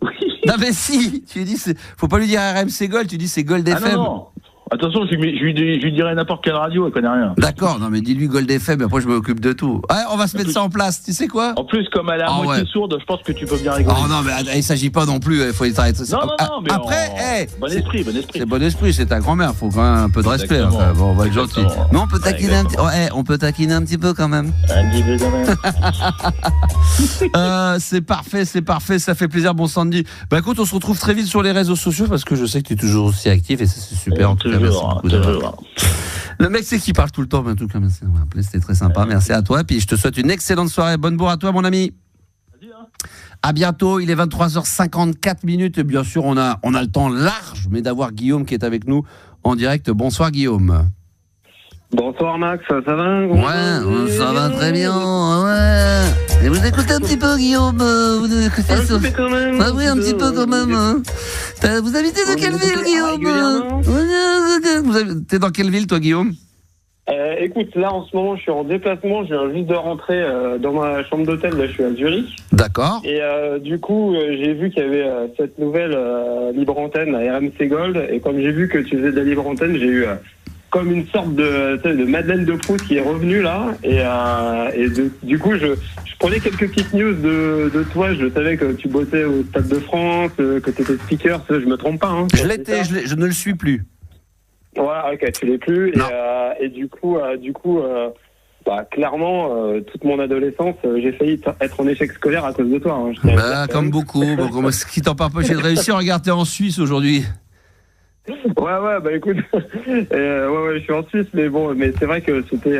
Oui. Non mais si. Tu dis, faut pas lui dire RMC Gold. Tu dis c'est Gold FM. Non. Attention, je lui dirai n'importe quelle radio, elle connaît rien. D'accord, non mais dis-lui Gold FM, et après je m'occupe de tout. Ouais, on va se mettre ça en place, tu sais quoi? En plus, comme elle est à moitié sourde, je pense que tu peux bien rigoler. Oh non, mais il s'agit pas non plus, il faut arrêter ça. Non, mais après, bon esprit. C'est bon esprit, c'est ta grand-mère, faut quand même un peu de respect. Enfin, bon, on va être gentil. Mais on peut taquiner on peut taquiner un petit peu quand même. Un petit peu quand même. C'est parfait, ça fait plaisir, bon Sandy. Bah écoute, on se retrouve très vite sur les réseaux sociaux parce que je sais que tu es toujours aussi actif et c'est super. En tout cas, merci beaucoup. Le mec, c'est qui parle tout le temps, mais en tout cas, c'était très sympa. Merci à toi. Puis je te souhaite une excellente soirée. Bonne bourre à toi, mon ami. À bientôt. Il est 23h54. Bien sûr, on a le temps large, mais d'avoir Guillaume qui est avec nous en direct. Bonsoir, Guillaume. Bonsoir, Max. Ça va? Ouais, ça va très bien. Ouais. Et vous écoutez un petit peu, Guillaume? Vous écoutez ça? Quand même. Ah oui, un petit peu quand même. Hein. Vous habitez de quelle ville, Guillaume? T'es dans quelle ville, toi, Guillaume? Écoute, là, en ce moment, je suis en déplacement. Je viens juste de rentrer dans ma chambre d'hôtel. Là, je suis à Zurich. D'accord. Et du coup, j'ai vu qu'il y avait cette nouvelle libre antenne à RMC Gold. Et comme j'ai vu que tu faisais de la libre antenne, j'ai eu comme une sorte de Madeleine de Proust qui est revenue là. Du coup, je prenais quelques petites news de toi. Je savais que tu bossais au Stade de France, que tu étais speaker. Je me trompe pas. Hein, je l'étais, je ne le suis plus. Voilà, ok, tu l'es plus. Et du coup, clairement, toute mon adolescence, j'ai failli être en échec scolaire à cause de toi. Hein, comme beaucoup. Bon, ce qui t'a pas empêché de réussir, regarde, t'es en Suisse aujourd'hui. Ouais, bah écoute, je suis en Suisse, mais bon, mais c'est vrai que c'était,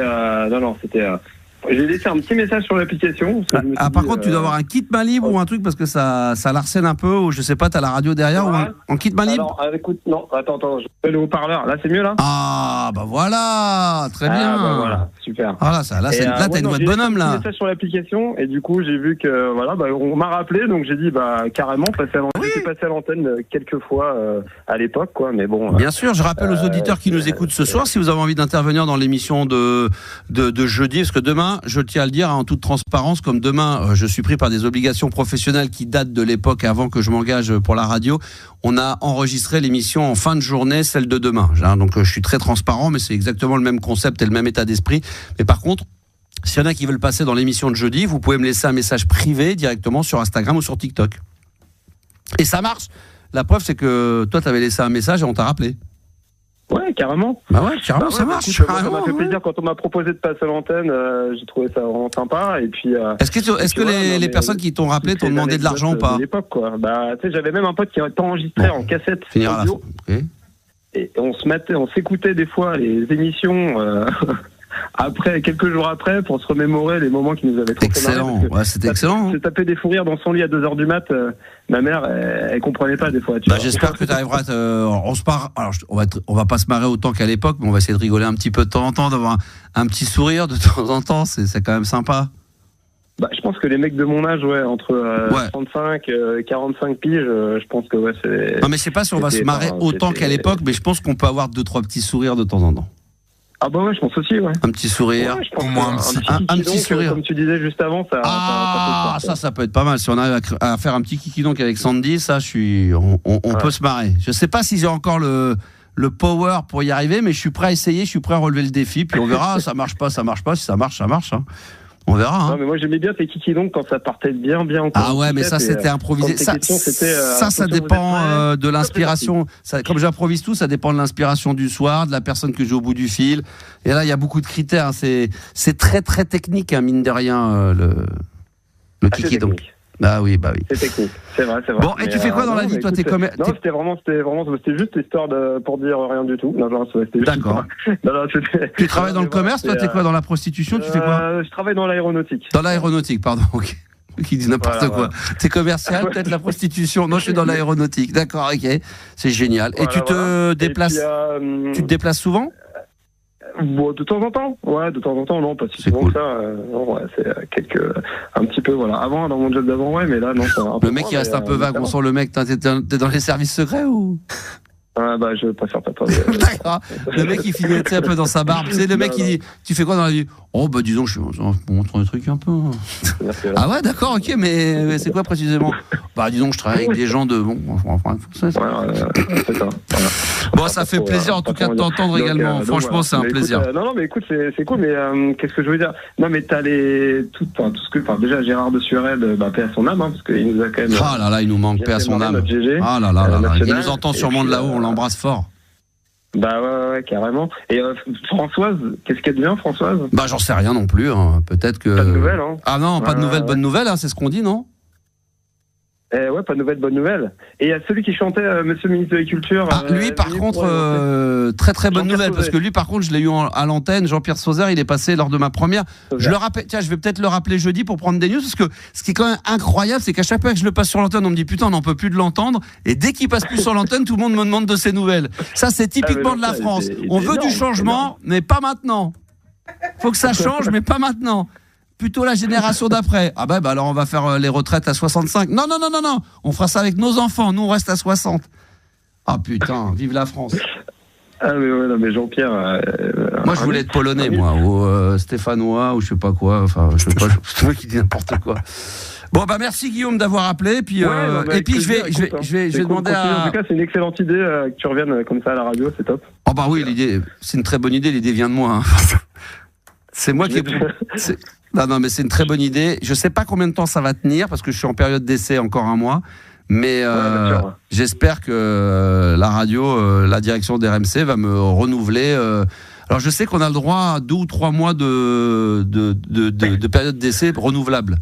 j'ai laissé un petit message sur l'application. Par contre, tu dois avoir un kit main libre ou un truc parce que ça l'arsène un peu, ou je sais pas, t'as la radio derrière ou un kit main libre. Alors, écoute, non, attends, je fais le haut-parleur. Là, c'est mieux là. Ah, bah voilà, très bien. Bah voilà, super. Ah là, t'as une voix de bonhomme là. J'ai laissé un message sur l'application et du coup, j'ai vu que on m'a rappelé, donc j'ai dit carrément passer à l'antenne. J'ai passé à l'antenne quelques fois à l'époque, quoi, mais bon. Bien sûr, je rappelle aux auditeurs qui nous écoutent ce soir, si vous avez envie d'intervenir dans l'émission de jeudi, parce que demain, je tiens à le dire en toute transparence, comme demain je suis pris par des obligations professionnelles qui datent de l'époque avant que je m'engage pour la radio, on a enregistré l'émission en fin de journée, celle de demain. Donc je suis très transparent, mais c'est exactement le même concept et le même état d'esprit. Mais par contre, s'il y en a qui veulent passer dans l'émission de jeudi, vous pouvez me laisser un message privé directement sur Instagram ou sur TikTok. Et ça marche. La preuve, c'est que toi, tu avais laissé un message et on t'a rappelé. Ouais, carrément. Bah ouais, carrément, ça marche. Écoute, ça m'a fait plaisir quand on m'a proposé de passer à l'antenne. J'ai trouvé ça vraiment sympa. Et puis. Est-ce que les personnes qui t'ont rappelé t'ont demandé de l'argent ou pas? À l'époque, quoi. Tu sais, j'avais même un pote qui t'enregistrait en cassette audio. Okay. Et on s'écoutait des fois les émissions. Après, quelques jours après, pour se remémorer les moments qui nous avaient trop fait marrer. Excellent, c'était excellent. Se taper des fous rires dans son lit à 2h du mat, ma mère, elle comprenait pas des fois. J'espère que tu arriveras on va pas se marrer autant qu'à l'époque, mais on va essayer de rigoler un petit peu de temps en temps, d'avoir un petit sourire de temps en temps, c'est quand même sympa. Je pense que les mecs de mon âge, entre 35 et 45 piges, je pense que c'est... Non, mais je sais pas si on va se marrer autant qu'à l'époque, mais je pense qu'on peut avoir 2-3 petits sourires de temps en temps. Ah bah ouais, je pense aussi, ouais. Un petit sourire, au moins un petit sourire. Comme tu disais juste avant, ça peut être pas mal. Si on arrive à faire un petit kikidonk avec Sandy, on peut se marrer. Je sais pas si j'ai encore le power pour y arriver, mais je suis prêt à essayer, je suis prêt à relever le défi, puis on verra, ça marche pas, si ça marche, hein. On verra. Hein. Non, mais moi j'aimais bien tes kikidonk quand ça partait bien en Ah ouais, mais ça c'était improvisé. Ça dépend de l'inspiration. Comme j'improvise tout, ça dépend de l'inspiration du soir, de la personne que j'ai au bout du fil. Et là, il y a beaucoup de critères. Hein. C'est très très technique, hein, mine de rien, le kikidonk. Bah oui. C'est technique, c'est vrai. Bon, et tu fais quoi dans la vie, toi? Non, c'était juste histoire pour dire rien du tout. Non, c'était juste. D'accord. Tu travailles dans le commerce, toi? T'es quoi, dans la prostitution? Tu fais quoi? Je travaille dans l'aéronautique. Dans l'aéronautique, pardon. Ok. Qui dit n'importe quoi. T'es commercial, peut-être la prostitution? Non, je suis dans l'aéronautique. D'accord, ok. C'est génial. Et tu te déplaces? Tu te déplaces souvent? Bon, de temps en temps. Ouais, de temps en temps, non, pas si souvent que ça. C'est un petit peu, voilà. Avant, dans mon job d'avant, ouais, mais là, non. Le mec, il reste un peu vague. On sent le mec, t'es dans les services secrets ou? Je préfère pas parler. D'accord. Le mec, il finit un peu dans sa barbe. Tu sais, le mec, il dit, tu fais quoi dans la vie? Oh, disons, je suis pour montrer un truc un peu. Ah ouais, d'accord, ok, mais c'est quoi précisément? Disons, je travaille avec des gens de. C'est ça. Bon, ça fait plaisir en tout cas de t'entendre également. Franchement, c'est un plaisir. Non, mais écoute, c'est cool, mais qu'est-ce que je veux dire? Non, mais t'as tout ce que. Déjà, Gérard de Suarel, paix à son âme, parce qu'il nous a quand même. Ah là là, il nous manque, paix à son âme. Ah là là. Il nous entend sûrement de là-haut, on l'embrasse fort. Ouais, carrément. Et Françoise, qu'est-ce qu'elle devient, Françoise? J'en sais rien non plus. Hein. Peut-être que. Pas de nouvelles, hein. Ah non, pas de nouvelles, bonne nouvelle, hein, c'est ce qu'on dit, non? Ouais, pas de nouvelles, bonne nouvelle. Et il y a celui qui chantait Monsieur le ministre de la Culture. Lui, par contre, très très bonne nouvelle, parce que lui, par contre, je l'ai eu à l'antenne. Jean-Pierre Sauzère, il est passé lors de ma première. Je le rappelle. Tiens, je vais peut-être le rappeler jeudi pour prendre des news, parce que ce qui est quand même incroyable, c'est qu'à chaque fois que je le passe sur l'antenne, on me dit putain, on n'en peut plus de l'entendre. Et dès qu'il passe plus sur l'antenne, tout le monde me demande de ses nouvelles. Ça, c'est typiquement de la France. On veut du changement, mais pas maintenant. Faut que ça change, mais pas maintenant. Plutôt la génération d'après. Alors on va faire les retraites à 65. Non. On fera ça avec nos enfants. Nous, on reste à 60. Ah putain, vive la France. Ah mais ouais, non, mais Jean-Pierre... moi, je voulais être polonais, moi, ou stéphanois, ou je sais pas quoi. Enfin, je sais pas, c'est moi qui dis n'importe quoi. Bon, bah merci Guillaume d'avoir appelé. Puis, et puis je vais demander à. En tout cas, c'est une excellente idée que tu reviennes comme ça à la radio, c'est top. Oh, bah oui, l'idée, c'est une très bonne idée. L'idée vient de moi. Hein. C'est moi qui ai. Non, mais c'est une très bonne idée. Je sais pas combien de temps ça va tenir parce que je suis en période d'essai encore un mois. Mais j'espère que la radio, la direction d'RMC va me renouveler. Alors je sais qu'on a le droit à 2 ou 3 mois de période d'essai renouvelable.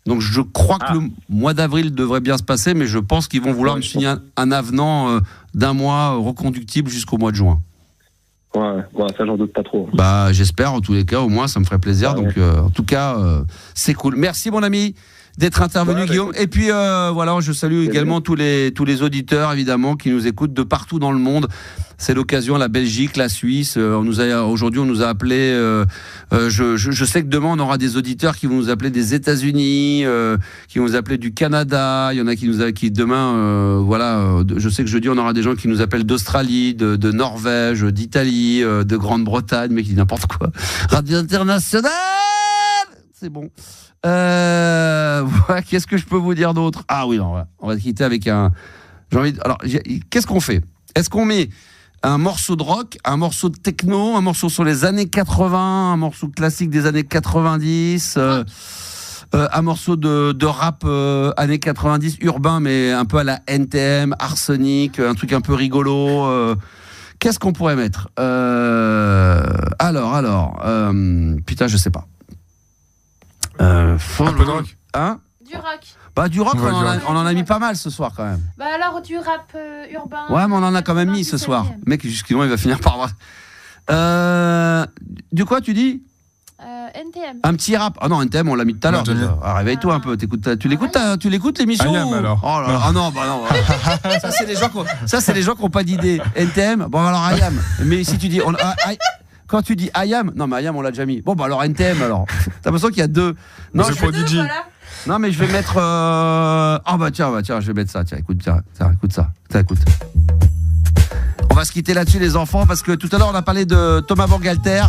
Donc je crois que le mois d'avril devrait bien se passer, mais je pense qu'ils vont vouloir me signer un avenant d'1 mois reconductible jusqu'au mois de juin. Ouais, ça j'en doute pas trop. Bah j'espère, en tous les cas, au moins ça me ferait plaisir. Donc en tout cas, c'est cool. Merci mon ami d'être intervenu, Guillaume. Et puis voilà, je salue également tous les auditeurs évidemment qui nous écoutent de partout dans le monde. C'est l'occasion, la Belgique, la Suisse. Aujourd'hui, on nous a appelé. Je sais que demain, on aura des auditeurs qui vont nous appeler des États-Unis, qui vont nous appeler du Canada. Il y en a qui demain, je sais que jeudi, on aura des gens qui nous appellent d'Australie, de Norvège, d'Italie, de Grande-Bretagne, mais qui dit n'importe quoi. Radio Internationale, c'est bon. Qu'est-ce que je peux vous dire d'autre ? Ah oui, non, on va quitter avec un. Alors, qu'est-ce qu'on fait ? Est-ce qu'on met un morceau de rock, un morceau de techno, un morceau sur les années 80, un morceau classique des années 90, un morceau de rap années 90, urbain, mais un peu à la NTM, Arsenic, un truc un peu rigolo. Qu'est-ce qu'on pourrait mettre ? Putain, je sais pas. Un peu de rock. Hein ? Du rock. Bah du rock, on en a mis pas mal ce soir quand même. Bah alors du rap urbain. Ouais, mais on en a quand même mis ce soir. Le mec, jusqu'à il va finir par voir. Du quoi tu dis ? NTM. Un petit rap. Ah non, NTM, on l'a mis tout à l'heure. Réveille-toi un peu. Tu l'écoutes l'émission ? Ayam alors. Oh là là. Ah non, bah non. Ça c'est les gens qui n'ont pas d'idée. NTM. Bon alors Ayam. Mais si tu dis quand tu dis Ayam, non mais Ayam on l'a déjà mis. Bon bah alors NTM alors. T'as l'impression qu'il y a 2. Non, c'est Prodigy. Non mais je vais mettre. Tiens, je vais mettre ça. Tiens, écoute ça. Écoute. On va se quitter là-dessus les enfants parce que tout à l'heure on a parlé de Thomas Bangalter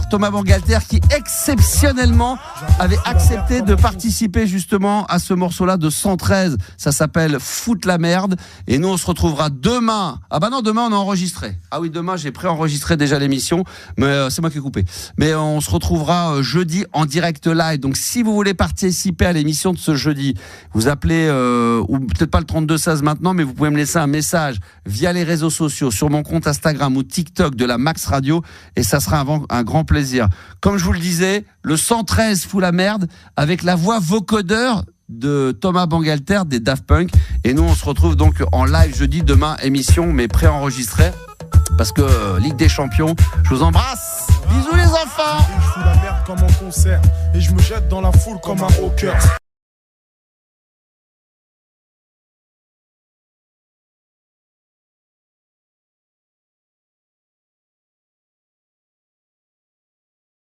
qui exceptionnellement avait accepté de participer justement à ce morceau-là de 113. Ça s'appelle Foute la merde et nous on se retrouvera demain. Ah bah non, demain on a enregistré. Ah oui, demain j'ai préenregistré déjà l'émission, mais c'est moi qui ai coupé. Mais on se retrouvera jeudi en direct live. Donc si vous voulez participer à l'émission de ce jeudi, vous appelez ou peut-être pas le 3216 maintenant, mais vous pouvez me laisser un message via les réseaux sociaux sur mon compte Instagram ou TikTok de la Max Radio et ça sera un grand plaisir. Comme je vous le disais, le 113 fout la merde avec la voix vocodeur de Thomas Bangalter des Daft Punk et nous on se retrouve donc en live jeudi, demain émission mais préenregistrée parce que Ligue des Champions, je vous embrasse. Bisous les enfants. Je fous la merde comme en concert et je me jette dans la foule comme un rocker.